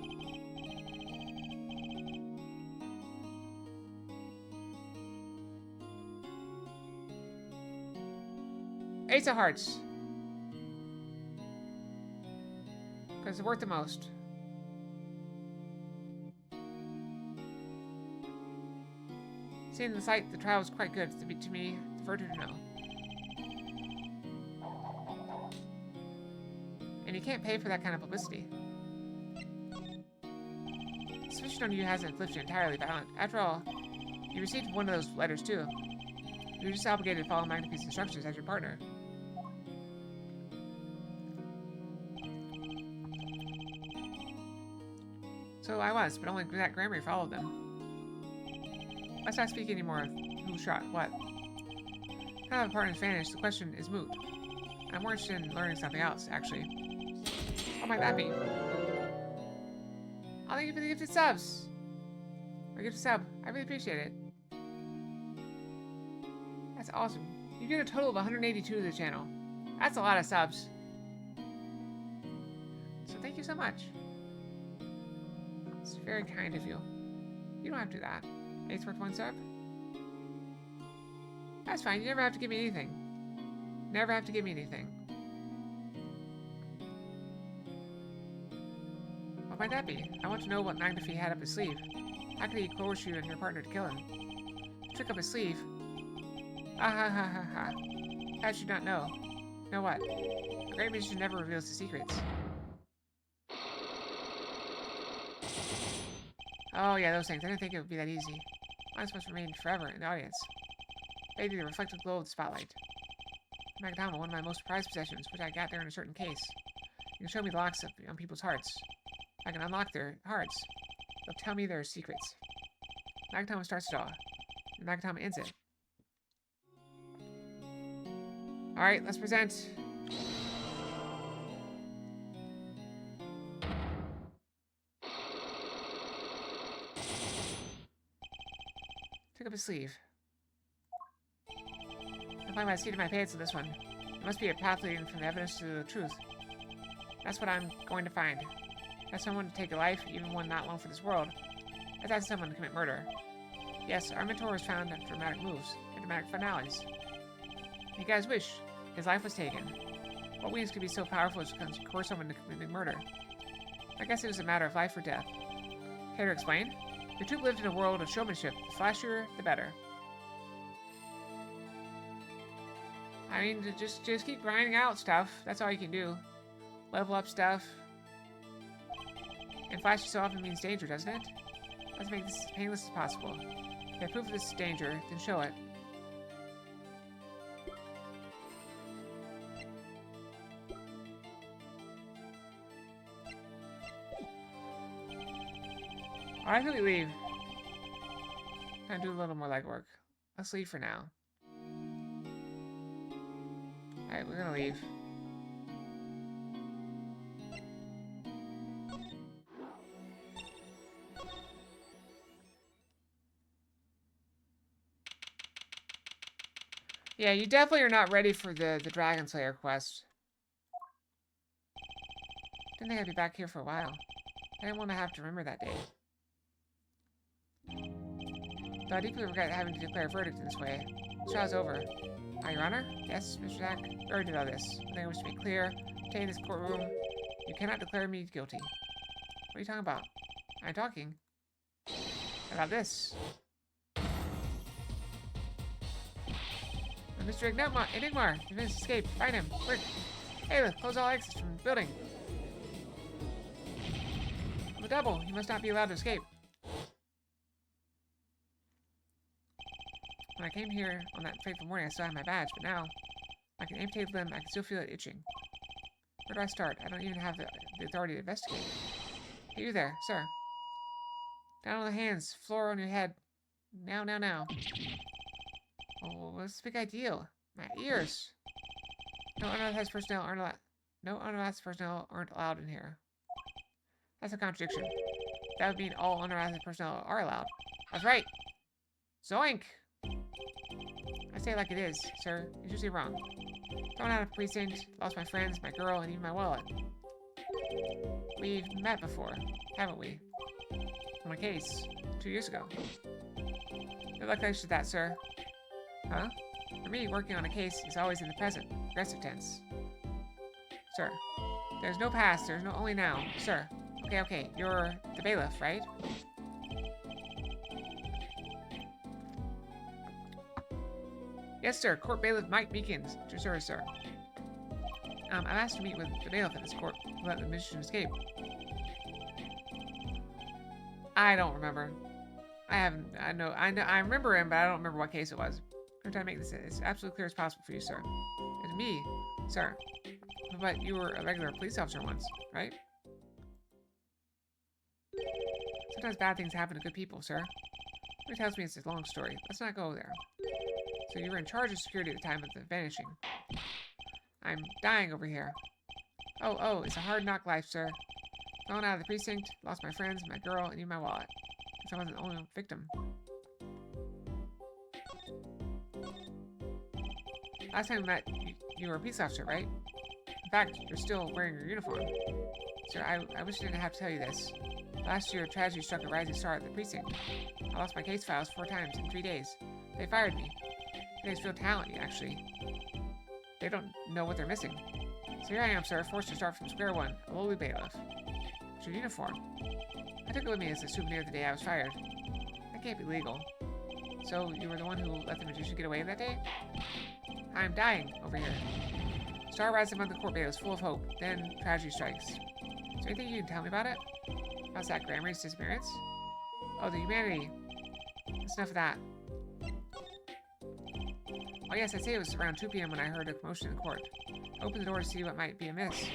Ace of Hearts. Because it's worth the most. Seeing the sight, the trial was quite good to me, for her to know. And you can't pay for that kind of publicity. Suspicion on you hasn't lifted entirely violent. After all, you received one of those letters too. You're just obligated to follow Magnape's instructions as your partner. So I was, but only that Grammar followed them. Let's not speak anymore of who shot what. Now that the partner's vanished, the question is moot. I'm more interested in learning something else, actually. What might that be? I'll thank you for the gifted subs! Or gifted sub. I really appreciate it. That's awesome. You get a total of 182 to the channel. That's a lot of subs. So thank you so much. It's very kind of you. You don't have to do that. It's worth one sub? That's fine. You never have to give me anything. Never have to give me anything. What might that be? I want to know what Magnafe had up his sleeve. How could he coerce you and your partner to kill him? Trick up his sleeve? Ah ha ha ha ha. How should you not know? Know what? A great magician never reveals his secrets. Oh yeah, those things. I didn't think it would be that easy. Mine must remain forever in the audience. Bathing the reflective glow of the spotlight. Magatama, one of my most prized possessions, which I got there in a certain case. You can show me the locks on people's hearts. I can unlock their hearts. They'll tell me their secrets. Magatama starts it all. And Magatama ends it. Alright, let's present. Pick up his sleeve. I'll find my seat in my pants in this one. There must be a path leading from the evidence to the truth. That's what I'm going to find. That's someone to take a life, even one not long for this world. That's asking someone to commit murder. Yes, our mentor was found at dramatic moves, and dramatic finales. He got his wish. His life was taken. What wings could be so powerful as to coerce someone to commit murder? I guess it was a matter of life or death. Care to explain? The troupe lived in a world of showmanship. The flashier, the better. I mean, just keep grinding out stuff. That's all you can do. Level up stuff. And flashy so often means danger, doesn't it? Let's make this as painless as possible. If you have proof of this danger, then show it. Alright, I think we leave. Gonna do a little more legwork. Let's leave for now. Alright, we're gonna leave. Yeah, you definitely are not ready for the Dragon Slayer quest. Didn't think I'd be back here for a while. I didn't want to have to remember that day. Though I deeply regret having to declare a verdict in this way. The trial's over. Your Honor? Yes, Mr. Zack? We already did all this. I think I wish to make clear. Stay in this courtroom. You cannot declare me guilty. What are you talking about? I'm talking about this. Mr. Enigmar, defense escape. Find him. Quick. Ayla, close all exits from the building. The double. You must not be allowed to escape. When I came here on that fateful morning, I still had my badge, but now I can amputate the limb. I can still feel it itching. Where do I start? I don't even have the authority to investigate. Hey, you there, sir. Down on the hands, floor on your head. Now, now, now. Oh, what's the big idea? My ears. No unauthorized personnel aren't allowed. No unauthorized personnel aren't allowed in here. That's a contradiction. That would mean all unauthorized personnel are allowed. That's right. Zoink! I say it like it is, sir. You're usually wrong. Thrown out of precinct, lost my friends, my girl, and even my wallet. We've met before, haven't we? On a case, 2 years ago. Good luck to that, sir. Huh? For me, working on a case is always in the present, progressive tense. Sir. There's no past, there's no only now. Sir. Okay, you're the bailiff, right? Yes, sir. Court bailiff Mike Meekins. At your service, sir. I'm asked to meet with the bailiff at this court to let the magician escape. I don't remember. I remember him, but I don't remember what case it was. I'm trying to make this as absolutely clear as possible for you, sir. It's me, sir. But you were a regular police officer once, right? Sometimes bad things happen to good people, sir. It tells me it's a long story. Let's not go there. So you were in charge of security at the time of the vanishing. I'm dying over here. Oh, it's a hard knock life, sir. Thrown out of the precinct, lost my friends, my girl, and even my wallet. Guess I wasn't the only victim. Last time we met, you were a police officer, right? In fact, you're still wearing your uniform. Sir, I wish I didn't have to tell you this. Last year, tragedy struck a rising star at the precinct. I lost my case files 4 times in 3 days. They fired me. It's real talent, actually. They don't know what they're missing. So here I am, sir, forced to start from square one, a lowly bailiff. It's your uniform. I took it with me as a souvenir the day I was fired. That can't be legal. So you were the one who let the magician get away that day? I'm dying over here. Star rises above the court bailiff is full of hope. Then tragedy strikes. Is there anything you can tell me about it? How's that Grammy's disappearance? Oh, the humanity. That's enough of that. Oh yes, I'd say it was around 2 p.m. when I heard a commotion in the court. I opened the door to see what might be amiss.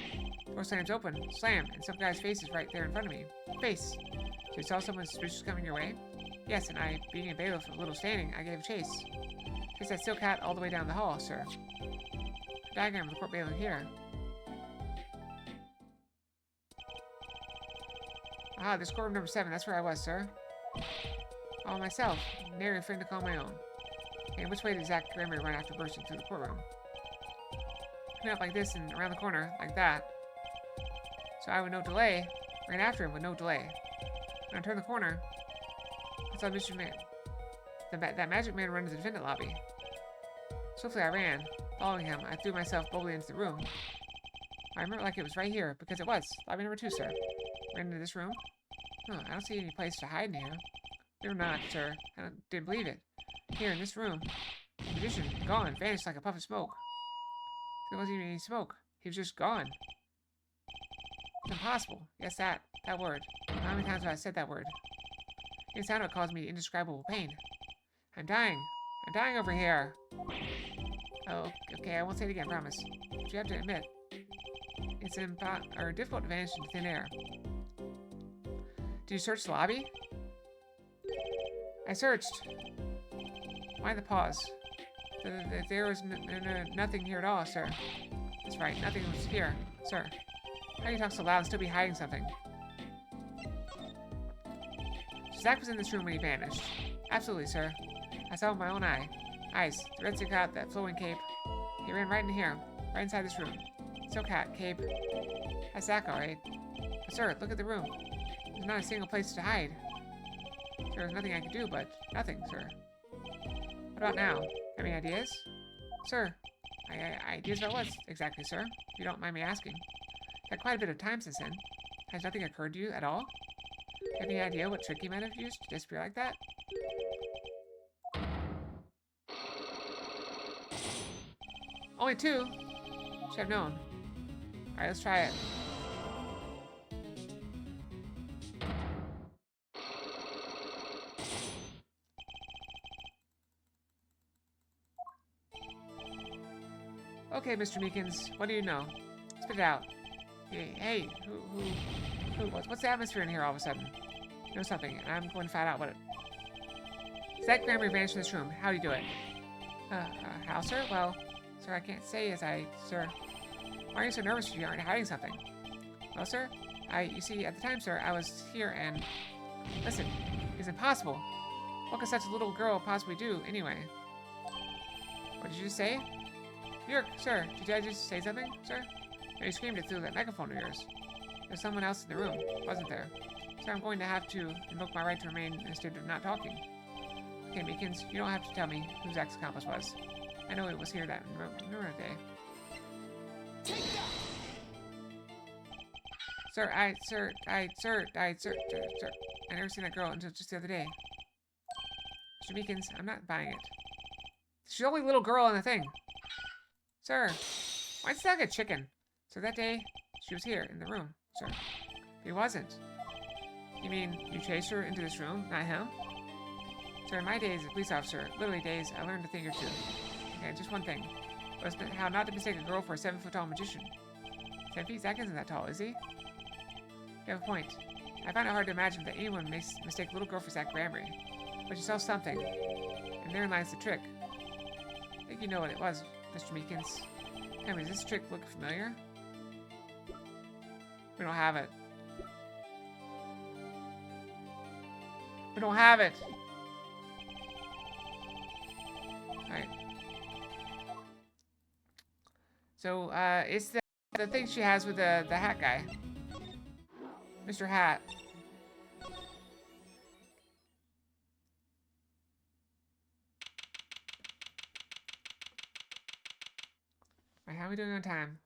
The door slams open, slam, and some guy's face is right there in front of me. Face. So you saw someone suspicious coming your way? Yes, and I, being a bailiff of little standing, I gave chase. Chased that steel cat all the way down the hall, sir. A diagram of the court bailiff here. Ah, this courtroom number 7, that's where I was, sir. All myself, nary a friend to call my own. And which way did Zach Grammer run after bursting through the courtroom? Coming up like this and around the corner, like that. So I, with no delay, ran after him with no delay. When I turned the corner, I saw Mr. Man. That magic man run to the defendant lobby. Swiftly I ran. Following him, I threw myself boldly into the room. I remember like it was right here, because it was. Lobby number 2, sir. Ran into this room. Huh, I don't see any place to hide in here. You're not, sir. I didn't believe it. Here, in this room. The magician, gone, vanished like a puff of smoke. There wasn't even any smoke. He was just gone. It's impossible. Yes, that word. How many times have I said that word? The sound of it caused me indescribable pain. I'm dying. I'm dying over here. Oh, okay, I won't say it again, promise. But you have to admit, it's difficult to vanish into thin air. Did you search the lobby? I searched. Why the pause? There was nothing here at all, sir. That's right, nothing was here, sir. How can you talk so loud and still be hiding something? Zach was in this room when he vanished. Absolutely, sir. I saw with my own eyes. The red silk hat, that flowing cape. He ran right in here, right inside this room. Silk hat, cape. That's Zach, all right. But, sir, look at the room. There's not a single place to hide. There was nothing I could do, but nothing, sir. What about now? Have any ideas? Sir, ideas about what exactly, sir? If you don't mind me asking. Had quite a bit of time since then. Has nothing occurred to you at all? Have any idea what trick you might have used to disappear like that? Only 2? Should have known. Alright, let's try it. Okay, Mr. Meekins, what do you know? Spit it out. Hey, what's the atmosphere in here all of a sudden? You know something, and I'm going to find out what it... Zach Grammer vanished in this room. How do you do it? How, sir? Well, sir, I can't say sir. Why are you so nervous if you aren't hiding something? Well, sir, you see, at the time, sir, I was here and... Listen, it's impossible. What could such a little girl possibly do, anyway? What did you just say? Yerk, sir, did I just say something, sir? No, you screamed it through that megaphone of yours. There's someone else in the room, wasn't there? Sir, I'm going to have to invoke my right to remain in a state of not talking. Okay, Meekins, you don't have to tell me who Zach's accomplice was. I know it was here that day. Sir, I never seen that girl until just the other day. Mr. Meekins, I'm not buying it. She's the only little girl on the thing. Sir, why'd you like a chicken? So that day, she was here in the room, sir. He wasn't. You mean you chased her into this room, not him? Sir, in my days as a police officer, literally days, I learned a thing or two. Okay, just one thing. Was how not to mistake a girl for a 7-foot-tall magician. 10 feet? Zach isn't that tall, is he? You have a point. I find it hard to imagine that anyone may mistake a little girl for Zach Bramry. But you saw something. And therein lies the trick. I think you know what it was, Mr. Meekins. Tell me, does this trick look familiar? We don't have it. We don't have it. Alright. So, it's the thing she has with the hat guy. Mr. Hat. Alright, how are we doing on time?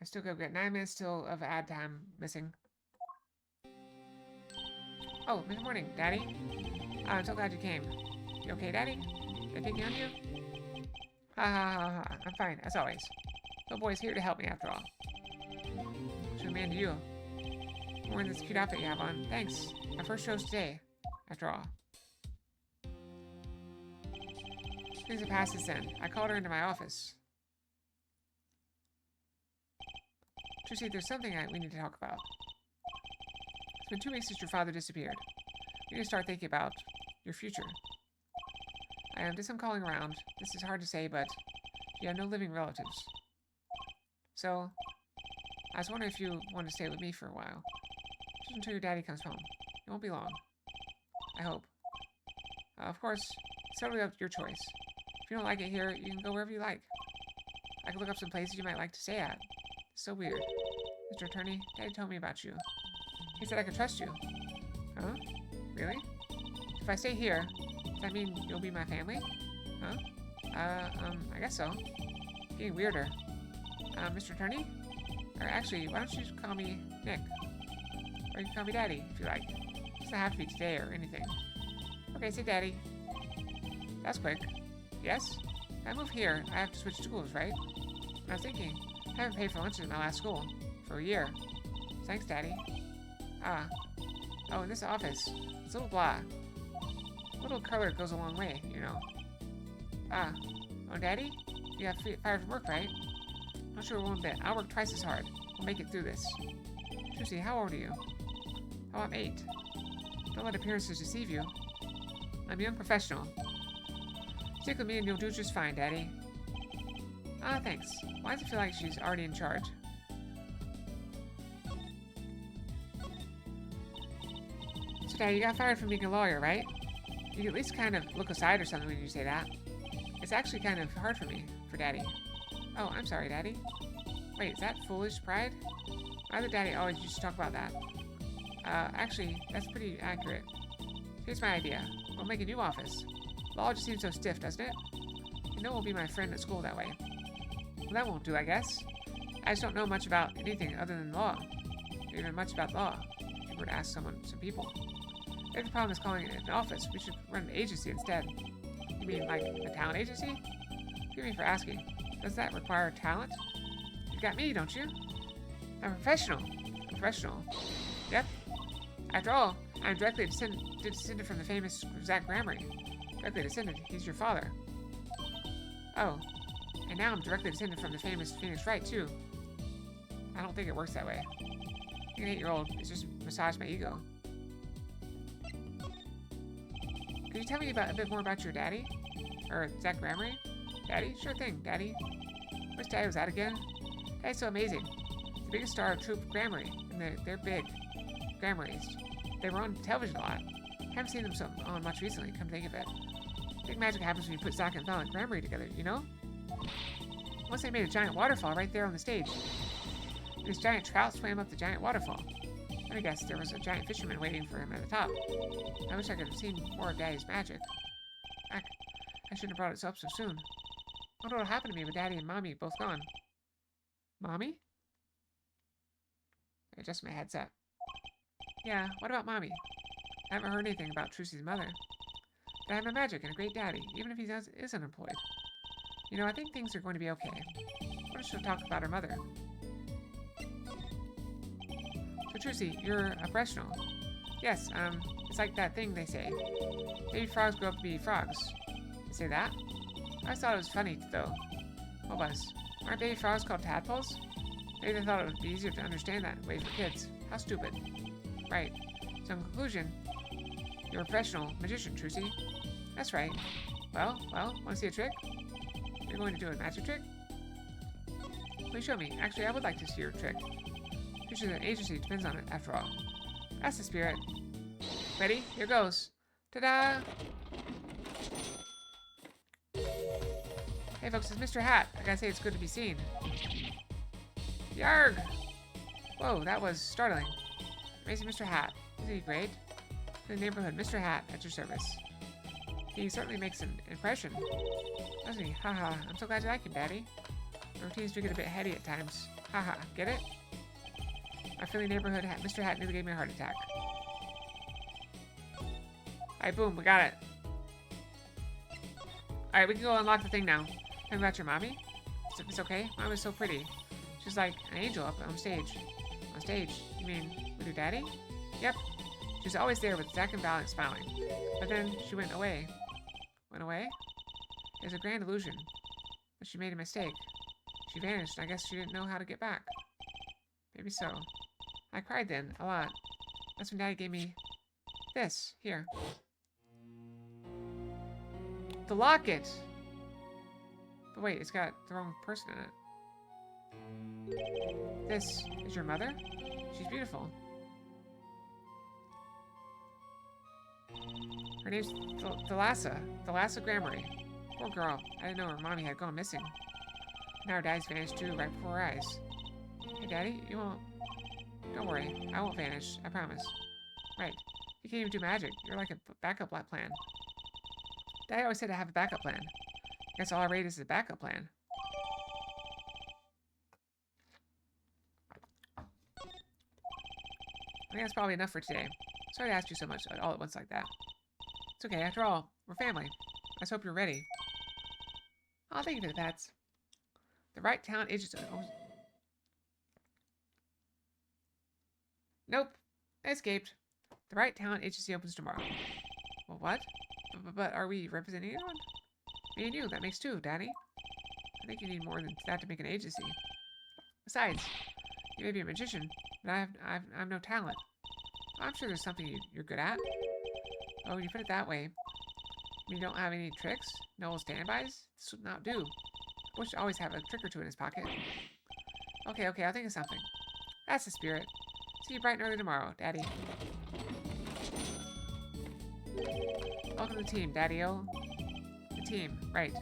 I still got 9 minutes till of ad time missing. Oh, good morning, Daddy. I'm so glad you came. You okay, Daddy? Did I take you on you? Ha ha ha ha. I'm fine, as always. The boy's here to help me after all. So man to you. I'm wearing this cute outfit you have on. Thanks. My first show's today, after all. Things have passed since then. I called her into my office. Tracy, there's something we need to talk about. It's been 2 weeks since your father disappeared. We need to start thinking about your future. I did some calling around. This is hard to say, but you have no living relatives. So, I was wondering if you want to stay with me for a while. Just until your daddy comes home. It won't be long. I hope. Of course, it's totally up to your choice. If you don't like it here, you can go wherever you like. I can look up some places you might like to stay at. It's so weird. Mr. Attorney, Daddy told me about you. He said I could trust you. Huh? Really? If I stay here, does that mean you'll be my family? Huh? I guess so. Getting weirder. Mr. Attorney? Or actually, why don't you call me Nick? Or you can call me Daddy, if you like. It doesn't have to be today or anything. Okay, say Daddy. That's quick. Yes? If I move here, I have to switch schools, right? I was thinking, I haven't paid for lunches at my last school. For a year. Thanks, Daddy. Ah. Oh, in this office. It's a little blah. A little color goes a long way, you know. Ah. Oh, Daddy? You got fired from work, right? Not sure one bit. I'll work twice as hard. We'll make it through this. Trucy, how old are you? Oh, I'm 8. Don't let appearances deceive you. I'm a young professional. Stick with me and you'll do just fine, Daddy. Ah, thanks. Why does it feel like she's already in charge? So, Daddy, you got fired from being a lawyer, right? You can at least kind of look aside or something when you say that. It's actually kind of hard for me, for Daddy. Oh, I'm sorry, Daddy. Wait, is that foolish pride? My other daddy always used to talk about that. Actually, that's pretty accurate. Here's my idea. We'll make a new office. Law just seems so stiff, doesn't it? You know, will be my friend at school that way. Well, that won't do, I guess. I just don't know much about anything other than law. Or even much about law. If you were to ask some people. If the problem is calling it an office, we should run an agency instead. You mean like a talent agency? Forgive me for asking. Does that require talent? You got me, don't you? I'm a professional. I'm professional. Yep. After all, I'm directly descended from the famous Zach Bramry. Directly descended. He's your father. Oh. And now I'm directly descended from the famous Phoenix Wright, too. I don't think it works that way. Being an 8-year-old is just massage my ego. Could you tell me a bit more about your daddy? Or Zach Bramry? Daddy? Sure thing, Daddy. Which daddy was that again? Daddy's so amazing. The biggest star of Troop Bramry, and they're big. Bramrys. They were on television a lot. Haven't seen them on much recently, come to think of it. Big magic happens when you put Zach and Val and Bramry together, you know? Once they made a giant waterfall right there on the stage. This giant trout swam up the giant waterfall. I guess there was a giant fisherman waiting for him at the top. I wish I could have seen more of Daddy's magic. Heck, I shouldn't have brought it up so soon. I wonder what happened to me with Daddy and Mommy both gone. Mommy? I adjust my headset. Yeah, what about Mommy? I haven't heard anything about Trucy's mother. But I have my magic and a great daddy, even if he is unemployed. You know, I think things are going to be okay. What should talk about her mother? So Trucy, you're a professional. Yes, it's like that thing they say. Baby frogs grow up to be frogs. They say that? I always thought it was funny, though. What was? Aren't baby frogs called tadpoles? Maybe they thought it would be easier to understand that way for kids. How stupid. Right. So in conclusion, you're a professional magician, Trucy. That's right. Well, want to see a trick? You're going to do a magic trick? Please show me. Actually, I would like to see your trick. Future an agency depends on it, after all. That's the spirit. Ready? Here goes. Ta-da! Hey folks, it's Mr. Hat. I gotta say it's good to be seen. Yarg! Whoa, that was startling. Amazing Mr. Hat. Isn't he great? In the neighborhood, Mr. Hat, at your service. He certainly makes an impression. Doesn't he? Haha, I'm so glad you like him, Daddy. My routines do get a bit heady at times. Haha, get it? My friendly neighborhood hat, Mr. Hat nearly gave me a heart attack. Alright, boom, we got it. Alright, we can go unlock the thing now. Tell me about your mommy? Is this okay? Mom is so pretty. She's like an angel up on stage. On stage? You mean with your daddy? Yep. She's always there with Zach and Valiant smiling. But then she went away. Went away? It was a grand illusion. But she made a mistake. She vanished, and I guess she didn't know how to get back. Maybe so. I cried then, a lot. That's when Daddy gave me this, here. The locket! But wait, it's got the wrong person in it. This is your mother? She's beautiful. Her name's Thalassa Grammary. Poor girl. I didn't know her mommy had gone missing. Now her daddy's vanished too, right before her eyes. Hey, Daddy, you won't... Don't worry, I won't vanish, I promise. Right. You can't even do magic. You're like a backup plan. Daddy always said to have a backup plan. Guess all I rate is a backup plan. I think that's probably enough for today. Sorry to ask you so much all at once like that. It's okay, after all, we're family. I just hope you're ready. Oh, thank you for the pats. The right talent agency... Oh. Nope. I escaped. The right talent agency opens tomorrow. Well, what? But are we representing anyone? Me and you, that makes two, Daddy. I think you need more than that to make an agency. Besides, you may be a magician, but I have no talent. I'm sure there's something you're good at. Oh, when you put it that way. You don't have any tricks? No standbys? This would not do. Bush should always have a trick or two in his pocket. Okay, I'll think of something. That's the spirit. See you bright and early tomorrow, Daddy. Welcome to the team, Daddy-o. The team, right.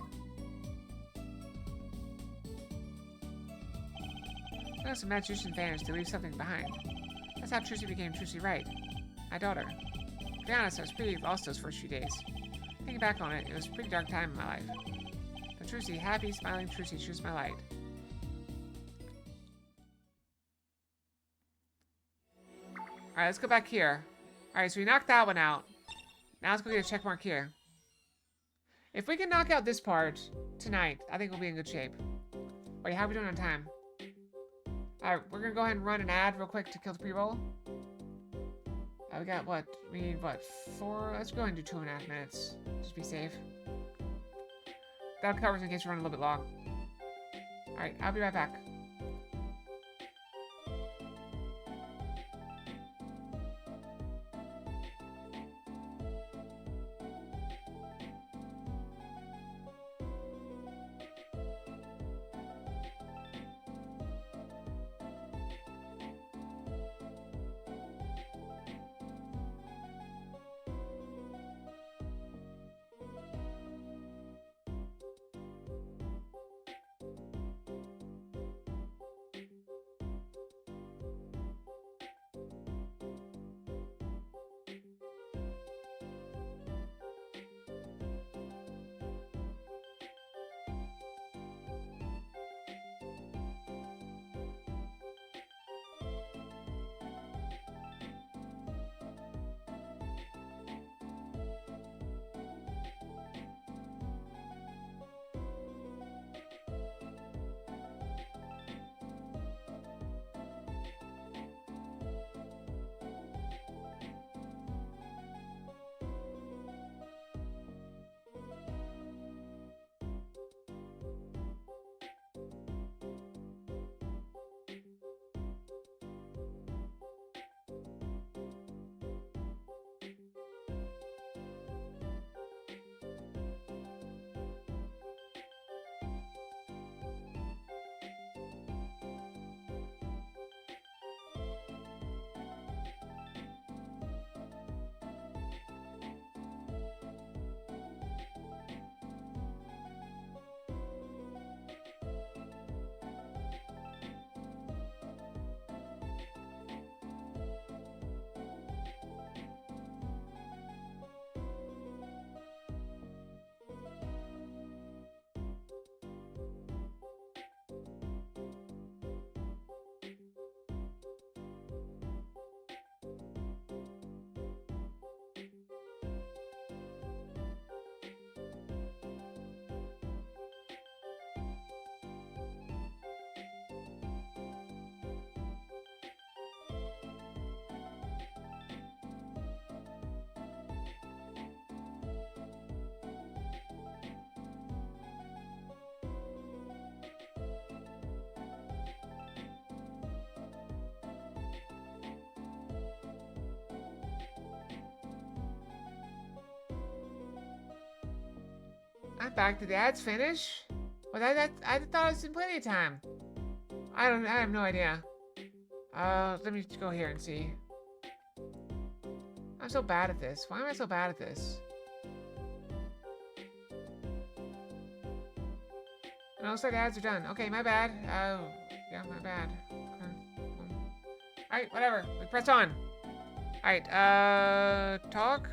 Notice a magician vanished to leave something behind. That's how Trucy became Trucy Wright, my daughter. To be honest, I was pretty lost those first few days. Thinking back on it, it was a pretty dark time in my life. But Trucy, happy, smiling Trucy, she was my light. Alright, let's go back here. Alright, so we knocked that one out. Now let's go get a check mark here. If we can knock out this part tonight, I think we'll be in good shape. Wait, how are we doing on time? Alright, we're gonna go ahead and run an ad real quick to kill the pre-roll. We got what? We need what? 4? Let's go ahead and do 2.5 minutes. Just be safe. That'll cover us in case we run a little bit long. Alright, I'll be right back. I'm back. Did the ads finish? Well, I thought it was in plenty of time. I have no idea. Let me go here and see. I'm so bad at this. Why am I so bad at this? It looks like the ads are done. Okay, my bad. Yeah, my bad. Okay. Alright, whatever. We press on. Alright, talk.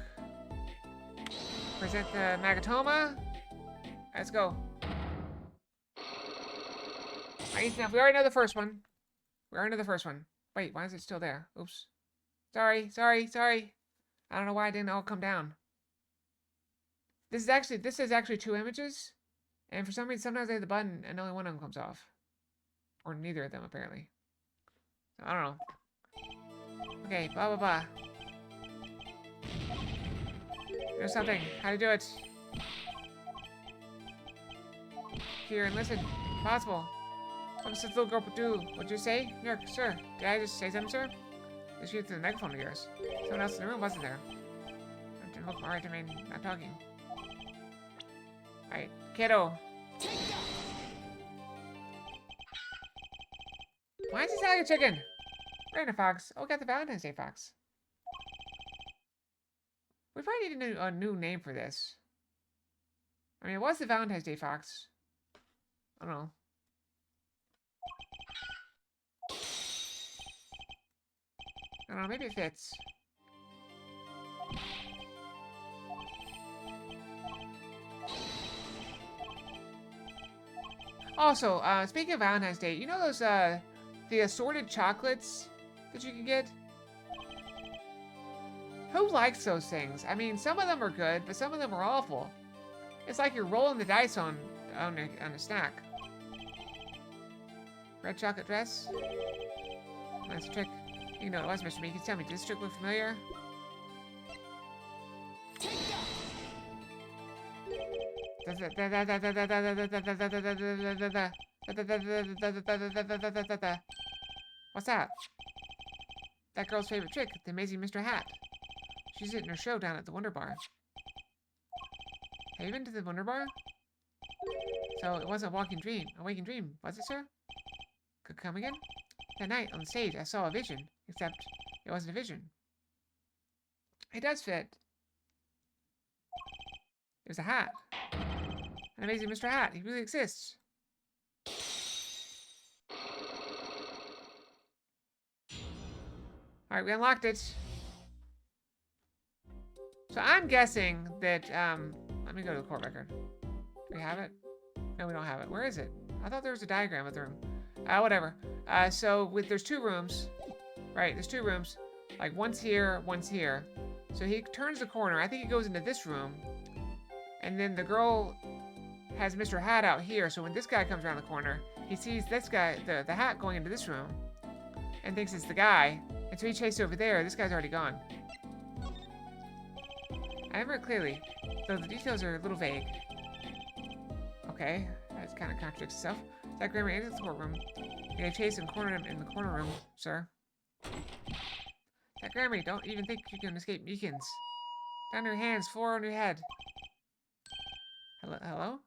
Present the Magatoma. Let's go. Alright, now we already know the first one. We already know the first one. Wait, why is it still there? Oops. Sorry. I don't know why it didn't all come down. This is actually 2 images. And for some reason, sometimes I hit the button and only one of them comes off. Or neither of them, apparently. So, I don't know. Okay, blah, blah, blah. Do something. How to do it. Hear and listen. Possible. What does this little girl do? What'd you say? Here, sir. Did I just say something, sir? Just shoot through the megaphone of yours. Someone else in the room wasn't there. It didn't look alright to me. Not talking. Alright, kiddo. Why is he sound like a chicken? Random Fox. Oh, got the Valentine's Day Fox. We probably need a new name for this. I mean, it was the Valentine's Day Fox. I don't know. I don't know, maybe it fits. Also, speaking of Valentine's Day, you know those, the assorted chocolates that you can get? Who likes those things? I mean, some of them are good, but some of them are awful. It's like you're rolling the dice on a snack. Red chocolate dress? Nice trick. You know what it was, Mr. Meekins. Tell me, does this trick look familiar? What's that? That girl's favorite trick, the amazing Mr. Hat. She's in her show down at the Wonder Bar. Have you been to the Wonder Bar? So it wasn't a waking dream, was it, sir? Could come again? That night on the stage, I saw a vision, except it wasn't a vision. It does fit. It was a hat. An amazing Mr. Hat. He really exists. Alright, we unlocked it. So I'm guessing that, let me go to the court record. Do we have it? No, we don't have it. Where is it? I thought there was a diagram of the room. Whatever. There's 2 rooms. Right, there's 2 rooms. Like, one's here, one's here. So he turns the corner. I think he goes into this room. And then the girl has Mr. Hat out here. So when this guy comes around the corner, he sees this guy, the hat going into this room. And thinks it's the guy. And so he chases over there. This guy's already gone. I remember it clearly, though the details are a little vague. Okay, that kind of contradicts itself. That Grammar entered the courtroom. You gave chase and cornered him in the corner room, sir. That Grammar, don't even think you can escape Meekins. Down your hands, 4 on your head. Hello?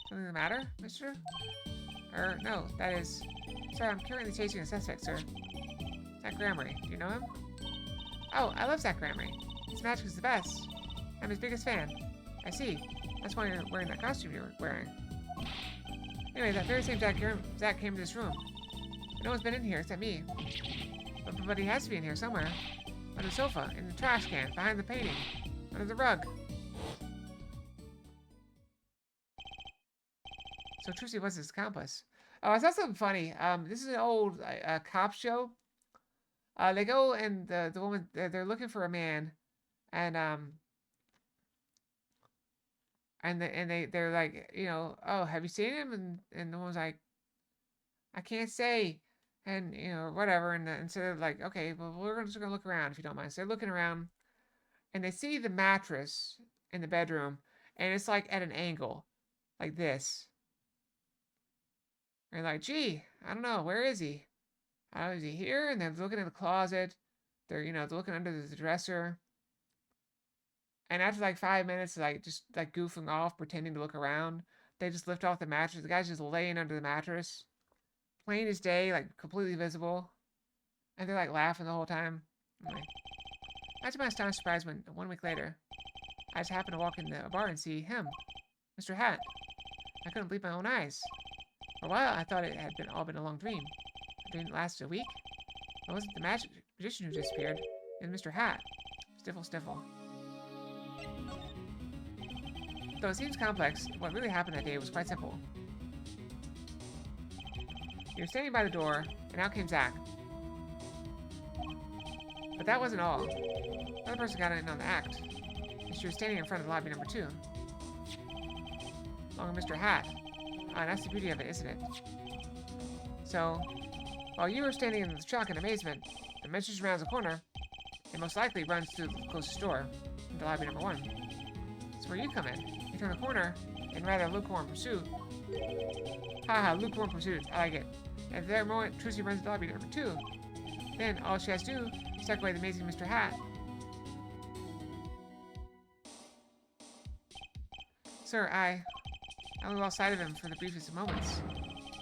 Something the matter, mister? No, that is... Sir, I'm currently chasing a suspect, sir. Zach Grammar, do you know him? Oh, I love Zach Grammar. His magic is the best. I'm his biggest fan. I see. That's why you're wearing that costume you're wearing. Anyway, that very same Zach came to this room. But no one's been in here except me. But he has to be in here somewhere. On the sofa, in the trash can, behind the painting, under the rug. So Trucy was his accomplice. Oh, I saw something funny. This is an old cop show. They go and the woman, they're looking for a man, and they're like, you know, oh, have you seen him? And the woman's like, I can't say, and you know, whatever. And so they're like, okay, well, we're just gonna look around if you don't mind. So they're looking around, and they see the mattress in the bedroom, and it's like at an angle, like this. And they're like, gee, I don't know, where is he? Is he here? And they're looking in the closet. They're, you know, they're looking under the dresser. And after like 5 minutes, like just like goofing off, pretending to look around, they just lift off the mattress. The guy's just laying under the mattress, plain as day, like completely visible, and they're like laughing the whole time. Anyway, imagine my astonished surprise when 1 week later, I just happened to walk in the bar and see him, Mr. Hat. I couldn't believe my own eyes. For a while, I thought it had all been a long dream. A dream that lasted a week. It wasn't the magician who disappeared. It was Mr. Hat. Sniffle, sniffle. Though it seems complex, what really happened that day was quite simple. You were standing by the door, and out came Zach. But that wasn't all. Another person got in on the act, and she was standing in front of lobby number 2. Along with Mr. Hat. Ah, that's the beauty of it, isn't it? So, while you were standing in shock and amazement, the magician rounds the corner, and most likely runs through the closest door, into lobby number 1. That's where you come in. You turn the corner, in rather lukewarm pursuit. Haha, lukewarm pursuit, I like it. And at that moment, Trissy runs to lobby number 2. Then, all she has to do is tuck away the amazing Mr. Hat. Sir, I only lost sight of him for the briefest of moments.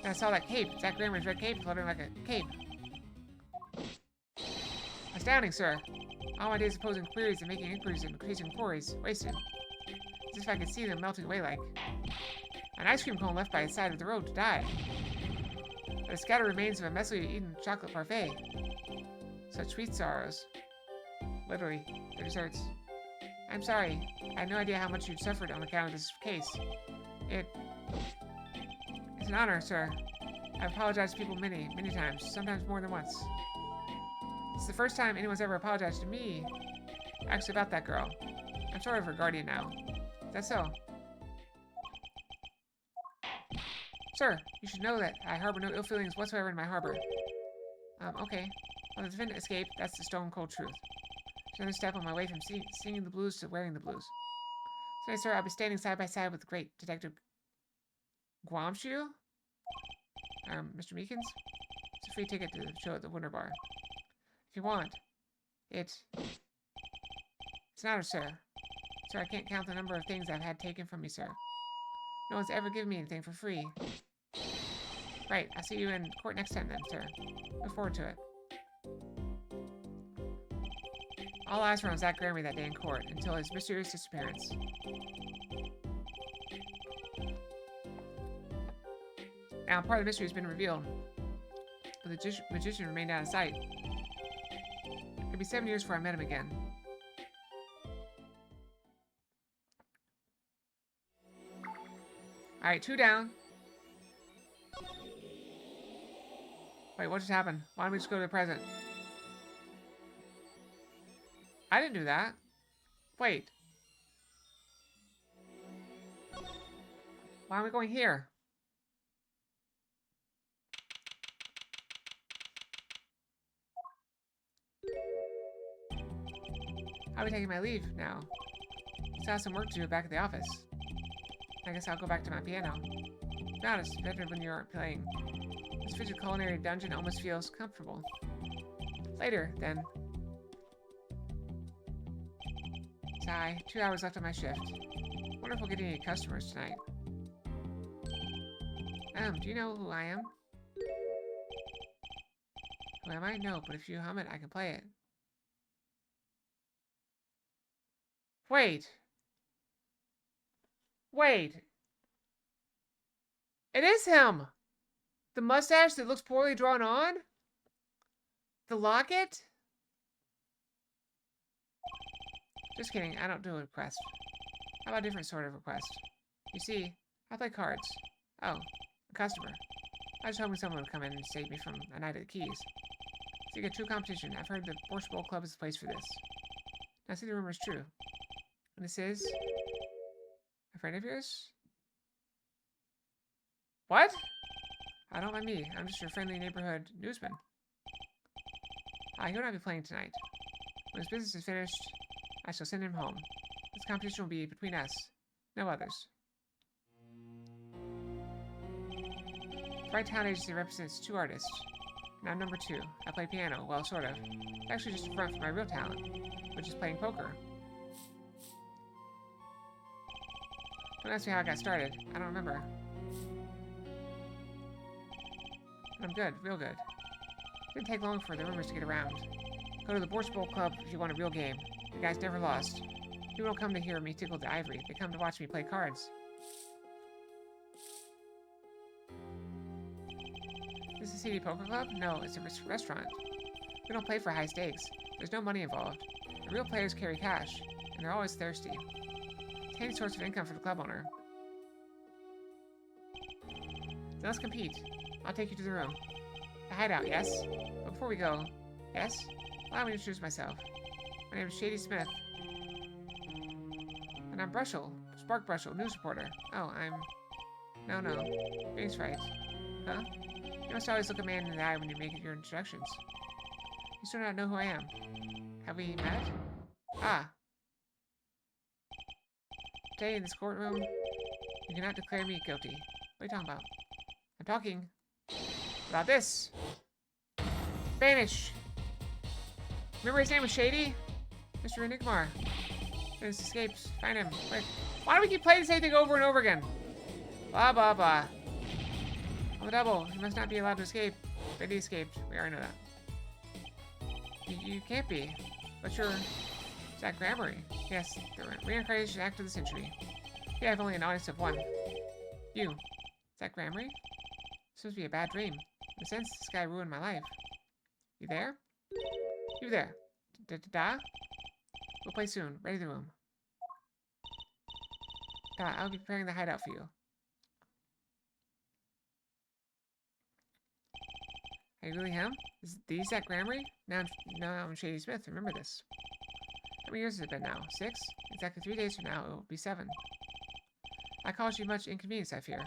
Then I saw that cape, Zach Grammer's red cape, floating like a cape. Astounding, sir. All my days of posing queries and making inquiries and increasing quarries, wasted. As if I could see them melting away like an ice cream cone left by the side of the road to die. But the scattered remains of a messily eaten chocolate parfait. Such sweet sorrows. Literally, the desserts. I'm sorry. I had no idea how much you'd suffered on account of this case. It's an honor, sir. I've apologized to people many, many times, sometimes more than once. It's the first time anyone's ever apologized to me. Actually, about that girl. I'm sort of her guardian now. Is that so? Sir, you should know that I harbor no ill feelings whatsoever in my harbor. Okay. Well, the defendant escaped. That's the stone-cold truth. It's another step on my way from singing the blues to wearing the blues. Tonight, sir, I'll be standing side by side with the great Detective Guamshu? Mr. Meekins? It's a free ticket to the show at the Winter Bar. If you want. It's an honor, sir. Sir, I can't count the number of things I've had taken from me, sir. No one's ever given me anything for free. Right, I'll see you in court next time then, sir. Look forward to it. All eyes were on Zach Grammy that day in court until his mysterious disappearance. Now, part of the mystery has been revealed, but the magician remained out of sight. It'll be 7 years before I met him again. Alright, 2 down. Wait, what just happened? Why don't we just go to the present? I didn't do that. Wait. Why are we going here? I'll be taking my leave now. Still have some work to do back at the office. I guess I'll go back to my piano. To be honest, it's better when you aren't playing. This frigid culinary dungeon almost feels comfortable. Later, then. Sigh, 2 hours left on my shift. Wonder if we'll get any customers tonight. Do you know who I am? Who am I? No, but if you hum it, I can play it. Wait. Wait. It is him! The mustache that looks poorly drawn on? The locket? Just kidding, I don't do a request. How about a different sort of request? You see, I play cards. Oh, a customer. I was hoping someone would come in and save me from a night at the Keys. Seek a true competition. I've heard the Borscht Bowl Club is the place for this. Now see the rumor is true. And this is a friend of yours? What? I don't mind me. I'm just your friendly neighborhood newsman. He'll not be playing tonight. When his business is finished, I shall send him home. This competition will be between us, no others. The Bright Town Agency represents 2 artists, and I'm number 2. I play piano, well, sort of. It's actually just a front for my real talent, which is playing poker. Don't ask me how I got started. I don't remember. But I'm good, real good. It didn't take long for the rumors to get around. Go to the Borscht Bowl Club if you want a real game. The guys never lost. People don't come to hear me tickle the ivory. They come to watch me play cards. Is this a CD poker club? No, it's a restaurant. We don't play for high stakes. There's no money involved. The real players carry cash, and they're always thirsty. It's a handy source of income for the club owner. Then let's compete. I'll take you to the room. The hideout, yes? But before we go, yes? Allow me to introduce myself. My name is Shady Smith. And I'm Brushel, Spark Brushel, news reporter. Oh, I'm... No. Bing's right. Huh? You must always look a man in the eye when you make your introductions. You still do not know who I am. Have we met? Ah. Today in this courtroom, you cannot declare me guilty. What are you talking about? I'm talking about this. Vanish. Remember his name was Shady? Mr. Enigmar. Dennis escapes. Find him. Quick. Why do we keep playing the same thing over and over again? Blah, blah, blah. On the double. He must not be allowed to escape. But he escaped. We already know that. You can't be. But you're... Zach Gramery. Yes, the reincarnation act of the century. Yeah, I have only an audience of one. You. Zach Gramery? This supposed to be a bad dream. In a sense, this guy ruined my life. You there? You there. Da? We'll play soon. Ready the room. Da, I'll be preparing the hideout for you. Are you really him? Is these Zach Gramery? Now I'm Shady Smith. Remember this. How many years has it been now? 6? Exactly 3 days from now, it will be 7. I caused you much inconvenience, I fear.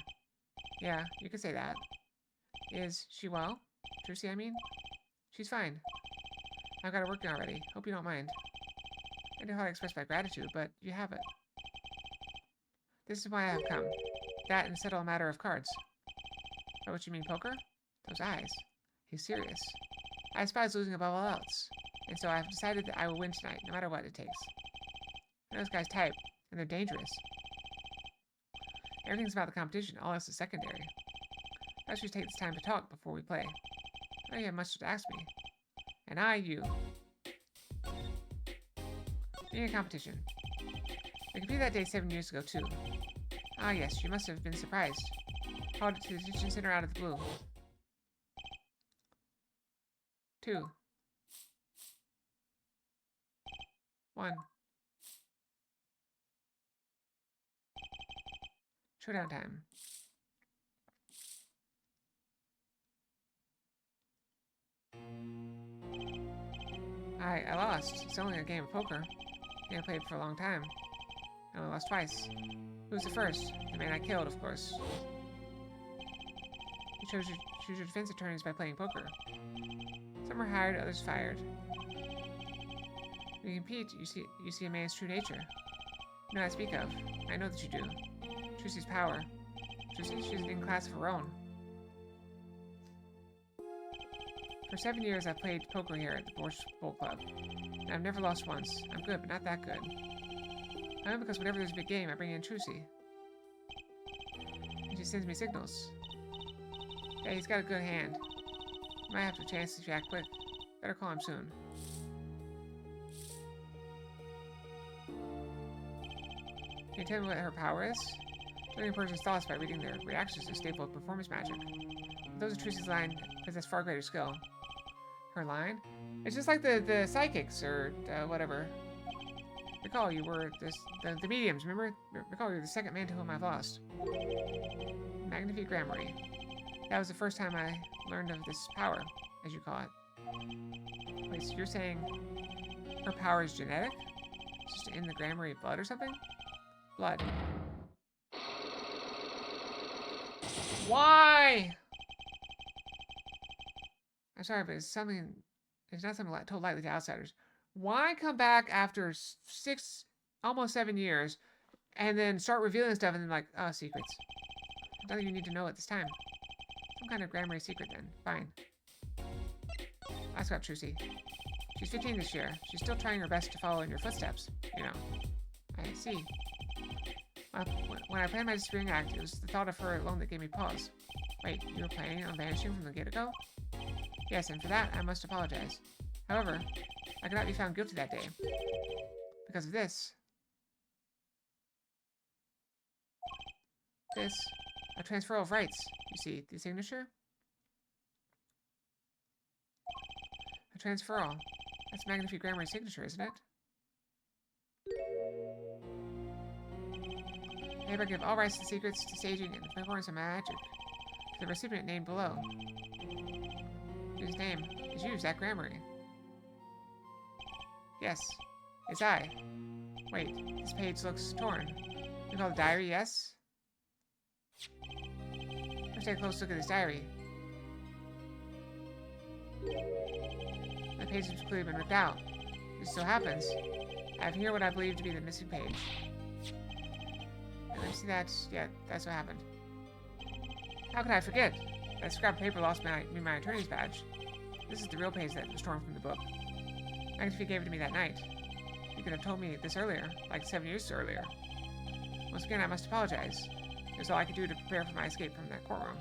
Yeah, you could say that. Is she well? Trucy, I mean? She's fine. I've got her working already. Hope you don't mind. I know how to express my gratitude, but you have it. This is why I have come. That and settle a matter of cards. Oh, what you mean, poker? Those eyes. He's serious. I despise losing above all else. And so I've decided that I will win tonight, no matter what it takes. I know those guys type, and they're dangerous. Everything's about the competition, all else is secondary. I should take this time to talk before we play. I know you have much to ask me. And I, you. Being a competition. We competed that day 7 years ago, too. Ah, yes, you must have been surprised. Called it to the detention center out of the blue. 2. 1. Showdown time. I lost. It's only a game of poker. I played for a long time. I only lost twice. Who was the first? The man I killed, of course. You choose your defense attorneys by playing poker. Some are hired, others fired. When you compete, you see a man's true nature. You know what I speak of. I know that you do. Trucy's power. Trucy, she's in class of her own. For 7 years, I've played poker here at the Borscht Bowl Club. And I've never lost once. I'm good, but not that good. I know because whenever there's a big game, I bring in Trucy. And she sends me signals. Yeah, he's got a good hand. Might have a chance if you act quick. Better call him soon. Can you tell me what her power is? Learning a person's thoughts by reading their reactions is a staple of performance magic. But those are Trucy's line possess far greater skill. Her line? It's just like the psychics or whatever. Recall you were the mediums, remember? Recall you're the second man to whom I've lost. Magnifique Gramery. That was the first time I learned of this power, as you call it. Wait, so you're saying her power is genetic? Just in the Gramery blood or something? Blood. Why? I'm sorry, but it's not something told lightly to outsiders. Why come back after 6, almost 7 years, and then start revealing stuff and then like, oh, secrets. Nothing you need to know at this time. Some kind of Gramery secret then. Fine. Ask about Trucy. She's 15 this year. She's still trying her best to follow in your footsteps, you know. I see. When I planned my disappearing act, it was the thought of her alone that gave me pause. Wait, you were planning on vanishing from the get-go? Yes, and for that, I must apologize. However, I could not be found guilty that day. Because of this. This. A transfer of rights. You see, the signature? A transferal. That's Magnifique Grammar's signature, isn't it? I hereby give all rights to secrets, to staging, and the performance of magic to the recipient named below. His name is you, Zach Grammary. Yes, it's I. Wait, this page looks torn. You call the diary, yes? Let's take a close look at this diary. The page has clearly been ripped out. It so happens, I have here what I believe to be the missing page. And I see that, yeah, that's what happened. How could I forget? That scrap of paper lost me my attorney's badge. This is the real page that was torn from the book. Magnifique gave it to me that night. You could have told me this earlier, like 7 years earlier. Once again, I must apologize. It was all I could do to prepare for my escape from that courtroom.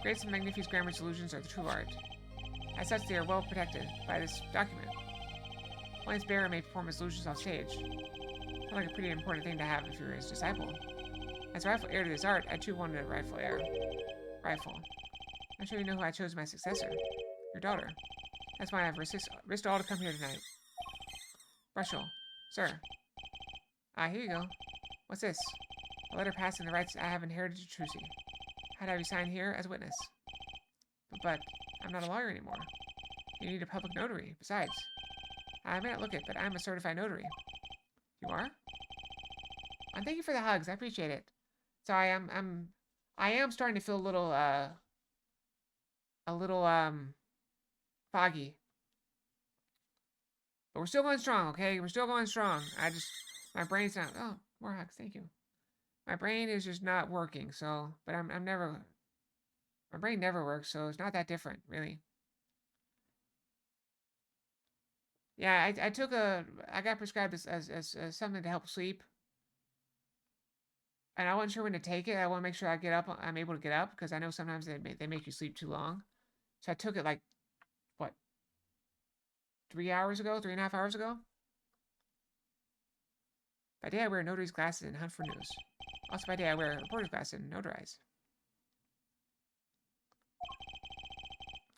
Grace and Magnifique's grammar solutions are the true art. As such, they are well protected by this document. Only its bearer may perform his solutions off stage. Sounds like a pretty important thing to have if you're his disciple. As rightful heir to this art, I too wanted a rightful heir. Rightful. I'm sure you know who I chose as my successor. Your daughter. That's why I've risked all to come here tonight. Brushel. Sir. Ah, here you go. What's this? A letter passing the rights I have inherited to Trucy. Had I resigned here as a witness. But I'm not a lawyer anymore. You need a public notary. Besides, I may not look it, but I'm a certified notary. You are? And thank you for the hugs. I appreciate it. So I am starting to feel a little foggy. But we're still going strong, okay? We're still going strong. My brain's not, oh, more hugs, thank you. My brain is just not working, so, but my brain never works, so it's not that different, really. Yeah, I got prescribed this as something to help sleep. And I wasn't sure when to take it. I want to make sure I'm able to get up, because I know sometimes they make you sleep too long. So I took it like, what, 3.5 hours ago? By day I wear notary's glasses and hunt for news. Also by day I wear reporter's glasses and notarize.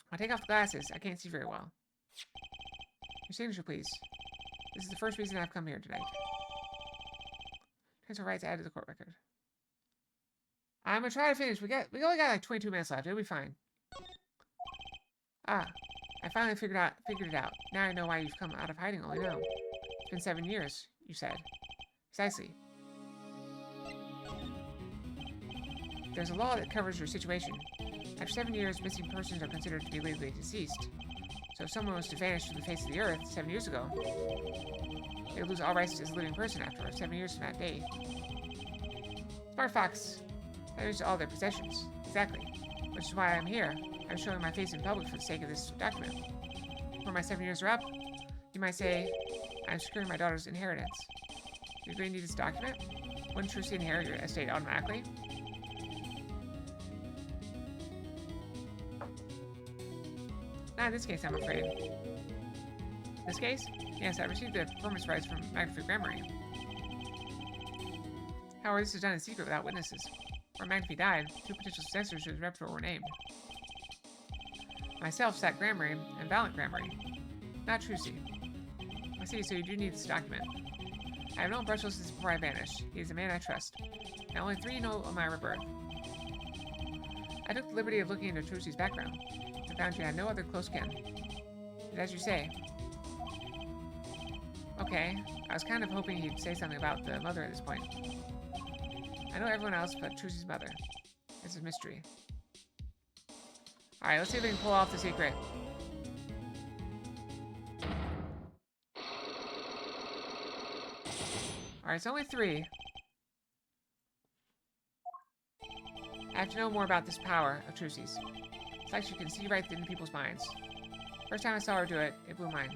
When I take off the glasses, I can't see very well. Your signature, please. This is the first reason I've come here tonight. Transfer rights added to the court record. I'm gonna try to finish. We only got like 22 minutes left. It'll be fine. Ah, I finally figured it out. Now I know why you've come out of hiding only now. It's been 7 years, you said. Precisely. There's a law that covers your situation. After 7 years, missing persons are considered to be legally deceased. So if someone was to vanish from the face of the earth 7 years ago, they would lose all rights as a living person after 7 years from that day. Smart Fox. That means all their possessions. Exactly. Which is why I'm here. I'm showing my face in public for the sake of this document. Before my 7 years are up, you might say, I'm securing my daughter's inheritance. Do you really need this document? Wouldn't Trucy inherit your estate automatically? Not in this case, I'm afraid. This case? Yes, I received the performance rights from Magnifique Grammary. However, this is done in secret without witnesses. Where Magnifique died, 2 potential successors to his repertoire were named. Myself, Zach Grammary, and Valiant Grammary. Not Trucy. I see, so you do need this document. I have known Brushel since before I vanished. He is a man I trust. Now only 3 know of my rebirth. I took the liberty of looking into Trucy's background. I found she had no other close kin. But as you say... Okay, I was kind of hoping he'd say something about the mother at this point. I know everyone else but Trucy's mother. It's a mystery. Alright, let's see if we can pull off the secret. Alright, it's only 3. I have to know more about this power of Trucy's. It's like she can see right into people's minds. First time I saw her do it, it blew mine.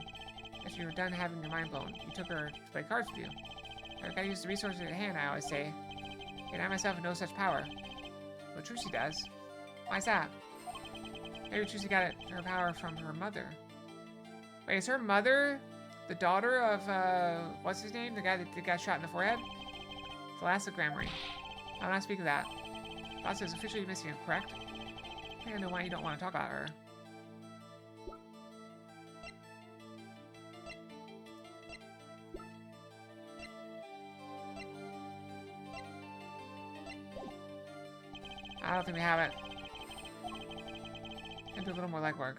After you were done having your mind blown, you took her to play cards with you. I gotta use the resources at hand, I always say. And I myself have no such power. But Trucy does. Why's that? Maybe Trucy got her power from her mother. Wait, is her mother the daughter of, what's his name? The guy that got shot in the forehead? Thalassogram ring. I'll not speak of that. Thassa is officially missing, correct? I think I know why you don't want to talk about her. I don't think we have it. And do a little more legwork.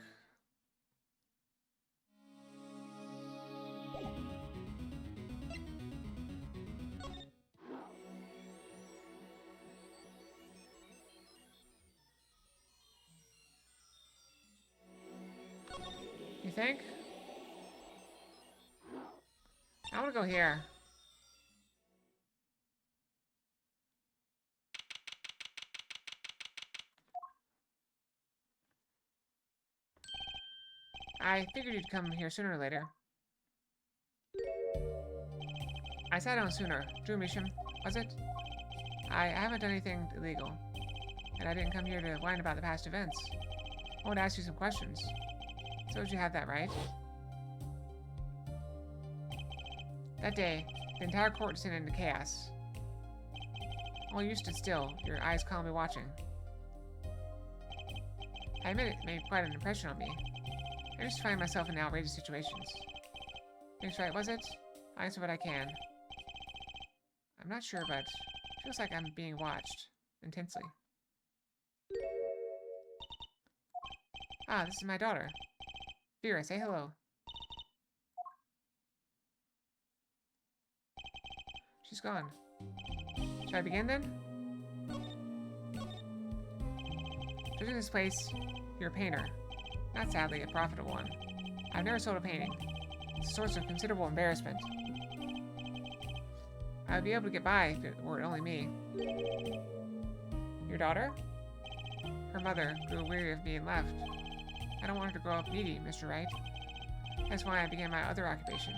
You think? I want to go here. I figured you'd come here sooner or later. I sat down sooner. Drew Misham, was it? I haven't done anything illegal. And I didn't come here to whine about the past events. I want to ask you some questions. So did you have that right? That day, the entire court descended into chaos. While you stood still, your eyes calmly watching. I admit it made quite an impression on me. I used to find myself in outrageous situations. Things right, was it? I answer what I can. I'm not sure, but it feels like I'm being watched intensely. Ah, this is my daughter. Vera, say hello. She's gone. Should I begin then? Judging this place, you're a painter. Not sadly a profitable one. I've never sold a painting. It's a source of considerable embarrassment. I would be able to get by if it were only me. Your daughter? Her mother grew weary of me and left. I don't want her to grow up needy, Mr. Wright. That's why I began my other occupation,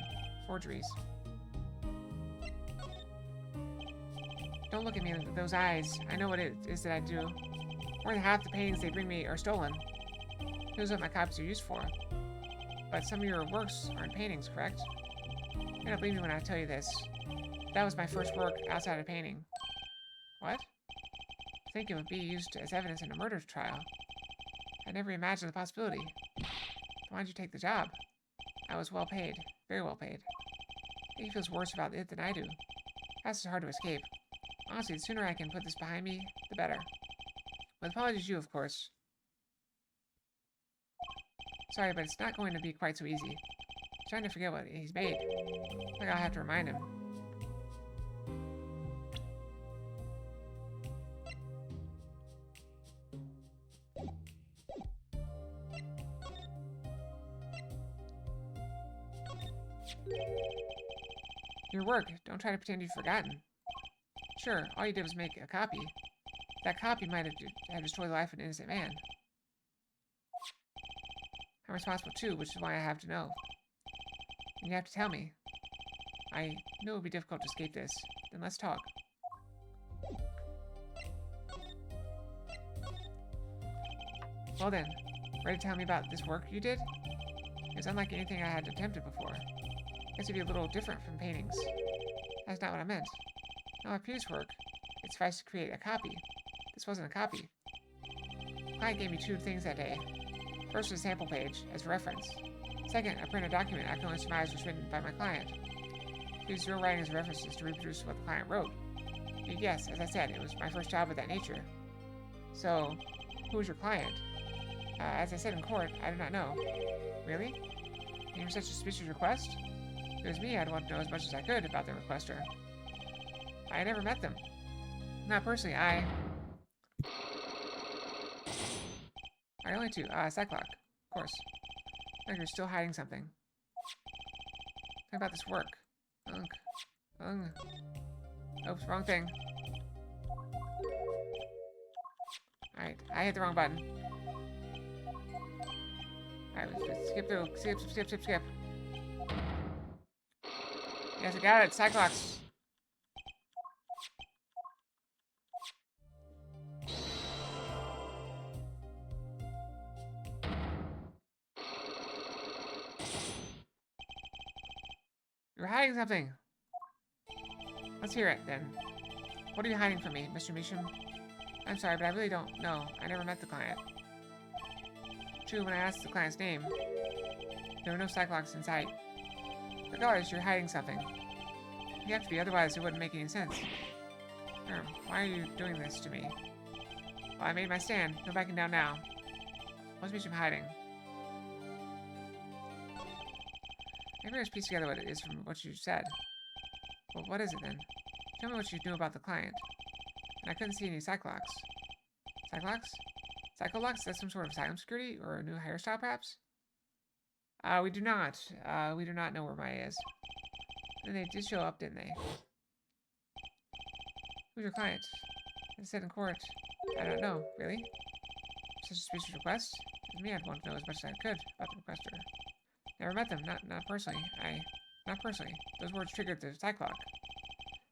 forgeries. Don't look at me with those eyes. I know what it is that I do. More than half the paintings they bring me are stolen. Knows what my copies are used for. But some of your works aren't paintings, correct? You're gonna believe me when I tell you this. That was my first work outside of painting. What? I think it would be used as evidence in a murder trial. I never imagined the possibility. Then why'd you take the job? I was well paid. Very well paid. I think he feels worse about it than I do. That's hard to escape. Honestly, the sooner I can put this behind me, the better. With apologies to you, of course. Sorry, but it's not going to be quite so easy. He's trying to forget what he's made. I think I'll have to remind him. Your work. Don't try to pretend you've forgotten. Sure, all you did was make a copy. That copy might have destroyed the life of an innocent man. I'm responsible too, which is why I have to know. And you have to tell me. I know it would be difficult to escape this. Then let's talk. Well then, ready to tell me about this work you did? It's unlike anything I had attempted before. Guess it'd be a little different from paintings. That's not what I meant. Not my previous work. It sufficed to create a copy. This wasn't a copy. The client gave me two things that day. First was a sample page, as a reference. Second, a printed document I can only surmise was written by my client. Use your writing as references to reproduce what the client wrote. Yes, as I said, it was my first job of that nature. So, who was your client? As I said in court, I do not know. Really? You were such a suspicious request? If it was me, I'd want to know as much as I could about the requester. I never met them. Not personally, I only two. Cyclock. Of course. Like you're still hiding something. Think about this work. Oops, wrong thing. Alright, I hit the wrong button. Alright, let's skip through. Skip. Yes, I got it. Cyclops. You're hiding something. Let's hear it, then. What are you hiding from me, Mr. Measham? I'm sorry, but I really don't know. I never met the client. True, when I asked the client's name, there were no Cyclops in sight. Regardless, you're hiding something. You have to be, otherwise it wouldn't make any sense. Why are you doing this to me? Well, I made my stand. No backing down now. What's Measham hiding? I can piece together what it is from what you said. Well, what is it then? Tell me what you knew about the client. And I couldn't see any Cyclops. Cyclops? Cyclops? That's some sort of asylum security? Or a new hairstyle, perhaps? We do not. We do not know where Maya is. And they did show up, didn't they? Who's your client? They said in court. I don't know, really? Such a suspicious request? To me, I'd want to know as much as I could about the requester. Never met them, not personally. Not personally. Those words triggered the Cyclops.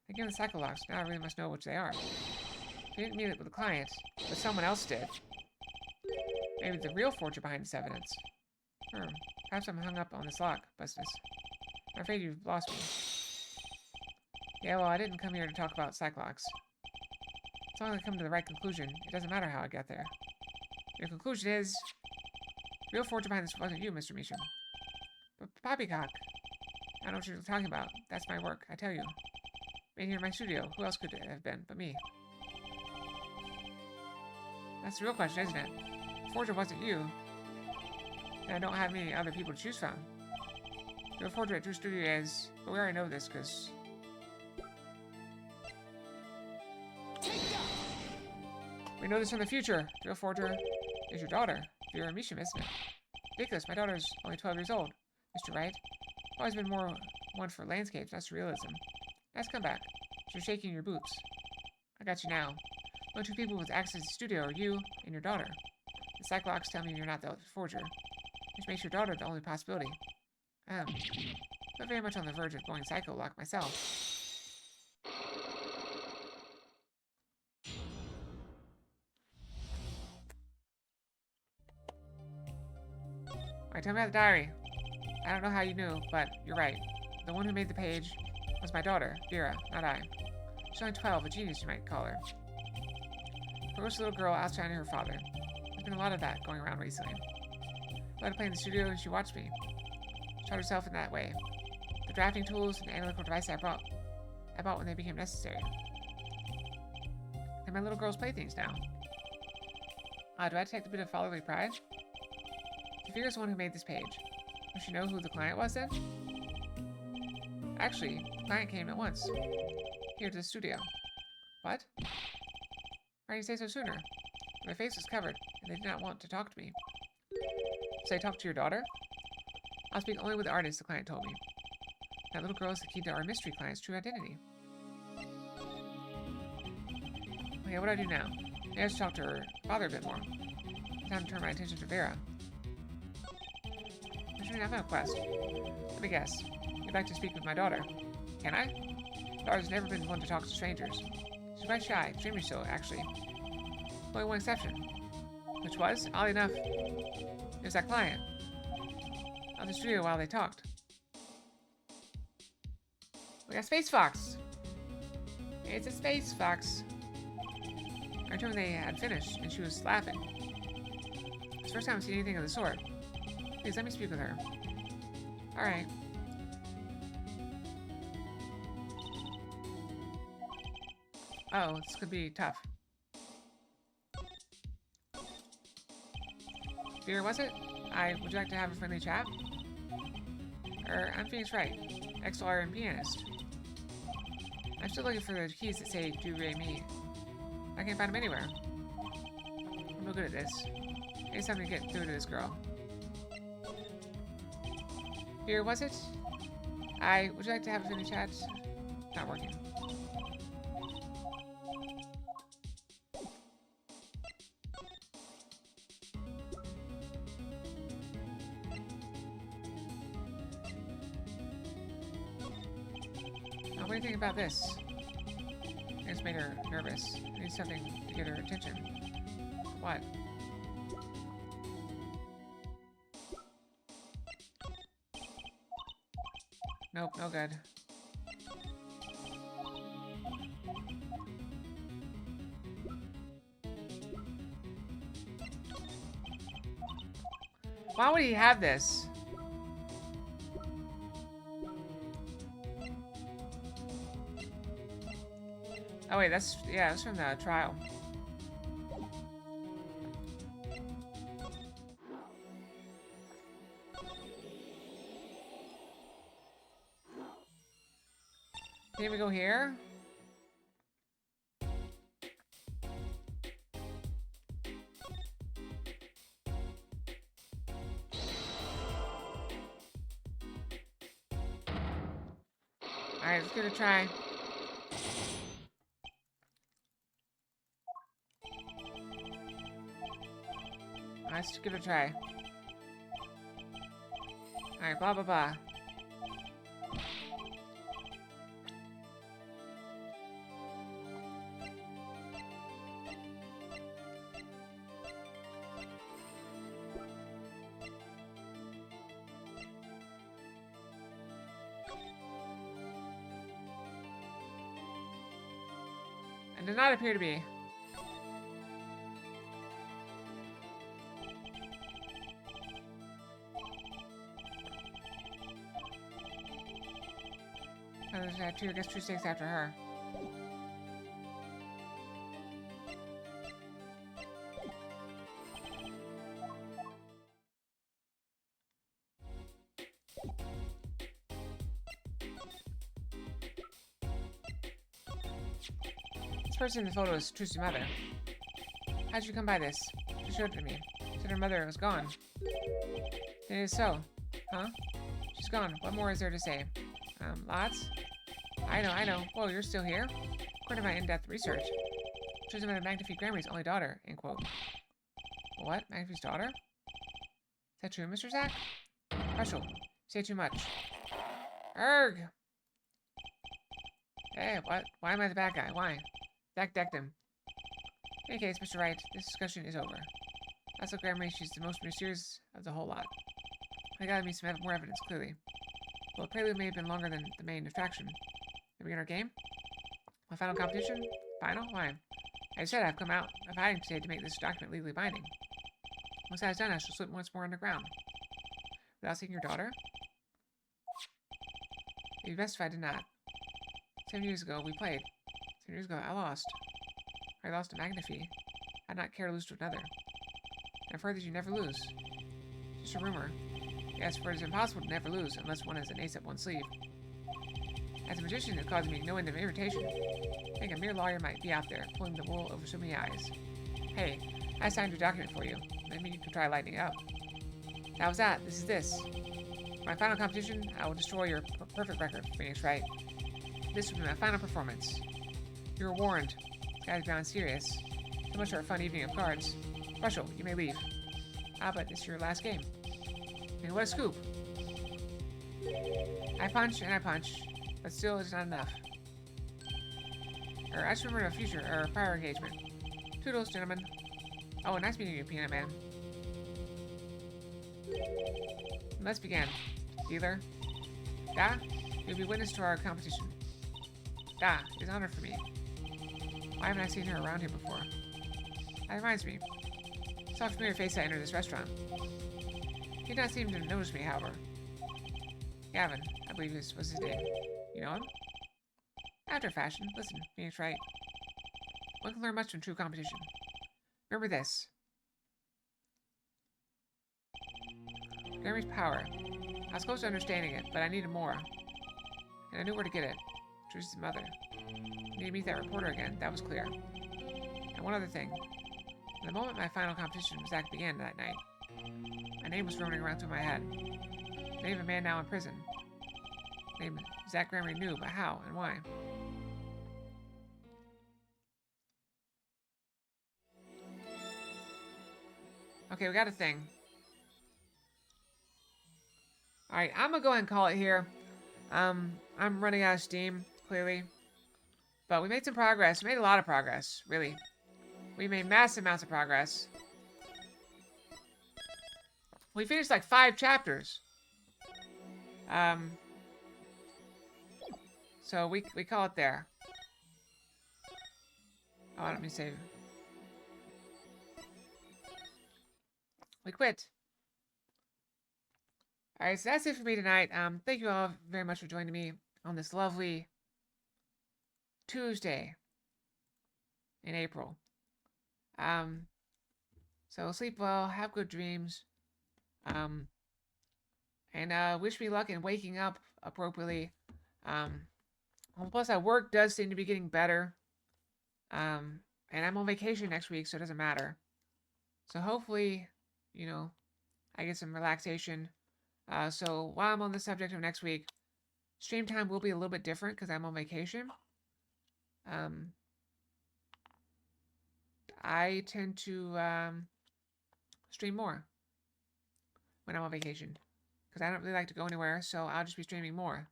I give the Cyclops, now I really must know which they are. They didn't meet it with the client, but someone else did. Maybe the real forger behind this evidence. Perhaps I'm hung up on this lock, Bustus. I'm afraid you've lost me. Yeah, well, I didn't come here to talk about Cyclops. As long as I come to the right conclusion, it doesn't matter how I get there. Your conclusion is... The real forger behind this wasn't you, Mr. Measham. But Poppycock. I don't know what you're talking about. That's my work, I tell you. Made here in my studio. Who else could it have been but me? That's the real question, isn't it? If forger wasn't you, then I don't have many other people to choose from. The real forger at Drew Studio is... But we already know this, because... We know this from the future. The real forger is your daughter, Vera Measham, isn't it? Ridiculous, my daughter's only 12 years old. Mr. Wright, I've always been more one for landscapes, not realism. Nice comeback. You're shaking your boots. I got you now. The only two people with access to the studio are you and your daughter. The Cyclops tell me you're not the forger, which makes your daughter the only possibility. I'm not very much on the verge of going psycho-lock myself. Alright, tell me about the diary. I don't know how you knew, but you're right. The one who made the page was my daughter, Vera, not I. She's only 12, a genius you might call her. Ferocious little girl outshining her father. There's been a lot of that going around recently. I let her play in the studio and she watched me. She taught herself in that way. The drafting tools and analytical devices I bought when they became necessary. They're my little girl's playthings now. Do I detect a bit of fatherly pride? If Vera's the one who made this page, does she know who the client was then? Actually, the client came at once. Here to the studio. What? Why didn't you say so sooner? My face was covered, and they did not want to talk to me. So I talked to your daughter? I'll speak only with the artist, the client told me. That little girl is the key to our mystery client's true identity. Okay, what do I do now? Maybe I should talk to her father a bit more. Time to turn my attention to Vera. I have a quest. Let me guess. You'd like to speak with my daughter. Can I? My daughter's never been one to talk to strangers. She's quite shy, extremely so, actually. Only one exception. Which was, oddly enough, it was that client. Out of the studio while they talked. We got Space Fox! It's a Space Fox! I told her they had finished, and she was laughing. It's the first time I've seen anything of the sort. Please, let me speak with her. Alright. Oh, this could be tough. Vera, was it? Would you like to have a friendly chat? I'm Phoenix Wright, ex-lawyer and pianist. I'm still looking for the keys that say Do Re Mi. I can't find them anywhere. I'm no good at this. I need something to get through to this girl. Here, was it? Would you like to have a friendly chat? Not working. do you think about this? It's made her nervous. I need something to get her attention. What? Nope, no good. Why would he have this? Oh wait, that's from the trial. Can we go here? Alright, let's give it a try. Let's give it a try. Alright, blah blah blah. It does not appear to be. Oh, there's that two, I guess 2 stakes after her. This person in the photo is Truce's mother. How'd you come by this? She showed it to me. Said her mother was gone. It is so. Huh? She's gone. What more is there to say? Lots? I know. Whoa, you're still here? According to my in-depth research, Truce's mother Magnifique Grammy's only daughter, end quote. What? Magnifique's daughter? Is that true, Mr. Zack? Russell, say too much. Erg! Hey, what? Why am I the bad guy? Why? Zack decked him. In any case, Mr. Wright, this discussion is over. Also, Grammy, she's the most mysterious of the whole lot. I gotta me some more evidence, clearly. Well, the prelude may have been longer than the main attraction. Can we begin our game? My final competition? Final? Why? I said I've come out of hiding today to make this document legally binding. Once that is done, I shall slip once more underground. Without seeing your daughter? It'd be best if I did not. 7 years ago, we played. 7 years ago, I lost. I lost to Magnifique. I'd not care to lose to another. And I've heard that you never lose. Just a rumor. Yes, for it is impossible to never lose unless one has an ace up one's sleeve. As a magician, it causes me no end of irritation. I think a mere lawyer might be out there, pulling the wool over so many eyes. Hey, I signed your document for you. Maybe you can try lightening up. That was that. This is this. My final competition, I will destroy your perfect record, Phoenix Wright. This will be my final performance. You were warned. This guy's beyond serious. So much for a fun evening of cards. Russell, you may leave. Ah, but it's your last game. And what a scoop. I punch and I punch, but still it's not enough. I just remembered a prior engagement. Toodles, gentlemen. Oh, nice meeting you, Peanut Man. Let's begin. Dealer. Da, you'll be witness to our competition. Da, it's an honor for me. Why haven't I seen her around here before? That reminds me. I saw a familiar face I entered this restaurant. He did not seem to notice me, however. Gavin, I believe this was his name. You know him? After fashion. Listen, Phoenix Wright. One can learn much from true competition. Remember this. Grammy's power. I was close to understanding it, but I needed more. And I knew where to get it. Truce's mother. I needed to meet that reporter again, that was clear. And one other thing. The moment my final competition with Zack began that night, my name was roaming around through my head. The name of a man now in prison. The name Zack Grammy knew, but how and why? Okay, we got a thing. Alright, I'm gonna go ahead and call it here. I'm running out of steam. clearly. But we made some progress. We made a lot of progress, really. We made massive amounts of progress. We finished like 5 chapters. So we call it there. Oh, let me save. We quit. Alright, so that's it for me tonight. Thank you all very much for joining me on this lovely Tuesday in April. So sleep well, have good dreams. And wish me luck in waking up appropriately. Plus, our work does seem to be getting better. And I'm on vacation next week, so it doesn't matter. So hopefully, you know, I get some relaxation. So while I'm on the subject of next week, stream time will be a little bit different because I'm on vacation. I tend to stream more when I'm on vacation because I don't really like to go anywhere, so I'll just be streaming more.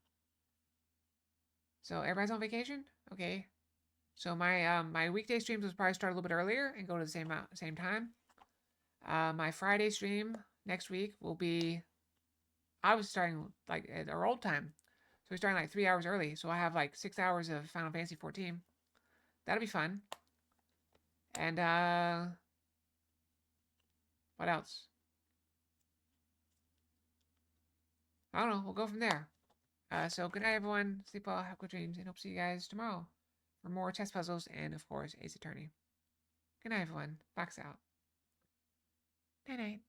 So everybody's on vacation? Okay. So my weekday streams will probably start a little bit earlier and go to the same time. My Friday stream next week will be, I was starting like at our old time. So we're starting like 3 hours early. So I have like 6 hours of Final Fantasy 14. That'll be fun. And what else? I don't know. We'll go from there. So good night, everyone. Sleep well, have good dreams, and hope to see you guys tomorrow for more chess puzzles and, of course, Ace Attorney. Good night, everyone. Fox out. Night night.